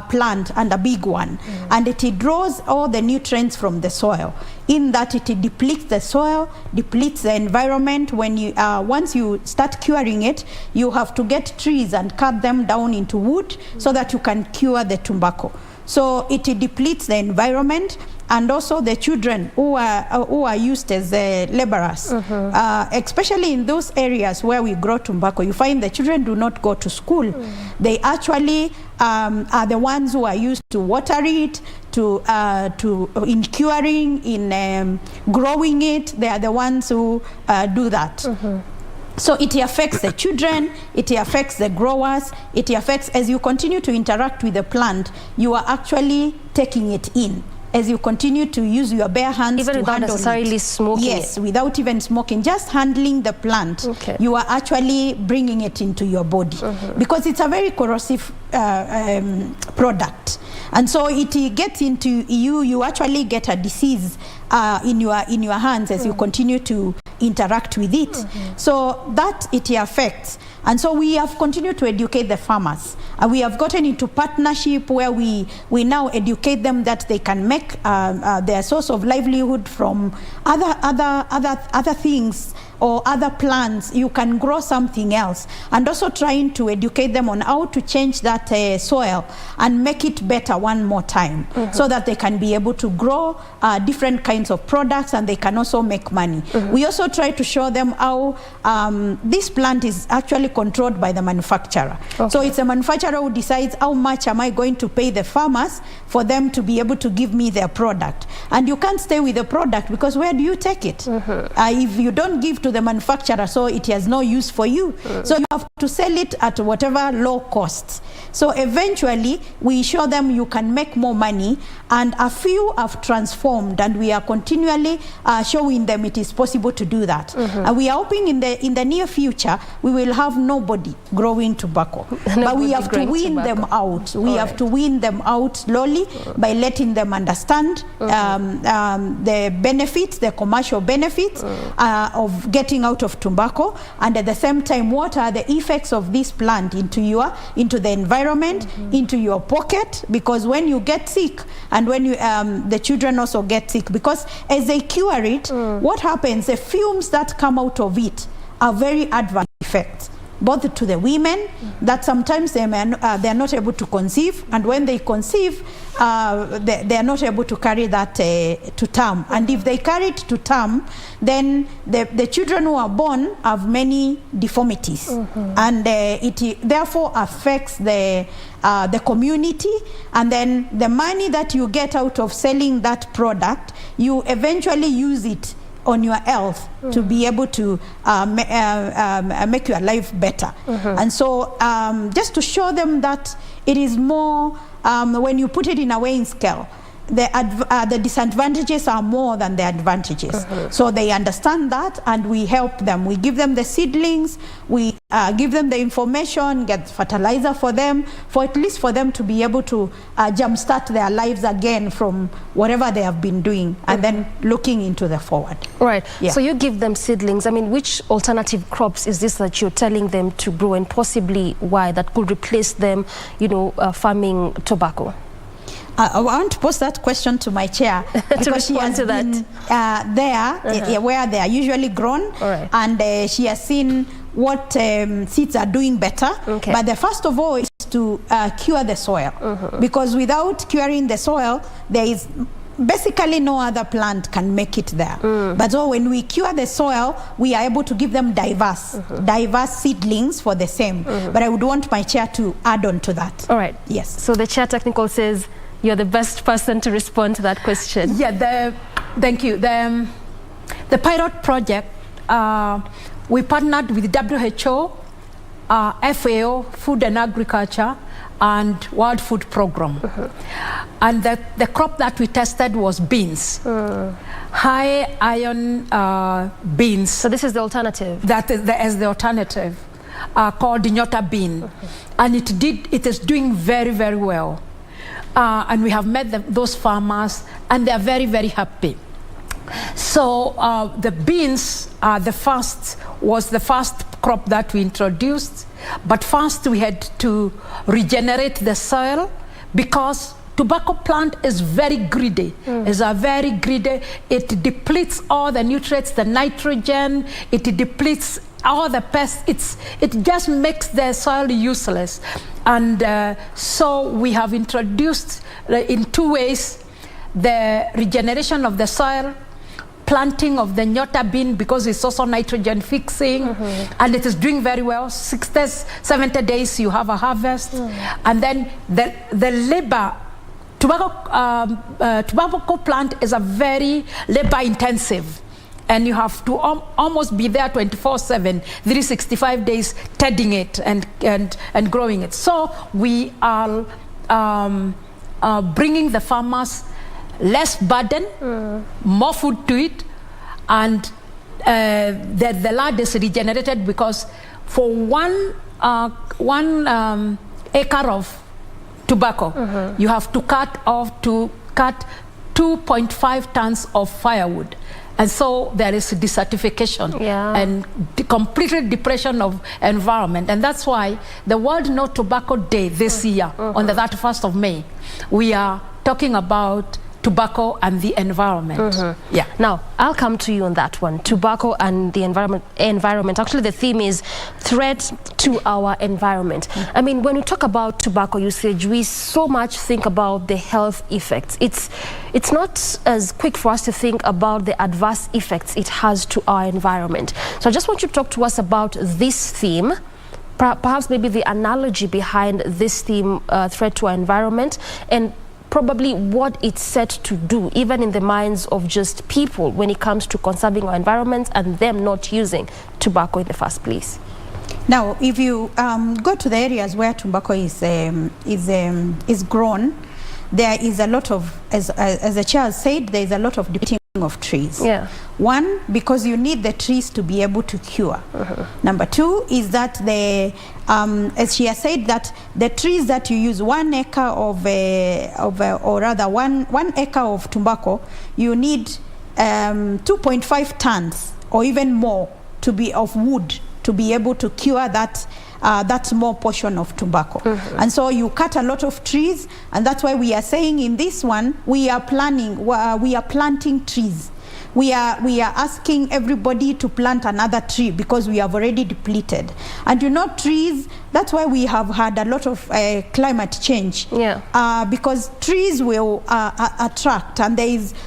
plant and a big one, and it draws all the nutrients from the soil. In that it depletes the soil, depletes the environment. When you once you start curing it, you have to get trees and cut them down into wood so that you can cure the tobacco. So it depletes the environment, and also the children who are used as laborers, especially in those areas where we grow tobacco. You find the children do not go to school. They actually are the ones who are used to water it, in curing, in growing it. They are the ones who do that. So it affects the children, it affects the growers, it affects, as you continue to interact with the plant, you are actually taking it in. As you continue to use your bare hands even to without handle necessarily it. smoking Yes, it. without even smoking, just handling the plant, you are actually bringing it into your body, because it's a very corrosive product. And so it gets into you actually get a disease in your hands as you continue to interact with it. So that it affects. And so we have continued to educate the farmers. We have gotten into partnership where we now educate them that they can make their source of livelihood from other things or other plants. You can grow something else, and also trying to educate them on how to change that soil and make it better one more time, so that they can be able to grow different kinds of products, and they can also make money. We also try to show them how this plant is actually controlled by the manufacturer. So it's a manufacturer who decides how much am I going to pay the farmers for them to be able to give me their product. And you can't stay with the product, because where do you take it? If you don't give to the manufacturer, so it has no use for you. So you have to sell it at whatever low cost. So eventually we show them you can make more money, and a few have transformed, and we are continually showing them it is possible to do that. And we are hoping in the near future we will have nobody growing tobacco. But we have to wean them out. We have to wean them out slowly by letting them understand the benefits, the commercial benefits of getting out of tobacco, and at the same time what are the effects of this plant into the environment, into your pocket, because when you get sick, and when you the children also get sick, because as they cure it, what happens, the fumes that come out of it are very adverse effects, both to the women, that sometimes they are not able to conceive, and when they conceive, they are not able to carry that to term. And if they carry it to term, then the children who are born have many deformities, and it therefore affects the community. And then the money that you get out of selling that product, you eventually use it on your health to be able to make your life better. And so just to show them that it is more, when you put it in a weighing scale, the disadvantages are more than the advantages. So they understand that, and we help them. We give them the seedlings, we give them the information, get fertilizer for them, for at least for them to be able to jumpstart their lives again from whatever they have been doing, and then looking into the forward. Right. So you give them seedlings. I mean, which alternative crops is this that you're telling them to grow, and possibly why, that could replace them, farming tobacco? I want to pose that question to my chair, because she has been there where they are usually grown, and she has seen what seeds are doing better. But the first of all is to cure the soil, because without curing the soil, there is basically no other plant can make it there. But so when we cure the soil, we are able to give them diverse seedlings for the same. But I would want my chair to add on to that. All right. Yes. So the chair technical says you're the best person to respond to that question. Yeah, thank you. The pilot project, we partnered with WHO, FAO, Food and Agriculture, and World Food Program. And the crop that we tested was beans. High iron beans. So this is the alternative? That is the alternative, called Nyota bean. And it is doing very, very well. And we have met those farmers, and they are very, very happy. So the beans was the first crop that we introduced. But first we had to regenerate the soil, because tobacco plant is very greedy. It's a very greedy. It depletes all the nutrients, the nitrogen. It depletes all the pests. It just makes the soil useless. And so we have introduced in 2 ways: the regeneration of the soil, planting of the Nyota bean, because it's also nitrogen fixing, and it is doing very well. 60, 70 days you have a harvest. And then the labor, tobacco plant is a very labor intensive, and you have to almost be there 24/7, 365 days, tending it and growing it. So we are bringing the farmers less burden, more food to eat, and the land is regenerated, because for one acre of tobacco, you have to cut 2.5 tons of firewood. And so there is desertification and complete depression of environment. And that's why the World No Tobacco Day this year, on the 31st of May, we are talking about tobacco and the environment. Yeah. Now, I'll come to you on that one. Tobacco and the environment. Actually, the theme is threat to our environment. I mean, when we talk about tobacco usage, we so much think about the health effects. It's not as quick for us to think about the adverse effects it has to our environment. So I just want you to talk to us about this theme, perhaps maybe the analogy behind this theme, threat to our environment, and probably what it's set to do, even in the minds of just people, when it comes to conserving our environment and them not using tobacco in the first place. Now, if you go to the areas where tobacco is grown, there is a lot of, as the chair said, there is a lot of depleting of trees. One, because you need the trees to be able to cure. Number two is that as she has said, that the trees that you use, 1 acre of or rather one acre of tobacco, you need 2.5 tons or even more of wood to be able to cure that small portion of tobacco. And so you cut a lot of trees, and that's why we are saying in this one we are planting trees. We are asking everybody to plant another tree, because we have already depleted. And you know, trees, that's why we have had a lot of climate change. Because trees will attract, and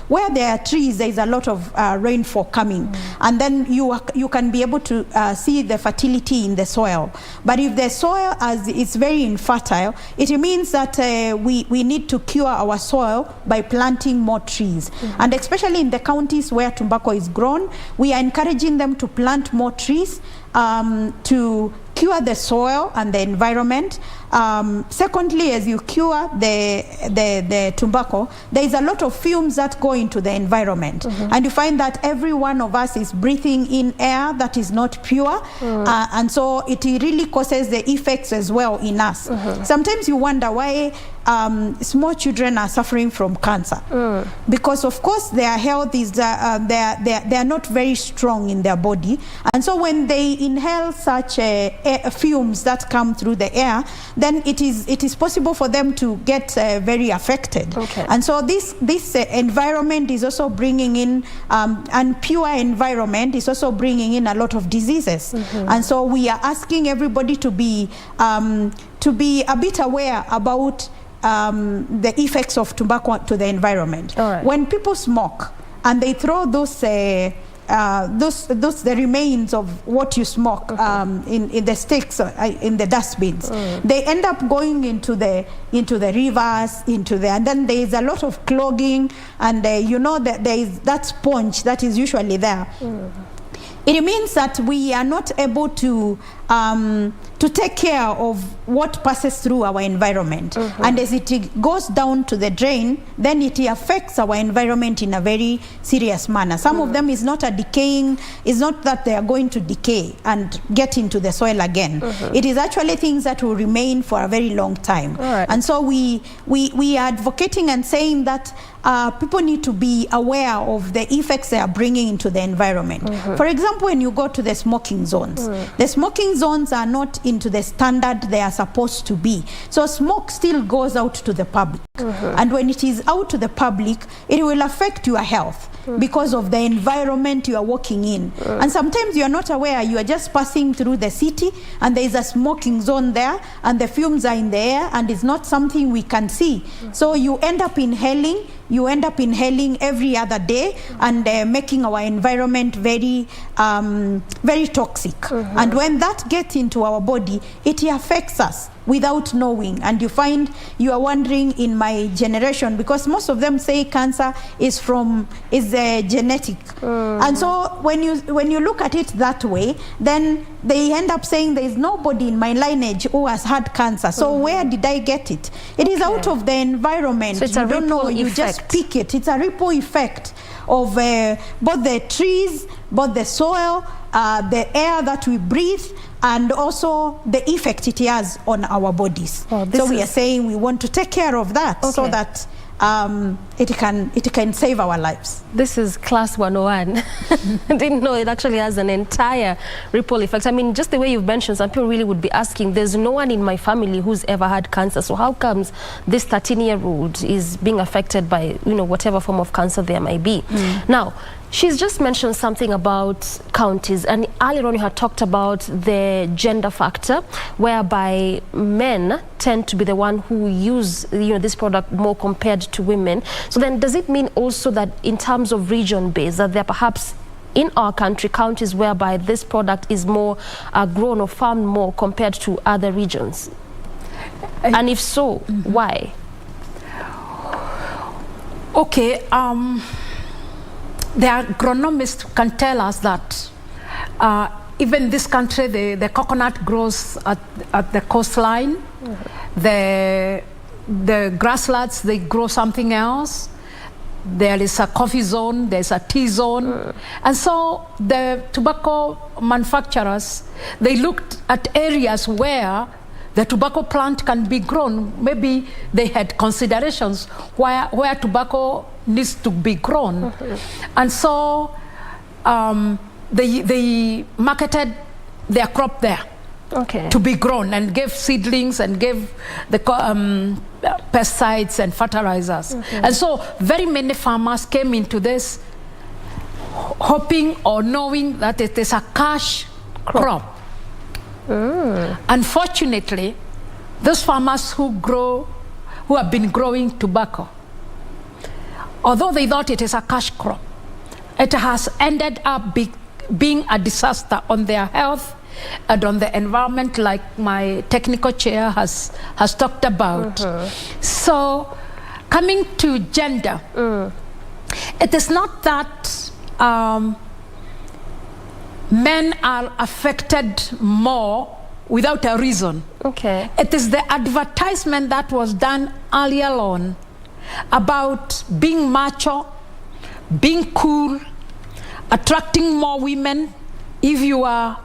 where there are trees, there is a lot of rainfall coming. And then you can be able to see the fertility in the soil. But if the soil is very infertile, it means that we need to cure our soil by planting more trees. And especially in the counties where tobacco is grown, we are encouraging them to plant more trees to cure the soil and the environment. Secondly, as you cure the tobacco, there is a lot of fumes that go into the environment. And you find that every one of us is breathing in air that is not pure. And so it really causes the effects as well in us. Sometimes you wonder why small children are suffering from cancer. Because of course their health is, they are not very strong in their body. And so when they inhale such fumes that come through the air, then it is possible for them to get very affected. And so this environment is also bringing in, and pure environment is also bringing in a lot of diseases. And so we are asking everybody to be a bit aware about the effects of tobacco to the environment. When people smoke and they throw the remains of what you smoke in the sticks, in the dustbins, they end up going into the rivers, and then there is a lot of clogging, and you know that there is that sponge that is usually there. It means that we are not able to to take care of what passes through our environment. And as it goes down to the drain, then it affects our environment in a very serious manner. Some of them is not a decaying, it's not that they are going to decay and get into the soil again. It is actually things that will remain for a very long time. And so we are advocating and saying that people need to be aware of the effects they are bringing into the environment. For example, when you go to the smoking zones, the smoking zones are not into the standard they are supposed to be. So smoke still goes out to the public. And when it is out to the public, it will affect your health because of the environment you are walking in. And sometimes you are not aware, you are just passing through the city and there is a smoking zone there and the fumes are in the air and it's not something we can see. So you end up inhaling every other day and making our environment very very toxic. And when that gets into our body, it affects us without knowing. And you find you are wondering in my generation, because most of them say cancer is genetic. And so when you look at it that way, then they end up saying there is nobody in my lineage who has had cancer. So where did I get it? It is out of the environment. So it's you a don't know, ripple you effect. just pick it. It's a ripple effect of both the trees, both the soil, the air that we breathe, and also the effect it has on our bodies. So we are saying we want to take care of that so that it can save our lives. This is class 101. I didn't know it actually has an entire ripple effect. I mean, just the way you've mentioned, some people really would be asking, there's no one in my family who's ever had cancer, so how comes this 13-year-old is being affected by, whatever form of cancer there might be? Now, she's just mentioned something about counties, and earlier on you had talked about the gender factor, whereby men tend to be the one who use this product more compared to women. So then does it mean also that in terms of region based, that there are perhaps in our country counties whereby this product is more grown or farmed more compared to other regions? And if so, why? Okay, the agronomists can tell us that even this country, the coconut grows at the coastline. The grasslands, they grow something else. There is a coffee zone, there's a tea zone. And so the tobacco manufacturers, they looked at areas where the tobacco plant can be grown. Maybe they had considerations where tobacco needs to be grown. And so they marketed their crop there to be grown, and gave seedlings and gave the pesticides and fertilizers. And so very many farmers came into this hoping or knowing that it is a cash crop. Unfortunately, those farmers who have been growing tobacco, although they thought it is a cash crop, it has ended up being a disaster on their health and on the environment, like my technical chair has talked about. So, coming to gender, it is not that men are affected more without a reason. It is the advertisement that was done earlier on about being macho, being cool, attracting more women if you are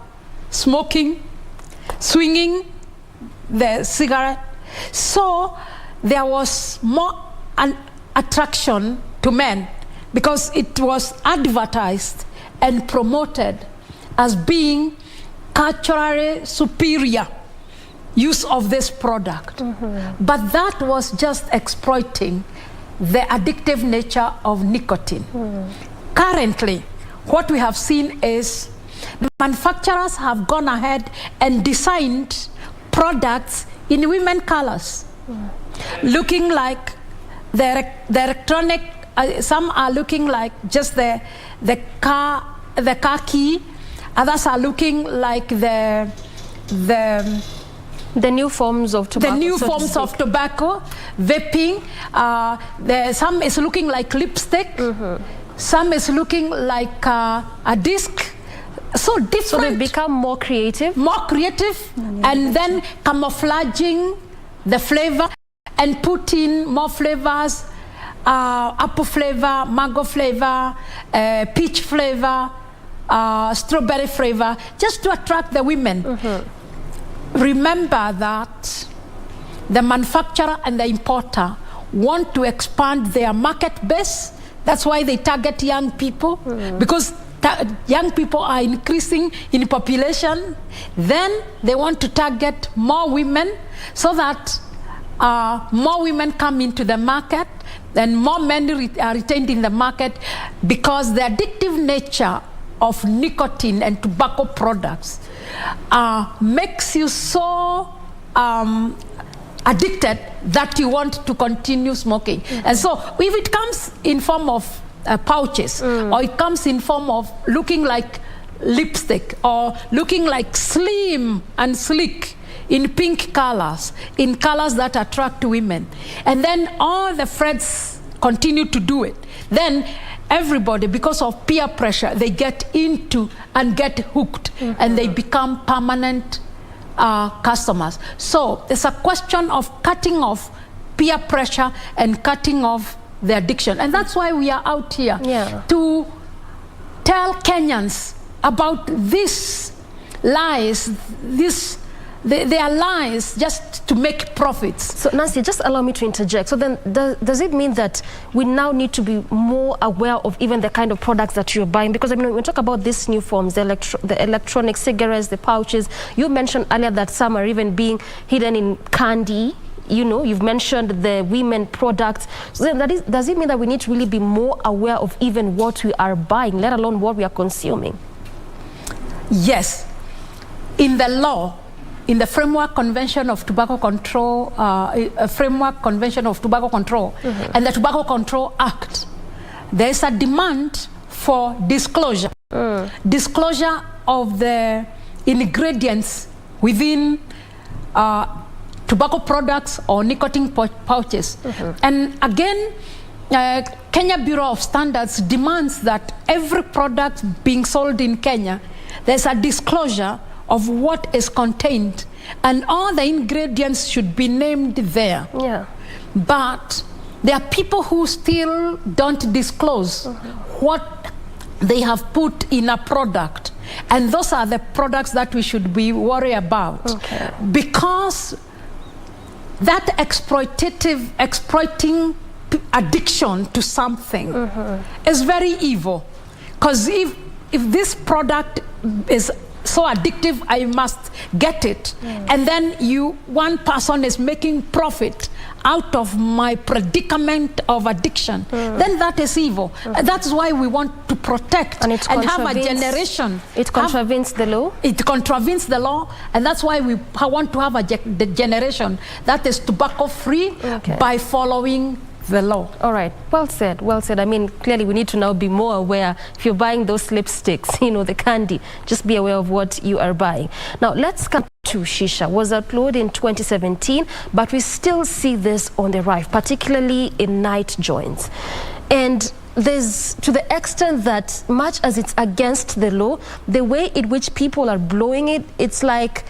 smoking, swinging the cigarette. So there was more an attraction to men because it was advertised and promoted as being culturally superior use of this product. But that was just exploiting the addictive nature of nicotine. Currently, what we have seen is manufacturers have gone ahead and designed products in women colors, looking like the electronic. Some are looking like just the car key. Others are looking like the new forms of tobacco. The new forms of tobacco, vaping. Some is looking like lipstick. Some is looking like a disc so different. So they become more creative? More creative, and then camouflaging the flavor and put in more flavors, apple flavor, mango flavor, peach flavor, strawberry flavor, just to attract the women. Remember that the manufacturer and the importer want to expand their market base. That's why they target young people, because young people are increasing in population. Then they want to target more women so that more women come into the market and more men are retained in the market, because the addictive nature of nicotine and tobacco products makes you so addicted that you want to continue smoking. And so if it comes in form of pouches, or it comes in form of looking like lipstick, or looking like slim and sleek in pink colors, in colors that attract women, and then all the friends continue to do it, then everybody, because of peer pressure, they get into and get hooked, and they become permanent customers. So it's a question of cutting off peer pressure and cutting off the addiction. And that's why we are out here to tell Kenyans about these lies, they are lies just to make profits. So Nancy, just allow me to interject. So then does it mean that we now need to be more aware of even the kind of products that you're buying? Because I mean, when we talk about these new forms, the electronic cigarettes, the pouches, you mentioned earlier that some are even being hidden in candy. You know, you've mentioned the women products. So then does it mean that we need to really be more aware of even what we are buying, let alone what we are consuming? Yes. In the law, in the Framework Convention of Tobacco Control, Framework Convention of Tobacco Control, and the Tobacco Control Act, there is a demand for disclosure. Disclosure of the ingredients within tobacco products or nicotine pouches. And again, Kenya Bureau of Standards demands that every product being sold in Kenya, there's a disclosure of what is contained, and all the ingredients should be named there. But there are people who still don't disclose what they have put in a product, and those are the products that we should be worried about, because that exploiting addiction to something is very evil. Because if this product is so addictive, I must get it, and then one person is making profit out of my predicament of addiction, then that is evil. That's why we want to protect and have a generation. It contravenes the law? It contravenes the law, and that's why we want to have the generation that is tobacco free by following the law. All right, well said, well said. I mean, clearly we need to now be more aware. If you're buying those lipsticks, you know, the candy, just be aware of what you are buying. Now let's come to Shisha. Was outlawed in 2017, but we still see this on the rise, particularly in night joints. And there's, to the extent that much as it's against the law, the way in which people are blowing it, it's like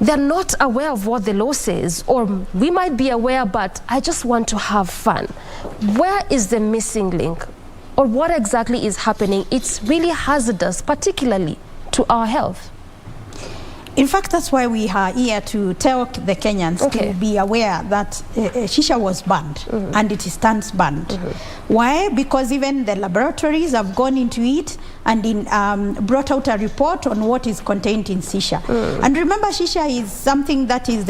they're not aware of what the law says, or we might be aware, but I just want to have fun. Where is the missing link, or what exactly is happening? It's really hazardous, particularly to our health. In fact, that's why we are here to tell the Kenyans to be aware that shisha was banned, and it stands banned. Why? Because even the laboratories have gone into it and brought out a report on what is contained in shisha. And remember, shisha is something that is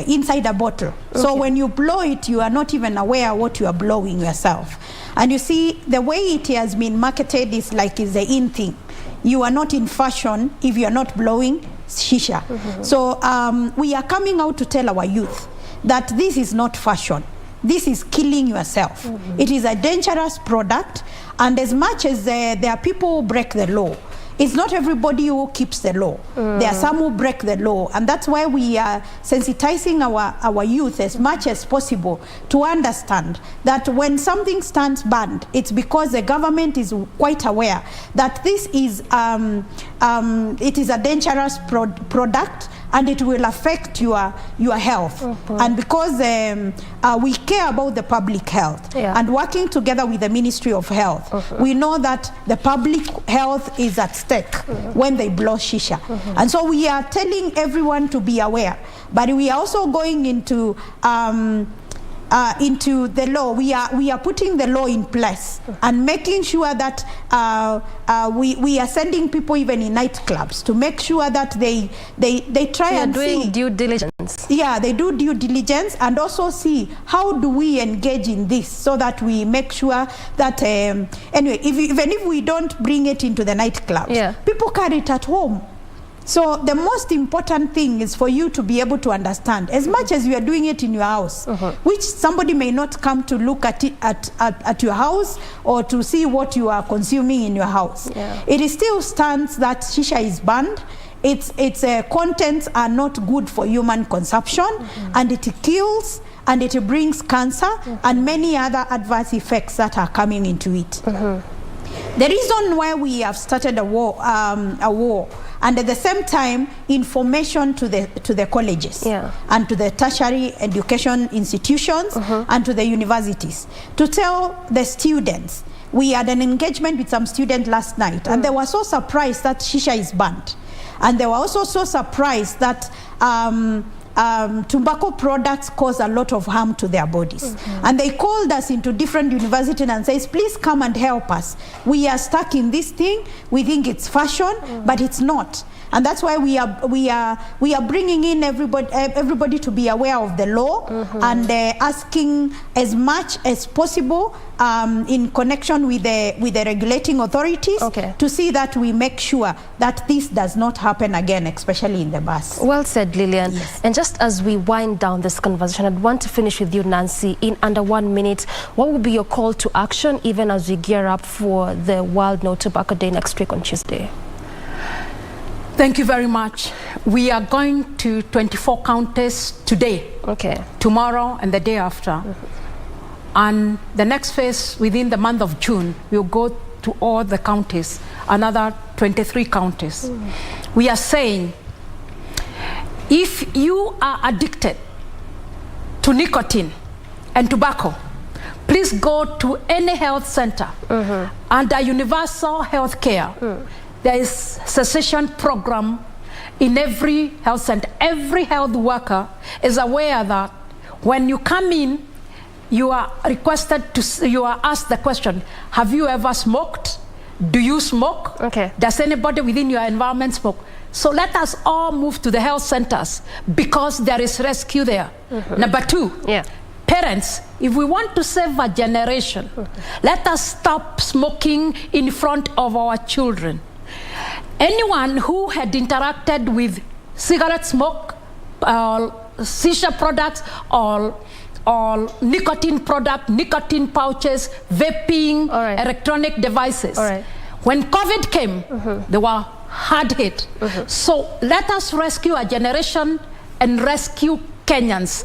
inside a bottle. So when you blow it, you are not even aware what you are blowing yourself. And you see, the way it has been marketed is like it's the in thing. You are not in fashion if you are not blowing shisha. So we are coming out to tell our youth that this is not fashion. This is killing yourself. It is a dangerous product, and as much as there are people who break the law, it's not everybody who keeps the law. There are some who break the law, and that's why we are sensitizing our youth as much as possible to understand that when something stands banned, it's because the government is quite aware that this is it is a dangerous product, and it will affect your health. And because we care about the public health, and working together with the Ministry of Health, we know that the public health is at stake when they blow shisha. And so we are telling everyone to be aware, but we are also going into the law. We are putting the law in place and making sure that we are sending people even in nightclubs to make sure that they try and doing see due diligence. Yeah, they do due diligence, and also see how do we engage in this so that we make sure that anyway, even if we don't bring it into the nightclubs, people carry it at home. So the most important thing is for you to be able to understand, as much as you are doing it in your house, which somebody may not come to look at it at your house or to see what you are consuming in your house. It is still stands that shisha is banned. Its contents are not good for human consumption, and it kills, and it brings cancer and many other adverse effects that are coming into it. The reason why we have started a war, and at the same time information to the colleges and to the tertiary education institutions and to the universities, to tell the students. We had an engagement with some students last night, and they were so surprised that shisha is banned, and they were also so surprised that tobacco products cause a lot of harm to their bodies. And they called us into different universities and says, please come and help us. We are stuck in this thing. We think it's fashion, but it's not. And that's why we are bringing in everybody to be aware of the law and asking as much as possible in connection with the regulating authorities to see that we make sure that this does not happen again, especially in the bus. Well said, Lillian. And just as we wind down this conversation, I'd want to finish with you, Nancy, in under 1 minute. What would be your call to action, even as we gear up for the World No Tobacco Day next week on Tuesday? Thank you very much. We are going to 24 counties today, tomorrow, and the day after. And the next phase, within the month of June, we'll go to all the counties, another 23 counties. We are saying, if you are addicted to nicotine and tobacco, please go to any health center under universal health care. There is cessation program in every health center. Every health worker is aware that when you come in, you are requested to, you are asked the question, have you ever smoked? Do you smoke? Does anybody within your environment smoke? So let us all move to the health centers because there is rescue there. Number two, parents, if we want to save a generation, let us stop smoking in front of our children. Anyone who had interacted with cigarette smoke, shisha products, or nicotine product, nicotine pouches, vaping, electronic devices. When COVID came, they were hard hit. So let us rescue a generation and rescue Kenyans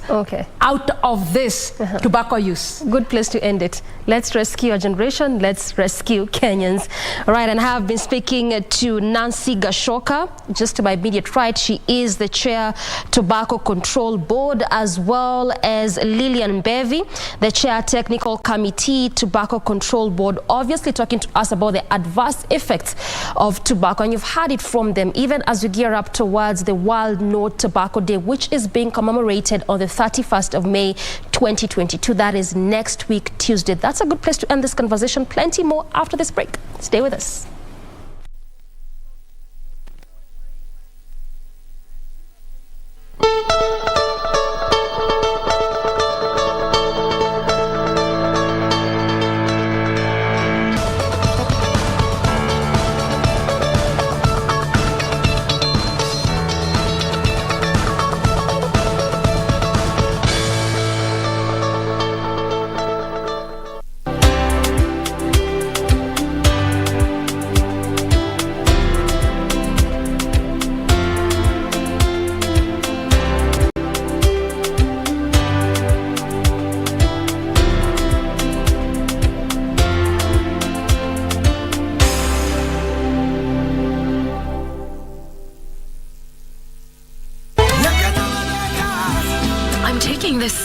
out of this tobacco use. Good place to end it. Let's rescue a generation. Let's rescue Kenyans. All right, and I have been speaking to Nancy Gashoka, just to my immediate right. She is the chair, Tobacco Control Board, as well as Lillian Bevi, the chair, Technical Committee, Tobacco Control Board, obviously talking to us about the adverse effects of tobacco. And you've heard it from them, even as we gear up towards the World No Tobacco Day, which is being commemorated on the 31st of May 2022. That is next week, Tuesday. That's a good place to end this conversation. Plenty more after this break. Stay with us.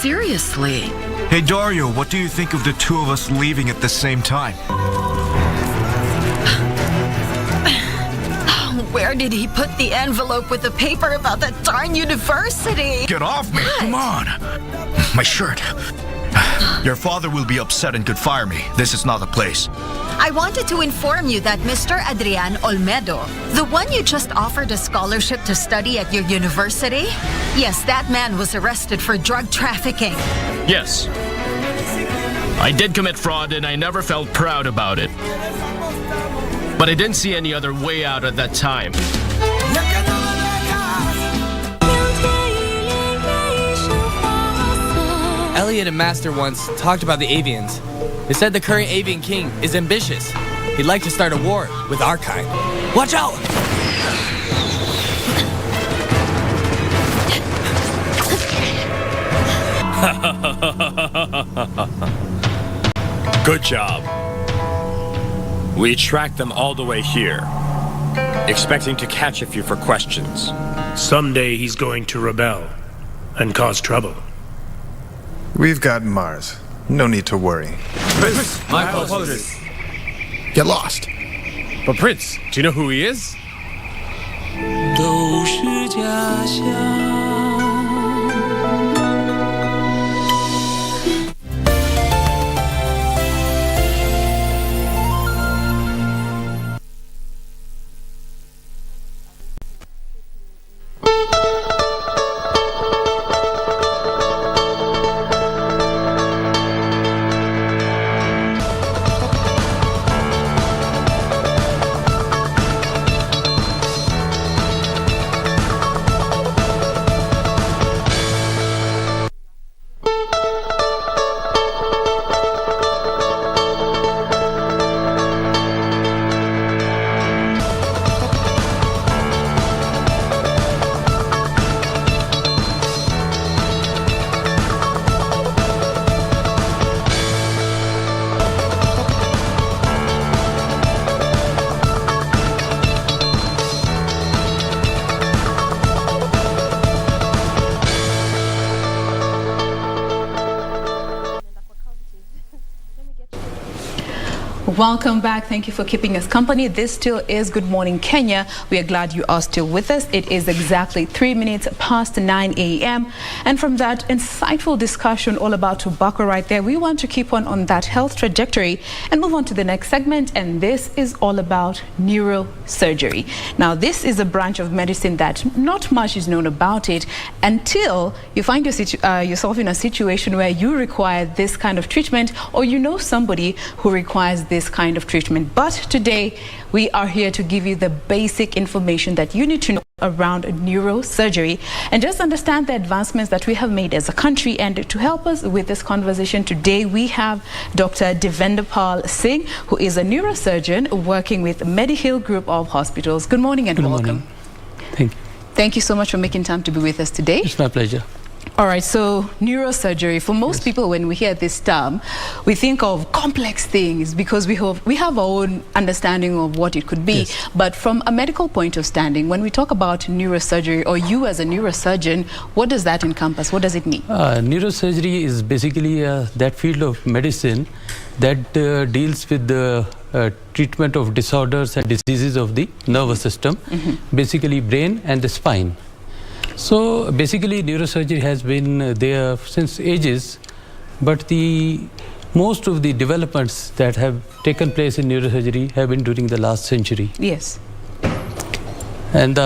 seriously. Hey, Dario, what do you think of the two of us leaving at the same time? Where did he put the envelope with the paper about that darn university? Get off me! What? Come on! My shirt. Your father will be upset and could fire me. This is not the place. I wanted to inform you that Mr. Adrian Olmedo, the one you just offered a scholarship to study at your university, yes, that man was arrested for drug trafficking. Yes. I did commit fraud and I never felt proud about it. But I didn't see any other way out at that time. Elliot and Master once talked about the avians. They said the current avian king is ambitious. He'd like to start a war with our kind. Watch out! Good job. We tracked them all the way here, expecting to catch a few for questions. Someday he's going to rebel and cause trouble. We've got Mars. No need to worry. Prince, my apologies. Get lost. But Prince, do you know who he is? 都是假象。 Welcome back. Thank you for keeping us company. This still is Good Morning Kenya. We are glad you are still with us. It is exactly 3 minutes past 9 a.m. And from that insightful discussion all about tobacco right there, we want to keep on that health trajectory and move on to the next segment. And this is all about neurosurgery. Now, this is a branch of medicine that not much is known about it until you find yourself in a situation where you require this kind of treatment, or you know somebody who requires this kind of treatment. But today we are here to give you the basic information that you need to know around neurosurgery and just understand the advancements that we have made as a country. And to help us with this conversation today, we have Dr. Devendra Singh, who is a neurosurgeon working with Medihill Group of Hospitals. Good morning and welcome. Thank you. Thank you so much for making time to be with us today. It's my pleasure. All right, so neurosurgery, for most people, when we hear this term, we think of complex things because we have our own understanding of what it could be. Yes. But from a medical point of standing, when we talk about neurosurgery, or you as a neurosurgeon, what does that encompass? What does it mean? Neurosurgery is basically that field of medicine that deals with the treatment of disorders and diseases of the nervous system, basically brain and the spine. So basically neurosurgery has been there since ages, but most of the developments that have taken place in neurosurgery have been during the last century. Yes. And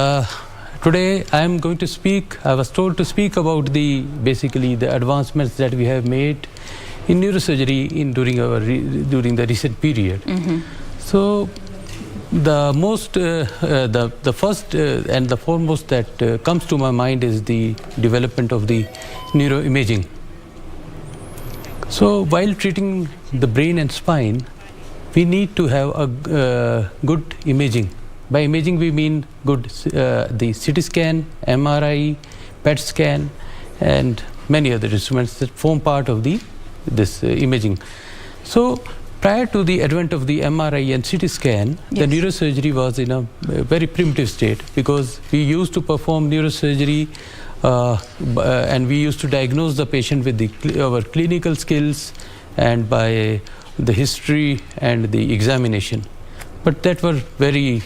today I am going to speak, I was told to speak about basically the advancements that we have made in neurosurgery during the recent period. So the first and the foremost that comes to my mind is the development of the neuroimaging. So while treating the brain and spine, we need to have a good imaging. By imaging we mean good the CT scan, MRI, PET scan, and many other instruments that form part of this imaging. So prior to the advent of the MRI and CT scan, the neurosurgery was in a very primitive state because we used to perform neurosurgery and we used to diagnose the patient with our clinical skills and by the history and the examination. But that was very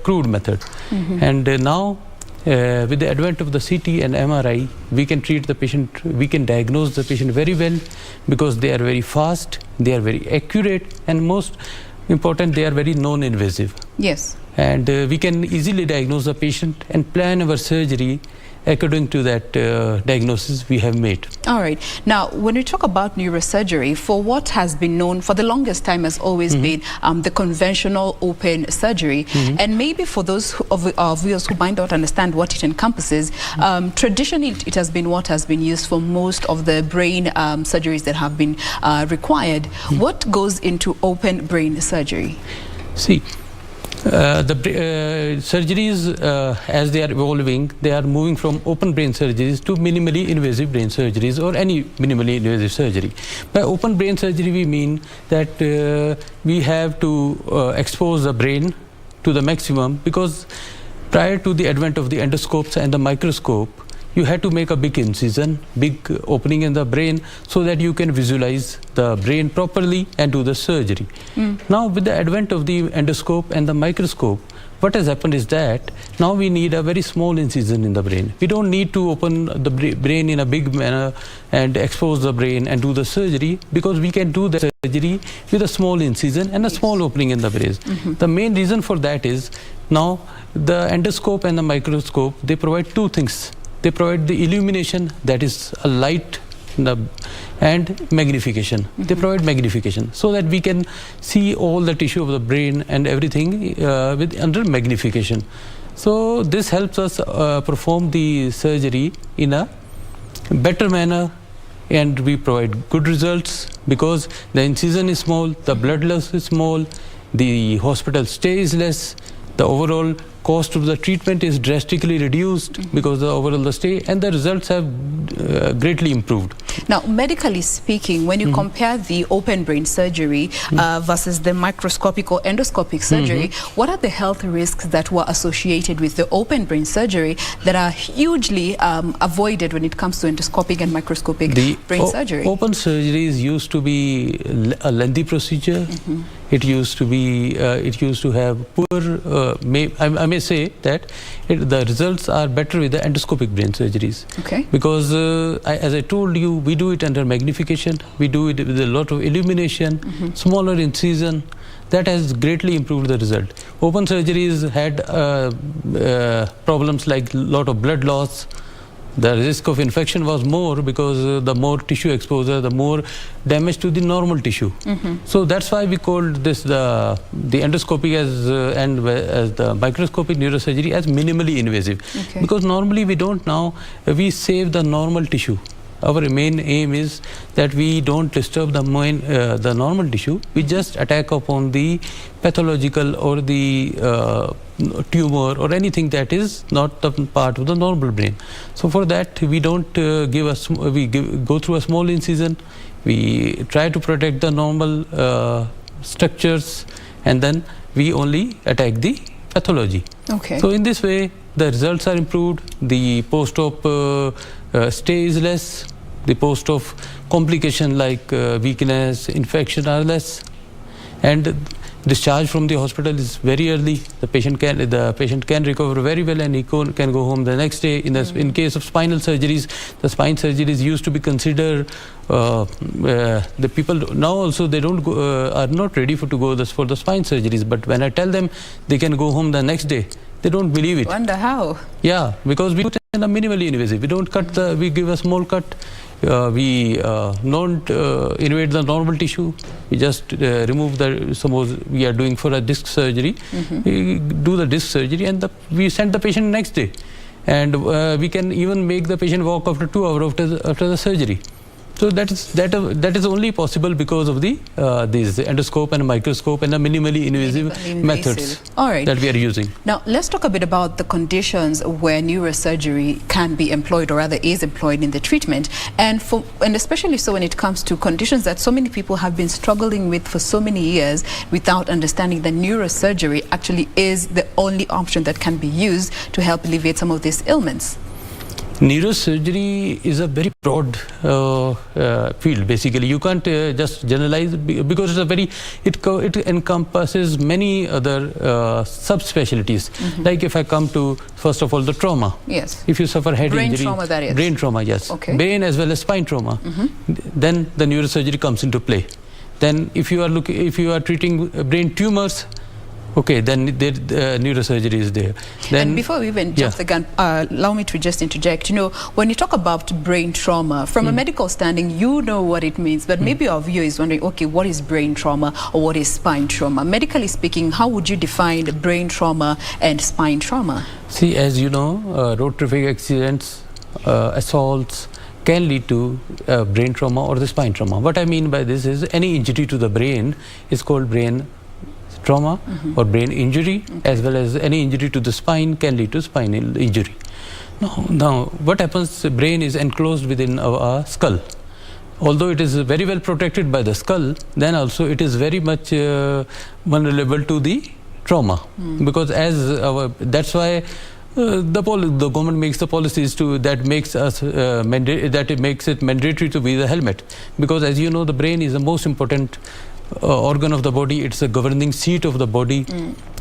crude method. And now with the advent of the CT and MRI, we can treat the patient, we can diagnose the patient very well, because they are very fast, they are very accurate, and most important, they are very non-invasive. Yes. And we can easily diagnose the patient and plan our surgery according to that diagnosis we have made. All right. Now, when we talk about neurosurgery, for what has been known for the longest time has always been the conventional open surgery. And maybe for those of our viewers who might not understand what it encompasses, traditionally it has been what has been used for most of the brain surgeries that have been required. What goes into open brain surgery? See, the surgeries, as they are evolving, they are moving from open brain surgeries to minimally invasive brain surgeries, or any minimally invasive surgery. By open brain surgery, we mean that we have to expose the brain to the maximum, because prior to the advent of the endoscopes and the microscope, you had to make a big incision, big opening in the brain, so that you can visualize the brain properly and do the surgery. Now, with the advent of the endoscope and the microscope, what has happened is that now we need a very small incision in the brain. We don't need to open the brain in a big manner and expose the brain and do the surgery, because we can do the surgery with a small incision and a small opening in the brain. The main reason for that is, now the endoscope and the microscope, they provide two things. They provide the illumination, that is a light, and magnification. They provide magnification, so that we can see all the tissue of the brain and everything with under magnification. So this helps us perform the surgery in a better manner, and we provide good results, because the incision is small, the blood loss is small, the hospital stay is less, the overall cost of the treatment is drastically reduced because the overall stay, and the results have greatly improved. Now, medically speaking, when you compare the open brain surgery versus the microscopic or endoscopic surgery, what are the health risks that were associated with the open brain surgery that are hugely avoided when it comes to endoscopic and microscopic brain surgery? Open surgeries used to be a lengthy procedure. It used to have poor, I may say that the results are better with the endoscopic brain surgeries. Okay. Because as I told you, we do it under magnification, we do it with a lot of illumination, smaller incision. That has greatly improved the result. Open surgeries had problems like lot of blood loss. The risk of infection was more, because the more tissue exposure, the more damage to the normal tissue. So that's why we called this the endoscopic as the microscopic neurosurgery as minimally invasive. Because normally we don't we save the normal tissue. Our main aim is that we don't disturb the normal tissue. We just attack upon the pathological or the tumor or anything that is not the part of the normal brain. So for that, we don't go through a small incision. We try to protect the normal structures, and then we only attack the pathology. Okay. So in this way, the results are improved. The post-op stay is less. The post-op complication like weakness, infection are less, and discharge from the hospital is very early. The patient can recover very well, and he can go home the next day. In case of spinal surgeries, the spine surgeries used to be considered. The people now also they don't are not ready to go for the spine surgeries. But when I tell them they can go home the next day, they don't believe it. Wonder how? Yeah, because we do it in a minimally invasive. We don't cut we give a small cut. We don't invade the normal tissue. We just remove suppose we are doing for a disc surgery, we do the disc surgery, and we send the patient next day. And we can even make the patient walk after 2 hours after the surgery. So that is only possible because of the these endoscope and microscope and the minimally invasive methods that we are using. Now let's talk a bit about the conditions where neurosurgery can be employed, or rather is employed in the treatment, and especially so when it comes to conditions that so many people have been struggling with for so many years without understanding that neurosurgery actually is the only option that can be used to help alleviate some of these ailments. Neurosurgery is a very broad field. Basically, you can't just generalize because it's a very it encompasses many other subspecialties. Like if I come to first of all the trauma. Yes. If you suffer head brain injury, trauma, that is. Brain trauma, yes. Okay. Brain as well as spine trauma. Then the neurosurgery comes into play. Then if you are treating brain tumors, okay, then neurosurgery is there. Then, and before we even jump the gun, allow me to just interject. You know, when you talk about brain trauma, from a medical standing, you know what it means, but maybe our viewer is wondering, okay, what is brain trauma or what is spine trauma? Medically speaking, how would you define brain trauma and spine trauma? See, as you know, road traffic accidents, assaults can lead to brain trauma or the spine trauma. What I mean by this is any injury to the brain is called brain trauma or brain injury, as well as any injury to the spine can lead to spinal injury. Now what happens, the brain is enclosed within our skull. Although it is very well protected by the skull, then also it is very much vulnerable to the trauma, because that's why the government makes the policies that makes it mandatory to wear the helmet, because as you know, the brain is the most important organ of the body. It's a governing seat of the body.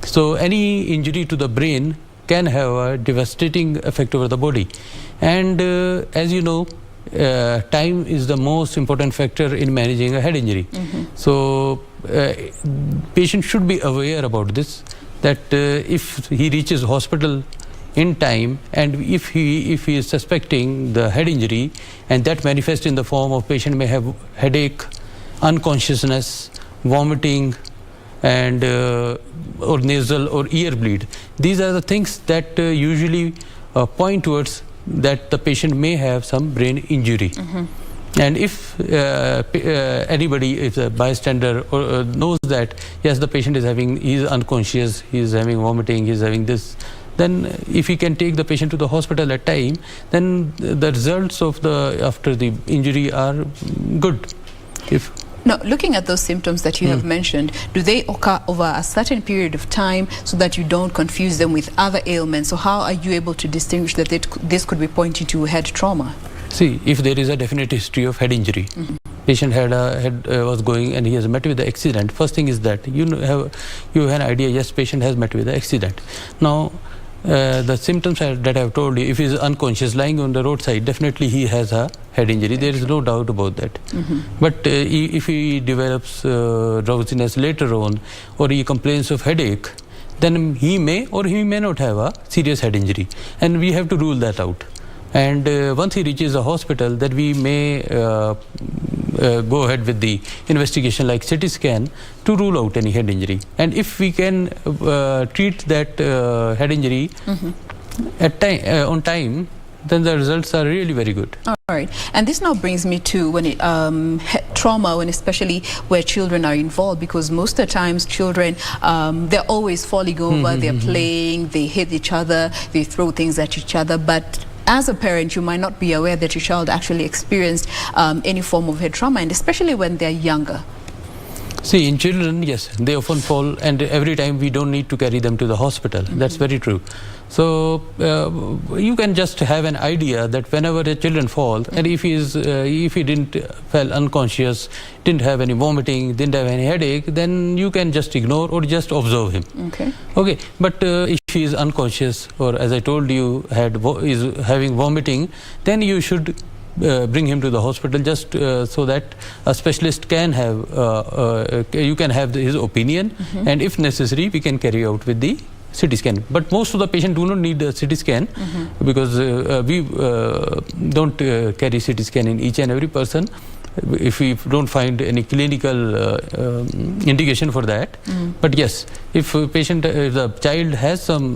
So any injury to the brain can have a devastating effect over the body. And as you know, time is the most important factor in managing a head injury. So patient should be aware about this, that if he reaches hospital in time, and if he is suspecting the head injury, and that manifests in the form of patient may have headache, unconsciousness, vomiting, and or nasal or ear bleed. These are the things that usually point towards that the patient may have some brain injury. And if anybody, if a bystander knows that yes, the patient is he's unconscious, he's having vomiting, he's having this, then if he can take the patient to the hospital at time, then the results of after the injury are good. Now, looking at those symptoms that you have mentioned, do they occur over a certain period of time so that you don't confuse them with other ailments? So how are you able to distinguish that this could be pointing to head trauma? See, if there is a definite history of head injury, patient was going and he has met with the accident, first thing is that you have an idea, yes, patient has met with the accident. Now, the symptoms that I have told you, if he is unconscious, lying on the roadside, definitely he has a head injury. There is no doubt about that. But if he develops drowsiness later on, or he complains of headache, then he may or he may not have a serious head injury. And we have to rule that out. And once he reaches the hospital, that we may go ahead with the investigation like CT scan to rule out any head injury. And if we can treat that head injury on time, then the results are really very good. All right. And this now brings me to trauma, when especially where children are involved, because most of the times children, they're always falling over, they're playing, they hit each other, they throw things at each other. But as a parent, you might not be aware that your child actually experienced any form of head trauma, and especially when they're younger. See, in children, yes, they often fall, and every time we don't need to carry them to the hospital. That's very true. So you can just have an idea that whenever the children fall, and if he didn't fell unconscious, didn't have any vomiting, didn't have any headache, then you can just ignore or just observe him. Okay. But if he is unconscious, or as I told you, is having vomiting, then you should bring him to the hospital, just so that a specialist can have you can have his opinion, and if necessary we can carry out with the CT scan. But most of the patients do not need a CT scan, because we don't carry CT scan in each and every person if we don't find any clinical indication for that. But yes, if a patient, if the child has some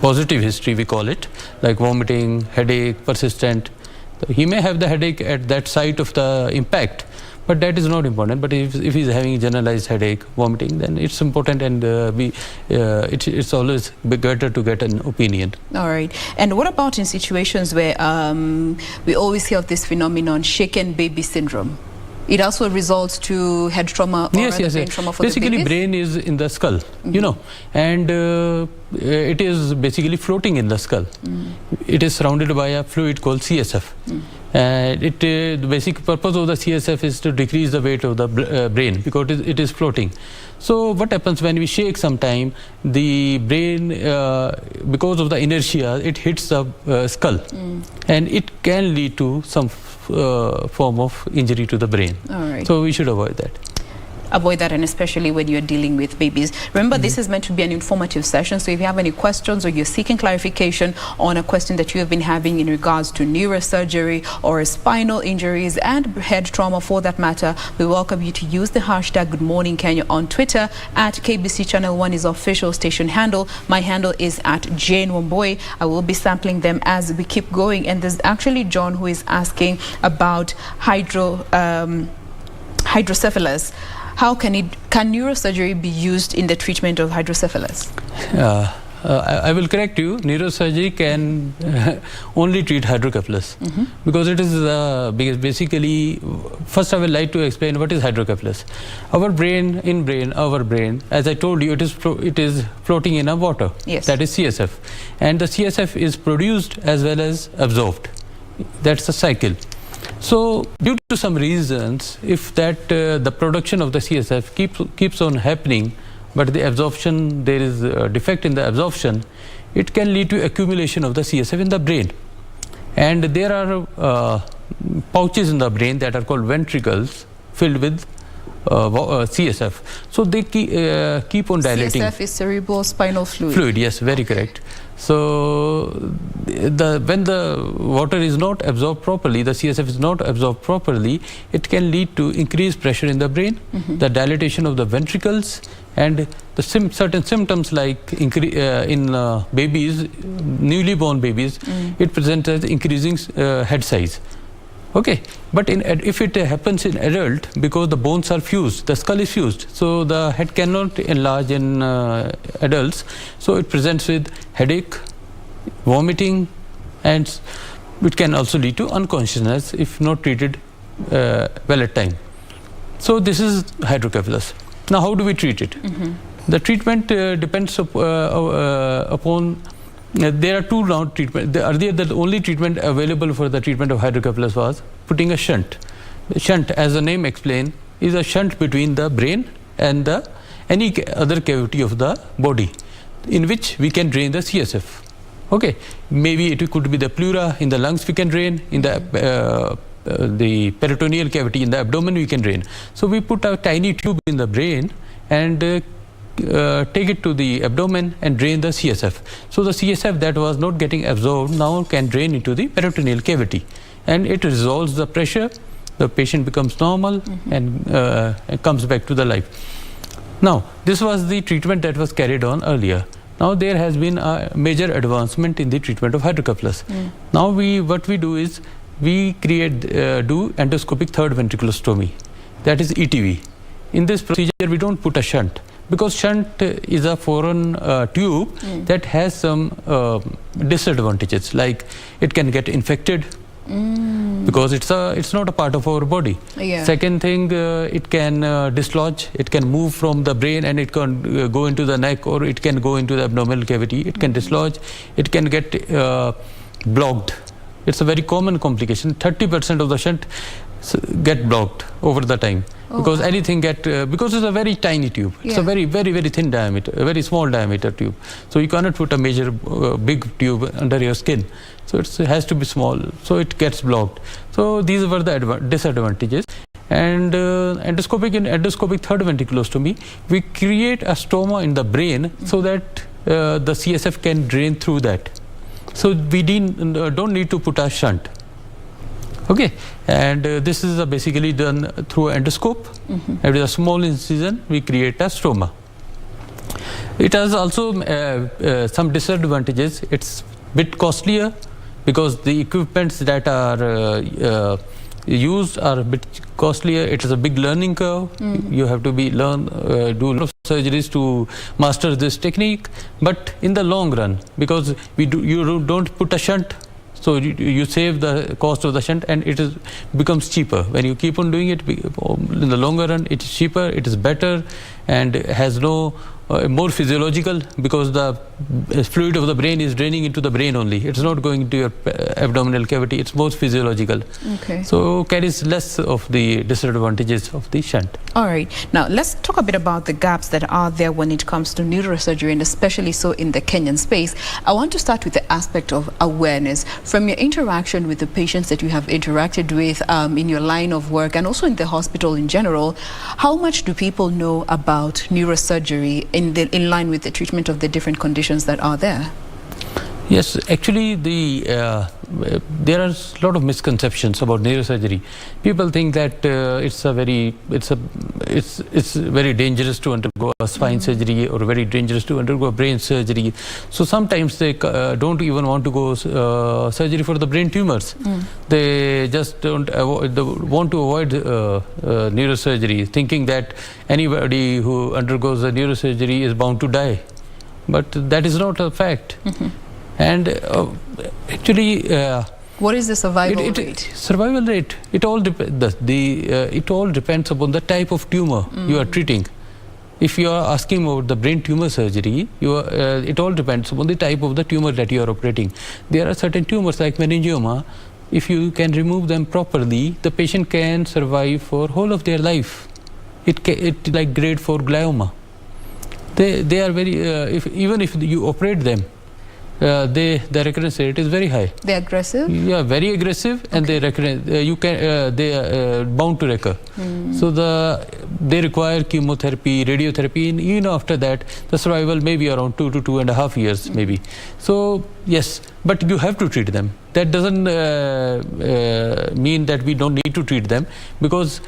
positive history, we call it, like vomiting, headache, persistent, he may have the headache at that site of the impact, but that is not important. But if he is having generalized headache, vomiting, then it's important, and it's always better to get an opinion. All right. And what about in situations where we always hear of this phenomenon, shaken baby syndrome? It also results to head trauma or brain trauma for basically the babies? Brain is in the skull, you know, and it is basically floating in the skull. It is surrounded by a fluid called CSF. The basic purpose of the CSF is to decrease the weight of the brain because it is floating. So what happens when we shake sometime, the brain, because of the inertia, it hits the skull, and it can lead to some form of injury to the brain. All right. So we should avoid that. Avoid that, and especially when you're dealing with babies. Remember, this is meant to be an informative session, so if you have any questions or you're seeking clarification on a question that you have been having in regards to neurosurgery or spinal injuries and head trauma for that matter, we welcome you to use the hashtag Good Morning Kenya on Twitter. At KBC Channel 1 is official station handle. My handle is at Jane Wamboi. I will be sampling them as we keep going, and there's actually John who is asking about hydrocephalus. How can neurosurgery be used in the treatment of hydrocephalus? I will correct you. Neurosurgery can only treat hydrocephalus because it is basically. First, I would like to explain what is hydrocephalus. Our brain, as I told you, it is floating in a water. Yes. That is CSF, and the CSF is produced as well as absorbed. That's a cycle. So, due to some reasons, if that the production of the CSF keeps on happening, but the absorption, there is a defect in the absorption, it can lead to accumulation of the CSF in the brain. And there are pouches in the brain that are called ventricles filled with CSF. So they keep on dilating. CSF is cerebral spinal fluid. Fluid, yes, very correct. So when the water is not absorbed properly, the CSF is not absorbed properly, it can lead to increased pressure in the brain, the dilatation of the ventricles, and the certain symptoms like in babies, newly born babies, it presents as increasing head size. Okay, but if it happens in adult, because the bones are fused, the skull is fused, so the head cannot enlarge in adults, so it presents with headache, vomiting, and it can also lead to unconsciousness if not treated well at time. So this is hydrocephalus. Now how do we treat it? The treatment depends upon. There are two round treatment. Earlier, the only treatment available for the treatment of hydrocephalus was putting a shunt. The shunt, as the name explains, is a shunt between the brain and any other cavity of the body, in which we can drain the CSF. Okay, maybe it could be the pleura in the lungs we can drain, in the peritoneal cavity in the abdomen we can drain. So we put a tiny tube in the brain and take it to the abdomen and drain the CSF. So the CSF that was not getting absorbed now can drain into the peritoneal cavity, and it resolves the pressure. The patient becomes normal and comes back to the life. Now, this was the treatment that was carried on earlier. Now there has been a major advancement in the treatment of hydrocephalus. Now what we do is we do endoscopic third ventriculostomy, that is ETV. In this procedure we don't put a shunt, because shunt is a foreign tube that has some disadvantages, like it can get infected because it's not a part of our body. Second thing, it can dislodge, it can move from the brain and it can go into the neck, or it can go into the abdominal cavity. It can dislodge, it can get blocked. It's a very common complication. 30% of the shunt get blocked over the time. Because anything because it's a very tiny tube. It's a very, very, very thin diameter, a very small diameter tube. So you cannot put a major big tube under your skin. So it has to be small. So it gets blocked. So these were the disadvantages. And in endoscopic third ventriculostomy, we create a stoma in the brain so that the CSF can drain through that. So we don't need to put a shunt. Okay, and this is basically done through endoscope. And with a small incision, we create a stoma. It has also some disadvantages. It's a bit costlier because the equipments that are used are a bit costlier. It is a big learning curve. You have to do a lot of surgeries to master this technique. But in the long run, because you don't put a shunt, So you save the cost of the shunt, and it becomes cheaper. When you keep on doing it, in the longer run, it is cheaper, it is better, and has no more physiological, because the fluid of the brain is draining into the brain only. It's not going into your abdominal cavity. It's more physiological. Okay. So carries less of the disadvantages of the shunt. All right. Now let's talk a bit about the gaps that are there when it comes to neurosurgery, and especially so in the Kenyan space. I want to start with the aspect of awareness. From your interaction with the patients that you have interacted with in your line of work, and also in the hospital in general, how much do people know about neurosurgery in line with the treatment of the different conditions that are there? Yes, actually there are a lot of misconceptions about neurosurgery. People think that it's very dangerous to undergo a spine surgery, or very dangerous to undergo a brain surgery. So sometimes they don't even want to go surgery for the brain tumors. They just want to avoid neurosurgery, thinking that anybody who undergoes a neurosurgery is bound to die. But that is not a fact. And actually, what is the survival rate? Survival rate, it all depends upon the type of tumor you are treating. If you are asking about the brain tumor surgery, it all depends upon the type of the tumor that you are operating. There are certain tumors like meningioma. If you can remove them properly, the patient can survive for whole of their life. It like grade 4 glioma. They are very even if you operate them, the recurrence rate is very high. They're aggressive? Yeah, very aggressive, and they are bound to recur. So they require chemotherapy, radiotherapy, and even after that, the survival may be around 2 to 2.5 years, maybe. So yes, but you have to treat them. That doesn't mean that we don't need to treat them, because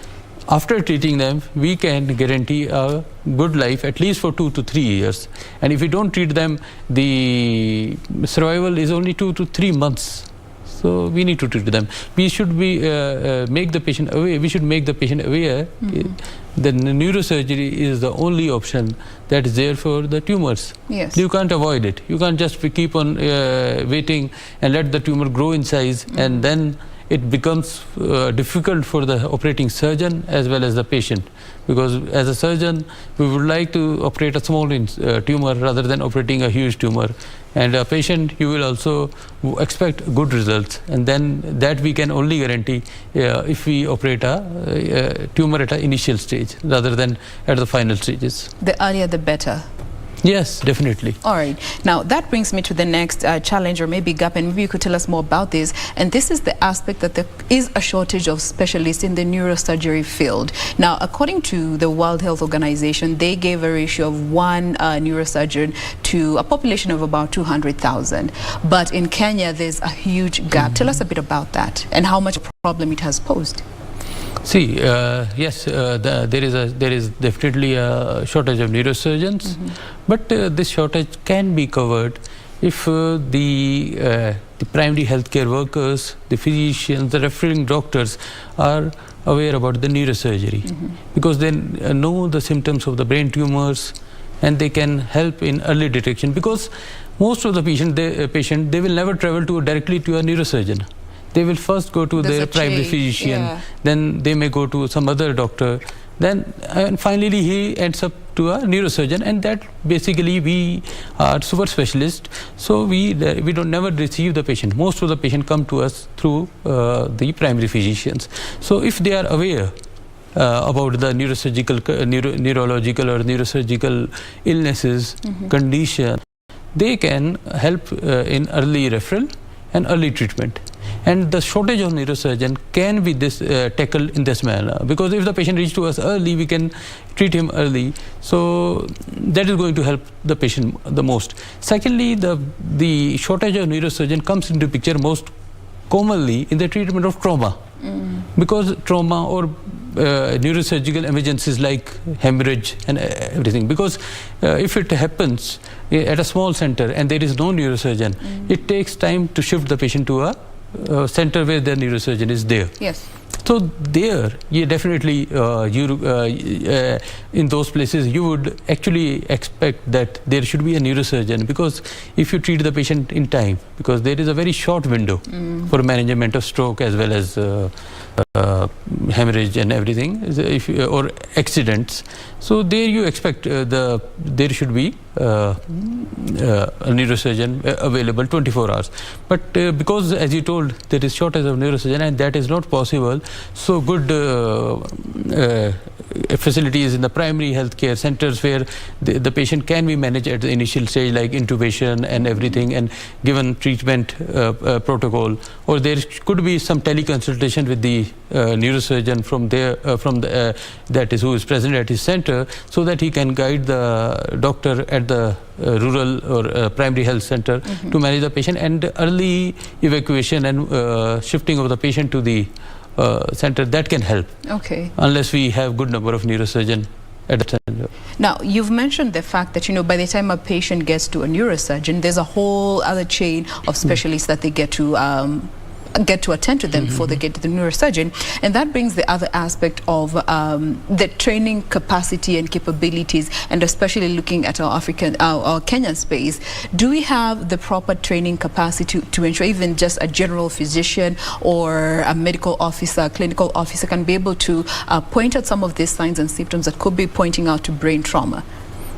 after treating them, we can guarantee a good life at least for 2 to 3 years. And if we don't treat them, the survival is only 2 to 3 months. So we need to treat them. We should make the patient aware. We should make the patient aware that neurosurgery is the only option that is there for the tumors. Yes. You can't avoid it. You can't just keep on waiting and let the tumor grow in size, and then it becomes difficult for the operating surgeon as well as the patient, because as a surgeon we would like to operate a small tumor rather than operating a huge tumor, and a patient, you will also expect good results, and then that we can only guarantee if we operate a tumor at an initial stage rather than at the final stages. The earlier the better. Yes, definitely. All right. Now, that brings me to the next challenge, or maybe gap, and maybe you could tell us more about this. And this is the aspect that there is a shortage of specialists in the neurosurgery field. Now, according to the World Health Organization, they gave a ratio of 1 neurosurgeon to a population of about 200,000. But in Kenya, there's a huge gap. Tell us a bit about that and how much a problem it has posed. See, yes, there is definitely a shortage of neurosurgeons, but this shortage can be covered if the primary healthcare workers, the physicians, the referring doctors are aware about the neurosurgery, because they know the symptoms of the brain tumors, and they can help in early detection. Because most of the patient they will never travel directly to a neurosurgeon. They will first go to their primary physician, then they may go to some other doctor, and finally he ends up to a neurosurgeon, and that basically we are super specialists, so we don't never receive the patient. Most of the patient come to us through the primary physicians. So if they are aware about the neurological or neurosurgical illnesses, condition, they can help in early referral and early treatment. And the shortage of neurosurgeon can be tackled in this manner, because if the patient reaches to us early, we can treat him early. So that is going to help the patient the most. Secondly, the shortage of neurosurgeon comes into picture most commonly in the treatment of trauma, because trauma or neurosurgical emergencies like hemorrhage and everything, because if it happens at a small center and there is no neurosurgeon, it takes time to shift the patient to a center where the neurosurgeon is there. Yes. So there, you definitely, in those places, you would actually expect that there should be a neurosurgeon, because if you treat the patient in time, because there is a very short window for management of stroke as well as hemorrhage and everything, or accidents. So there you expect there should be a neurosurgeon available 24 hours. But because, as you told, there is shortage of neurosurgeon and that is not possible, so good facilities in the primary healthcare centers where the patient can be managed at the initial stage, like intubation and everything, and given treatment protocol, or there could be some teleconsultation with the neurosurgeon from there, that is who is present at his center, so that he can guide the doctor at the rural or primary health center to manage the patient, and early evacuation and shifting of the patient to the center, that can help. Okay. Unless we have good number of neurosurgeon at the center. Now, you've mentioned the fact that, by the time a patient gets to a neurosurgeon, there's a whole other chain of specialists that they get to attend to them before they get to the neurosurgeon, and that brings the other aspect of the training capacity and capabilities, and especially looking at our Kenyan space. Do we have the proper training capacity to ensure even just a general physician or a medical officer, clinical officer can be able to point out some of these signs and symptoms that could be pointing out to brain trauma?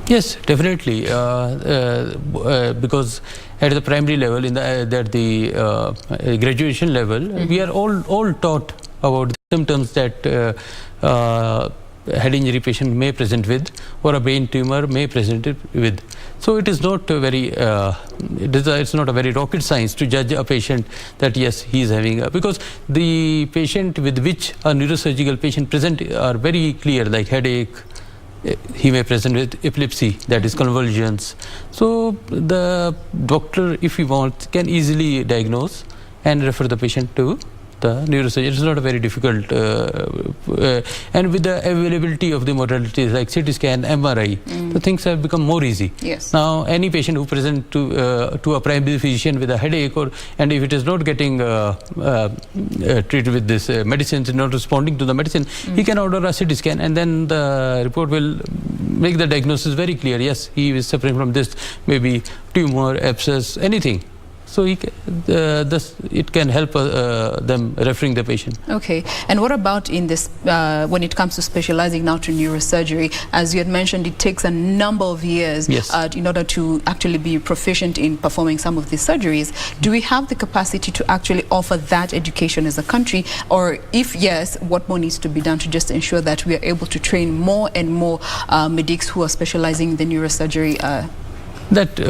Yes, definitely, because at the primary level, at the graduation level, we are all taught about the symptoms that head injury patient may present with, or a brain tumor may present it with. So it is not it's not a very rocket science to judge a patient that yes, he is having because the patient with which a neurosurgical patient present are very clear, like headache. He may present with epilepsy, that is convulsions. So the doctor, if he wants, can easily diagnose and refer the patient to the neurosurgeon. It's not a very difficult, and with the availability of the modalities like CT scan, MRI, the things have become more easy. Yes. Now, any patient who present to a primary physician with a headache, and if it is not getting treated with this medicines, not responding to the medicine, he can order a CT scan, and then the report will make the diagnosis very clear. Yes, he is suffering from this, maybe tumor, abscess, anything. So it can help them referring the patient. Okay. And what about in this, when it comes to specializing now to neurosurgery? As you had mentioned, it takes a number of years in order to actually be proficient in performing some of these surgeries. Do we have the capacity to actually offer that education as a country? Or if yes, what more needs to be done to just ensure that we are able to train more and more medics who are specializing in the neurosurgery that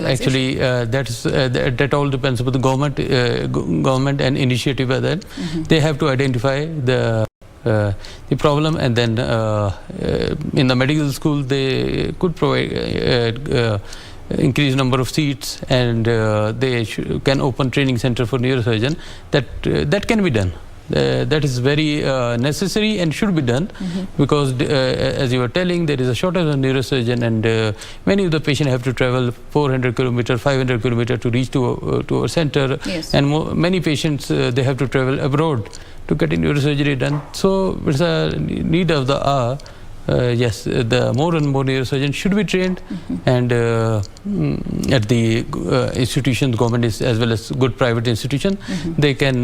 actually that all depends upon the government and initiative of that. They have to identify the problem, and then in the medical school they could provide increased number of seats, and they can open training center for neurosurgeon. That can be done. That is very necessary and should be done, because as you were telling, there is a shortage of neurosurgeon, and many of the patients have to travel 400 kilometers, 500 kilometers to reach to our center, and many patients they have to travel abroad to get neurosurgery done. So it's a need of the hour. Yes, the more and more neurosurgeons should be trained, and at the institutions, government is, as well as good private institutions, they can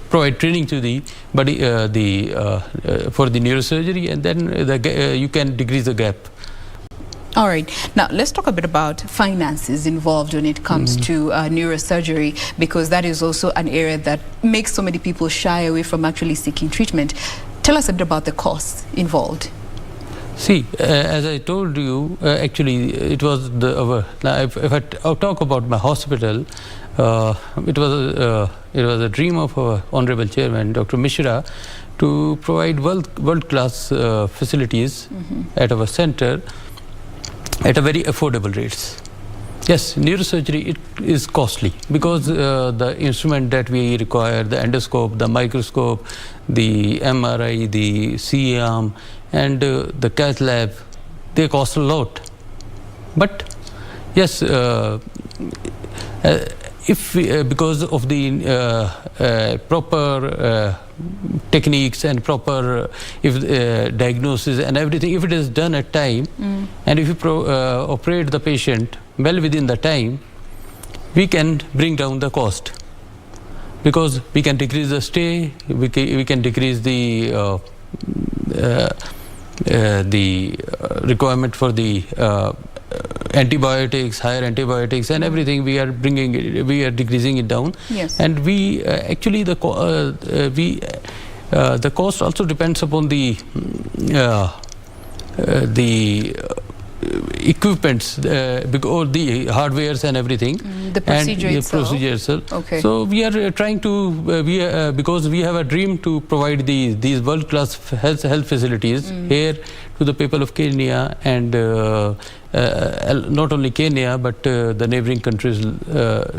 provide training to the body, for the neurosurgery, and then you can decrease the gap. All right. Now, let's talk a bit about finances involved when it comes to neurosurgery, because that is also an area that makes so many people shy away from actually seeking treatment. Tell us a bit about the costs involved. See, as I told you, actually, it was if I talk about my hospital, it was a dream of our honorable chairman, Dr. Mishra, to provide world-class facilities at our center at a very affordable rates. Yes, neurosurgery, it is costly because the instrument that we require, the endoscope, the microscope, the MRI, the C-arm, and the cath lab, they cost a lot. But yes, because of the proper techniques and proper diagnosis and everything, if it is done at time, and if you operate the patient well within the time, we can bring down the cost, because we can decrease the stay, we can decrease the requirement for the antibiotics, higher antibiotics, and everything. We are decreasing it down. Yes. And we actually the cost also depends upon the equipments, or the hardwares and everything, the procedure and itself. Procedure itself. Okay. So we are trying to because we have a dream to provide these world-class health facilities here to the people of Kenya, and not only Kenya but the neighboring countries.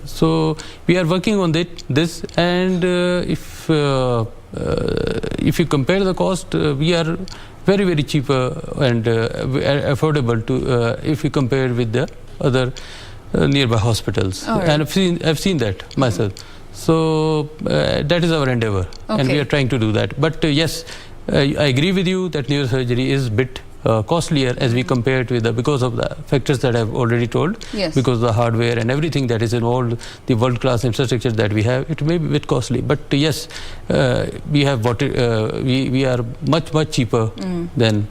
So we are working on this, and if you compare the cost, we are very, very cheaper and affordable to if you compare with the other nearby hospitals. Right. And I've seen that myself. So that is our endeavor, and we are trying to do that. But yes, I agree with you that neurosurgery is a bit costlier as we compare it with because of the factors that I've already told. Yes. Because the hardware and everything that is involved, the world-class infrastructure that we have, it may be a bit costly. But yes, we have we are much cheaper than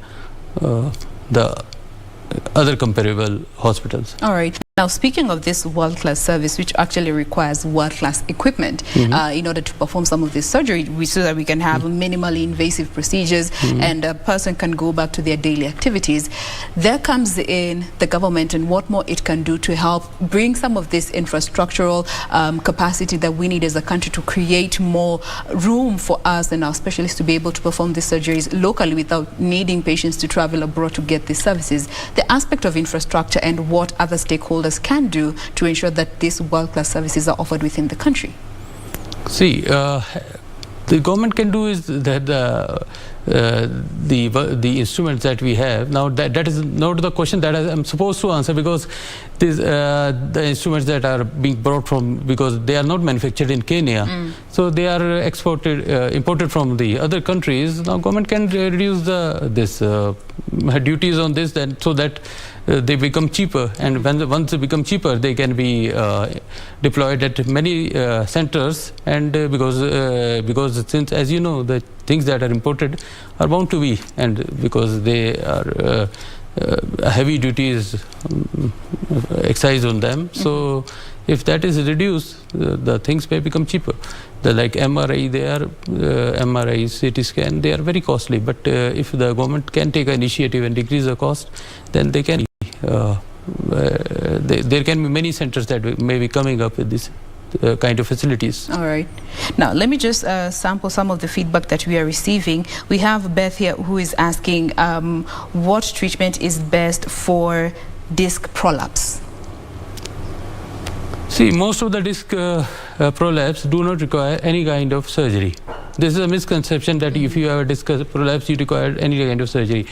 the other comparable hospitals. All right. Now, speaking of this world-class service, which actually requires world-class equipment in order to perform some of this surgery, so that we can have minimally invasive procedures and a person can go back to their daily activities, there comes in the government and what more it can do to help bring some of this infrastructural capacity that we need as a country to create more room for us and our specialists to be able to perform these surgeries locally without needing patients to travel abroad to get these services. The aspect of infrastructure and what other stakeholders can do to ensure that these world-class services are offered within the country. See, the government can do is that the instruments that we have now, that is not the question that I'm supposed to answer, because these the instruments that are being brought from, because they are not manufactured in Kenya, so they are imported from the other countries. Now government can reduce this duties on this, then so that they become cheaper, and once they become cheaper, they can be deployed at many centers. And because since, as you know, the things that are imported are bound to be, and because they are heavy duties excise on them, so if that is reduced, the things may become cheaper. Like MRI, MRI, CT scan, they are very costly. But if the government can take an initiative and decrease the cost, then they can. There can be many centers that may be coming up with this kind of facilities. All right. Now, let me just sample some of the feedback that we are receiving. We have Beth here who is asking what treatment is best for disc prolapse? See, most of the disc prolapse do not require any kind of surgery. This is a misconception that if you have a disc prolapse, you require any kind of surgery.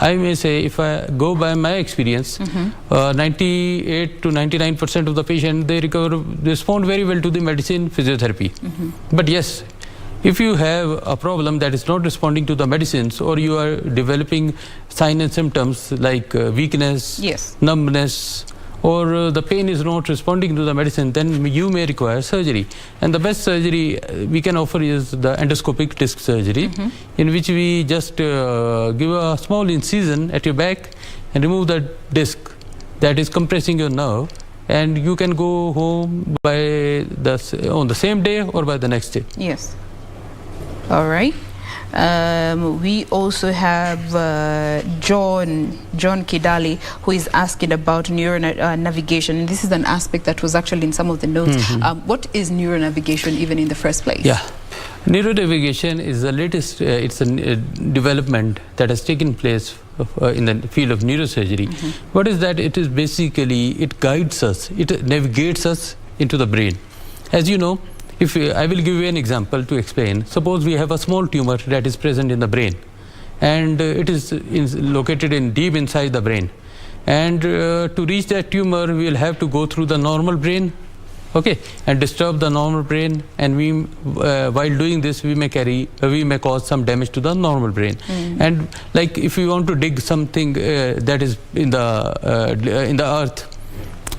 I may say, if I go by my experience, 98 to 99% of the patient, they respond very well to the medicine, physiotherapy. But yes, if you have a problem that is not responding to the medicines, or you are developing signs and symptoms like weakness, numbness, or the pain is not responding to the medicine, then you may require surgery. And the best surgery we can offer is the endoscopic disc surgery, in which we just give a small incision at your back and remove the disc that is compressing your nerve, and you can go home on the same day or by the next day. Yes. All right. We also have John Kidali, who is asking about neuronavigation. This is an aspect that was actually in some of the notes. What is neuronavigation even in the first place? Yeah. Neuronavigation is the latest, it's a development that has taken place in the field of neurosurgery. What is that? It is basically, it guides us, it navigates us into the brain. As you know, I will give you an example to explain. Suppose we have a small tumor that is present in the brain, and it is located deep inside the brain. And to reach that tumor, we will have to go through the normal brain okay, and disturb the normal brain, and we while doing this we may cause some damage to the normal brain. And like if we want to dig something that is in the earth,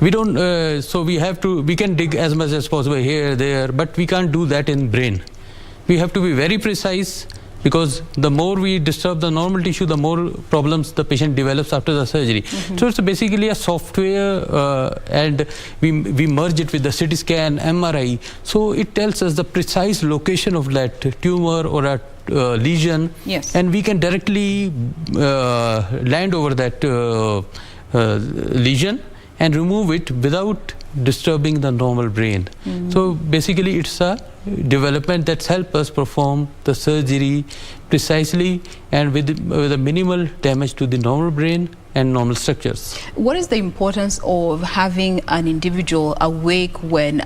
we don't so we can dig as much as possible here, there, but we can't do that in brain. We have to be very precise, because the more we disturb the normal tissue, the more problems the patient develops after the surgery. So it's basically a software, and we merge it with the CT scan, MRI. So it tells us the precise location of that tumor or a lesion, and we can directly land over that lesion and remove it without disturbing the normal brain. So basically it's a development that's helped us perform the surgery precisely and with a minimal damage to the normal brain and normal structures. What is the importance of having an individual awake when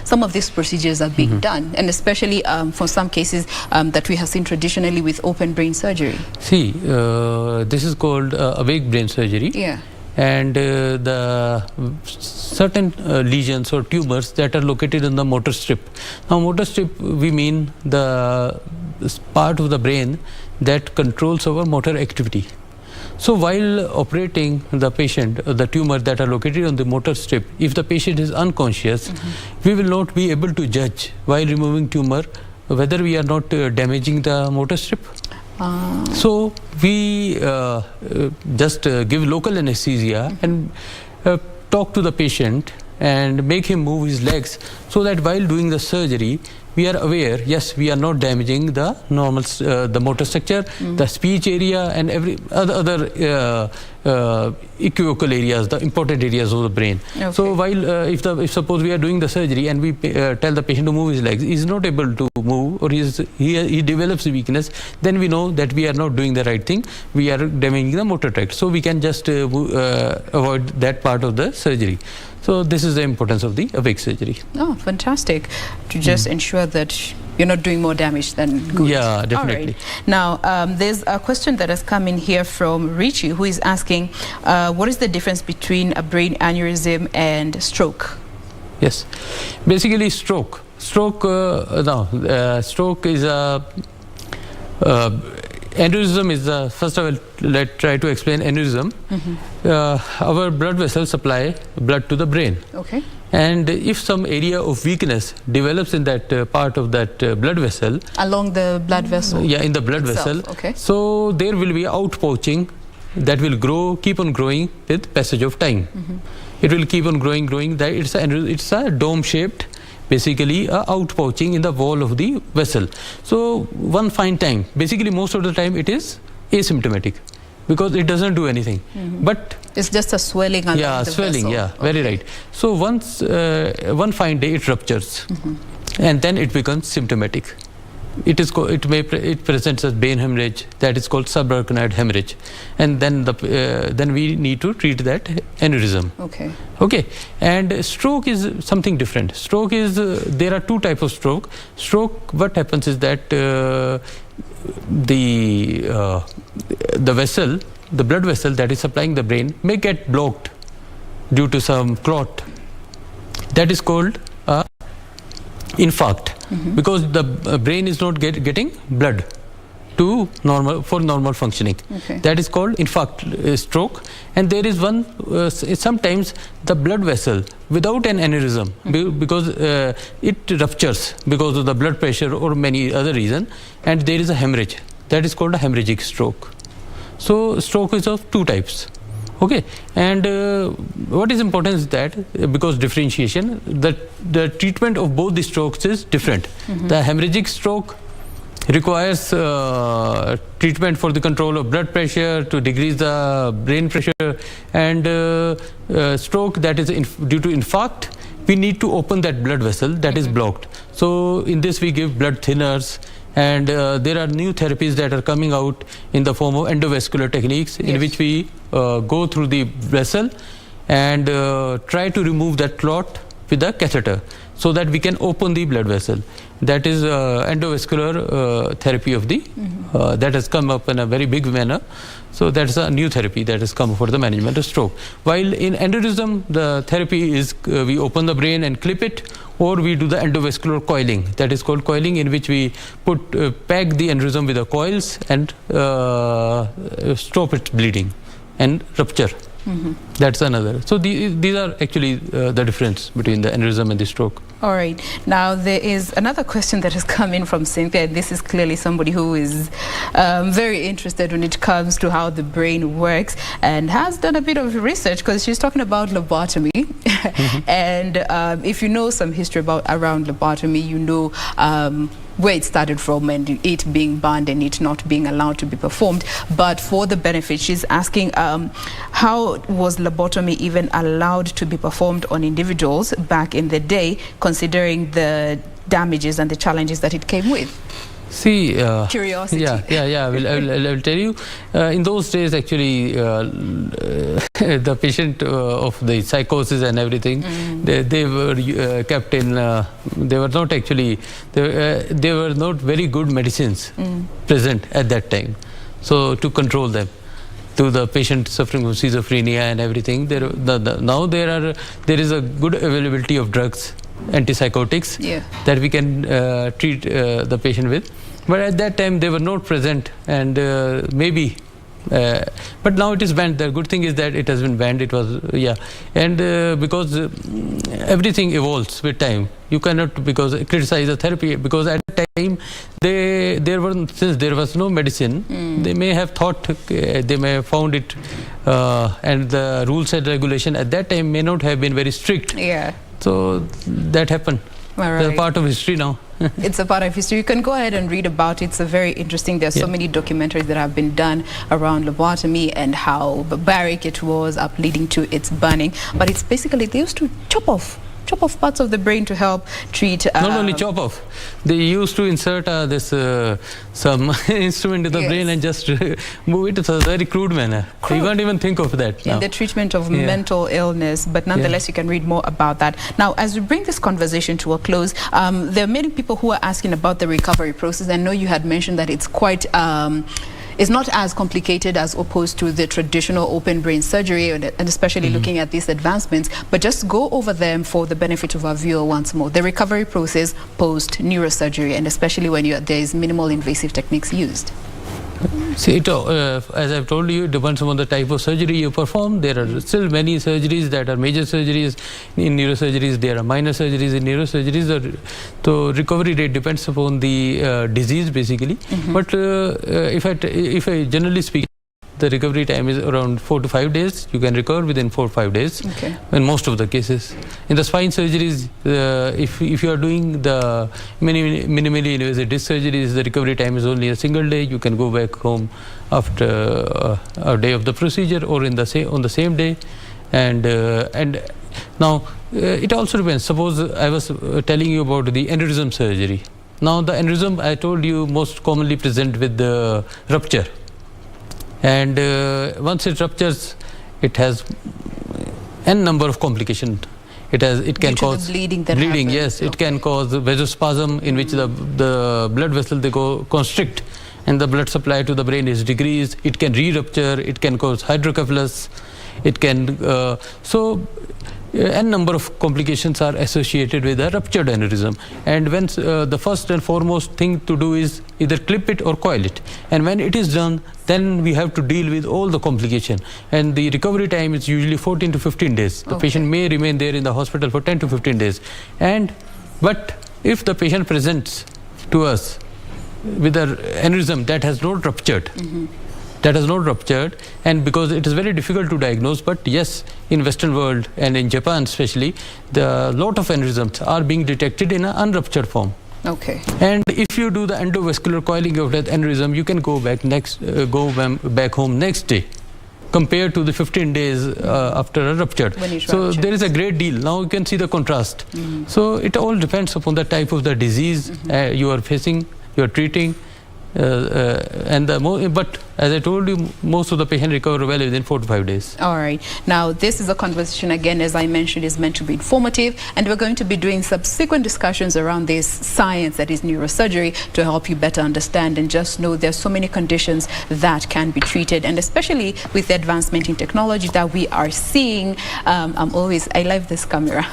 some of these procedures are being done, and especially for some cases that we have seen traditionally with open brain surgery? See, this is called awake brain surgery. Yeah. And the certain lesions or tumors that are located in the motor strip. Now, motor strip, we mean the part of the brain that controls our motor activity. So while operating the patient, the tumor that are located on the motor strip, if the patient is unconscious, we will not be able to judge while removing tumor whether we are not damaging the motor strip. So we just give local anesthesia and talk to the patient and make him move his legs, so that while doing the surgery we are aware, yes, we are not damaging the normal the motor structure, the speech area, and every other equivocal areas, the important areas of the brain. So while if suppose we are doing the surgery and we tell the patient to move his legs, he is not able to move, or he develops weakness, then we know that we are not doing the right thing, we are damaging the motor tract. So we can just avoid that part of the surgery. So this is the importance of the awake surgery. Oh, fantastic. To just ensure that you're not doing more damage than good. Yeah, definitely. All right. Now, there's a question that has come in here from Richie, who is asking, what is the difference between a brain aneurysm and stroke? Yes. Basically, stroke. Stroke is a... aneurysm is first of all, let's try to explain aneurysm. Our blood vessels supply blood to the brain. Okay. And if some area of weakness develops in that part of that blood vessel, along the blood vessel, yeah, in the blood vessel, okay, so there will be outpouching that will keep on growing with passage of time. It will keep on growing. That it's a dome shaped, basically outpouching in the wall of the vessel. So one fine time, basically most of the time it is asymptomatic, because it doesn't do anything. But it's just a swelling along the swelling, vessel. yeah, very right. So once one fine day it ruptures, and then it becomes symptomatic. It presents as brain hemorrhage, that is called subarachnoid hemorrhage, and then we need to treat that aneurysm. Okay. And stroke is something different. Stroke is there are two types of stroke. Stroke, what happens is that the vessel, the blood vessel that is supplying the brain, may get blocked due to some clot. That is called infarct, because the brain is not getting blood to normal functioning. That is called infarct stroke. And there is one sometimes the blood vessel without an aneurysm, because it ruptures because of the blood pressure or many other reason, and there is a hemorrhage. That is called a hemorrhagic stroke. So stroke is of two types. Okay, and what is important is that, because differentiation, the treatment of both the strokes is different. The hemorrhagic stroke requires treatment for the control of blood pressure, to decrease the brain pressure, and stroke that is due to infarct, we need to open that blood vessel that is blocked. So in this we give blood thinners, and there are new therapies that are coming out in the form of endovascular techniques, in which we go through the vessel and try to remove that clot with a catheter so that we can open the blood vessel. That is endovascular therapy of the that has come up in a very big manner. So that's a new therapy that has come for the management of stroke. While in aneurysm, the therapy is we open the brain and clip it, or we do the endovascular coiling. That is called coiling, in which we pack the aneurysm with the coils and stop its bleeding and rupture. That's another. So these are actually the difference between the aneurysm and the stroke. All right. Now, there is another question that has come in from Cynthia. This is clearly somebody who is very interested when it comes to how the brain works and has done a bit of research, because she's talking about lobotomy. And if you know some history around lobotomy, you know where it started from and it being banned and it not being allowed to be performed. But for the benefit, she's asking how was lobotomy even allowed to be performed on individuals back in the day, considering the damages and the challenges that it came with? See, curiosity. I will tell you. In those days, actually, the patient of the psychosis and everything, they were kept in. They were not actually. They were not very good medicines present at that time. So to control them, to the patient suffering from schizophrenia and everything, now there is a good availability of drugs, antipsychotics, that we can treat the patient with. But at that time they were not present, and maybe but now it is banned. The good thing is that it has been banned. It was and because everything evolves with time, you cannot criticize the therapy, because at that time since there was no medicine, they may have thought, they may have found it, and the rules and regulation at that time may not have been very strict. So that happened. It's a part of history now. It's a part of history. You can go ahead and read about it. It's a very interesting. There's so many documentaries that have been done around lobotomy and how barbaric it was, up leading to its banning. But it's basically, they used to chop off parts of the brain to help treat. Not only chop off, they used to insert some instrument in the brain and just move it. It's a very crude manner. You can't even think of that now. In the treatment of mental illness, but nonetheless you can read more about that. Now, as we bring this conversation to a close, there are many people who are asking about the recovery process. I know you had mentioned that it's quite it's not as complicated as opposed to the traditional open brain surgery, and especially looking at these advancements, but just go over them for the benefit of our viewer once more. The recovery process post neurosurgery, and especially when there is minimal invasive techniques used. See, as I've told you, it depends on the type of surgery you perform. There are still many surgeries that are major surgeries in neurosurgeries. There are minor surgeries in neurosurgeries. So recovery rate depends upon the disease, basically. But if I generally speak, the recovery time is around 4 to 5 days. You can recover within 4 or 5 days in most of the cases. In the spine surgeries, if you are doing the minimally invasive disc surgeries, the recovery time is only a single day. You can go back home after a day of the procedure, or on the same day. And now it also depends. Suppose I was telling you about the aneurysm surgery. Now the aneurysm, I told you, most commonly present with the rupture. And once it ruptures, it has n number of complications. It can cause bleeding. Yes, it can cause vasospasm, in which the blood vessel they go constrict, and the blood supply to the brain is decreased. It can re-rupture. It can cause hydrocephalus. It can n number of complications are associated with a ruptured aneurysm. And when the first and foremost thing to do is either clip it or coil it. And when it is done, then we have to deal with all the complication. And the recovery time is usually 14 to 15 days. The patient may remain there in the hospital for 10 to 15 days. But if the patient presents to us with an aneurysm that has not ruptured, and because it is very difficult to diagnose, but yes, in Western world and in Japan especially, the lot of aneurysms are being detected in an unruptured form. And if you do the endovascular coiling of that aneurysm, you can go back home next day, compared to the 15 days after a ruptured. So there is a great deal. Now you can see the contrast. So it all depends upon the type of the disease you are facing, you are treating, but as I told you, most of the patients recover well within 4 to 5 days. All right. Now, this is a conversation, again, as I mentioned, is meant to be informative, and we're going to be doing subsequent discussions around this science that is neurosurgery to help you better understand and just know there's so many conditions that can be treated, and especially with the advancement in technology that we are seeing. I love this camera.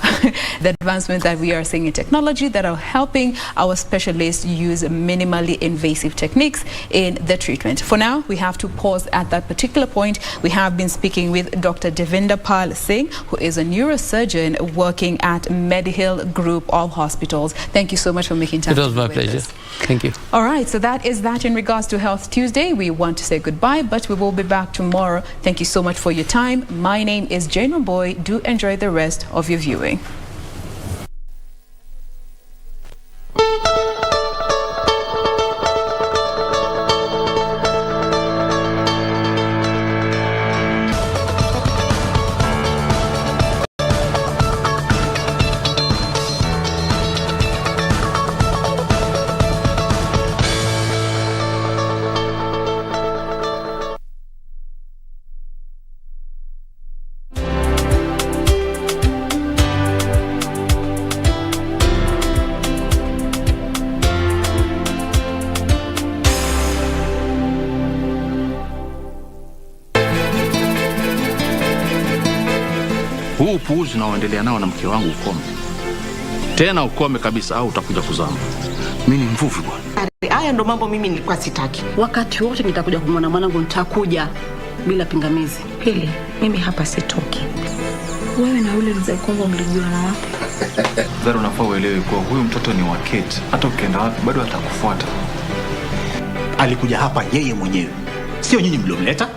The advancement that we are seeing in technology that are helping our specialists use minimally invasive techniques in the treatment. For now, we have to pause at that particular point. We have been speaking with Dr. Devinder Pal Singh, who is a neurosurgeon working at Medihill Group of Hospitals. Thank you so much for making time. It was my pleasure. Thank you. All right, so that is that in regards to Health Tuesday. We want to say goodbye, but we will be back tomorrow. Thank you so much for your time. My name is Jane Mamboy. Do enjoy the rest of your viewing. Huu upuuzi unaoendelea nao na mke wangu ukome. Tena ukome kabisa au utakuja kuzama. Mimi ni mvuvi bwana. Haya ndo mambo mimi nilikuwa sitaki. Wakati wote nitakuja kumwona mwanangu, nitakuja bila pingamizi. Pili, mimi hapa sitoki. Wewe na yule mzee Kongo mlijuana wapi? Zaro, unafaa uelewe kuwa huyu mtoto ni wa Kate. Hata ukienda wapi bado atakufuata. Alikuja hapa yeye mwenyewe. Sio nyinyi mliomleta.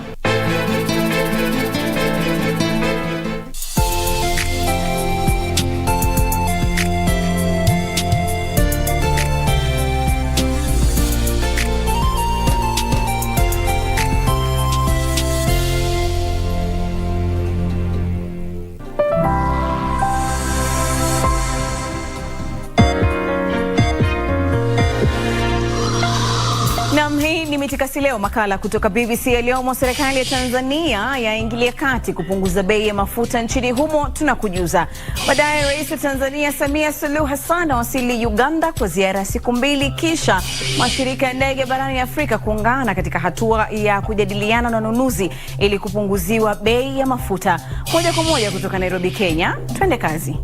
Mitikasi leo, makala kutoka BBC yaliyomo. Serikali ya Tanzania yaingilia kati kupunguza bei ya mafuta nchini humo, tunakujuza. Baadaye Rais wa Tanzania Samia Suluhu Hassan awasili Uganda kwa ziara ya siku 2, kisha mashirika ya ndege barani Afrika kuungana katika hatua ya kujadiliana na wanunuzi ili kupunguziwa bei ya mafuta. Moja kwa moja kutoka Nairobi, Kenya, twende kazi.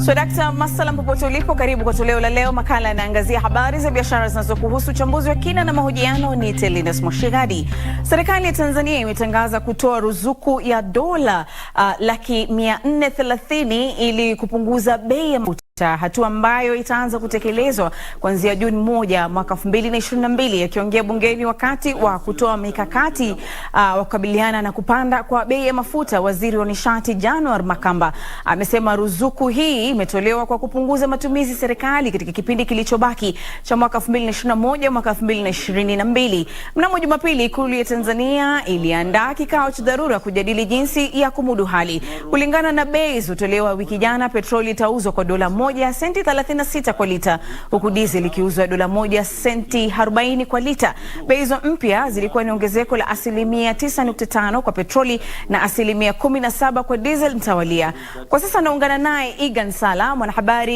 So Dr. Masalam, popote ulipo, karibu kwa toleo la leo. Makala yanaangazia habari za biashara zinazokuhusu. Uchambuzi wa kina na mahojiano ni Telinus Moshigadi. Serikali ya Tanzania imetangaza kutoa ruzuku ya dola 430 ili kupunguza bei ya mafuta, hatua ambayo itaanza kutekelezwa kuanzia Juni 1 mwaka 2022. Akiongea bungeni wakati wa kutoa mikakati wa kukabiliana na kupanda kwa bei ya mafuta, waziri wa nishati January Makamba amesema ruzuku hii imetolewa kwa kupunguza matumizi serikali katika kipindi kilichobaki cha mwaka 2021 mwaka 2022. Mnamo Jumapili, Ikulu ya Tanzania iliandaa kikao cha dharura kujadili jinsi ya kumudu hali. Kulingana na bei zilizotolewa wiki jana, petroli itauzwa kwa dola 1 senti 36 kwa lita, huku diesel ikiuzwa dola 1 senti 40 kwa lita. Bei hizo mpya zilikuwa ni ongezeko la 9.5% kwa petroli na 17% kwa diesel mtawalia. Kwa sasa naungana naye Igan Sala, mwanahabari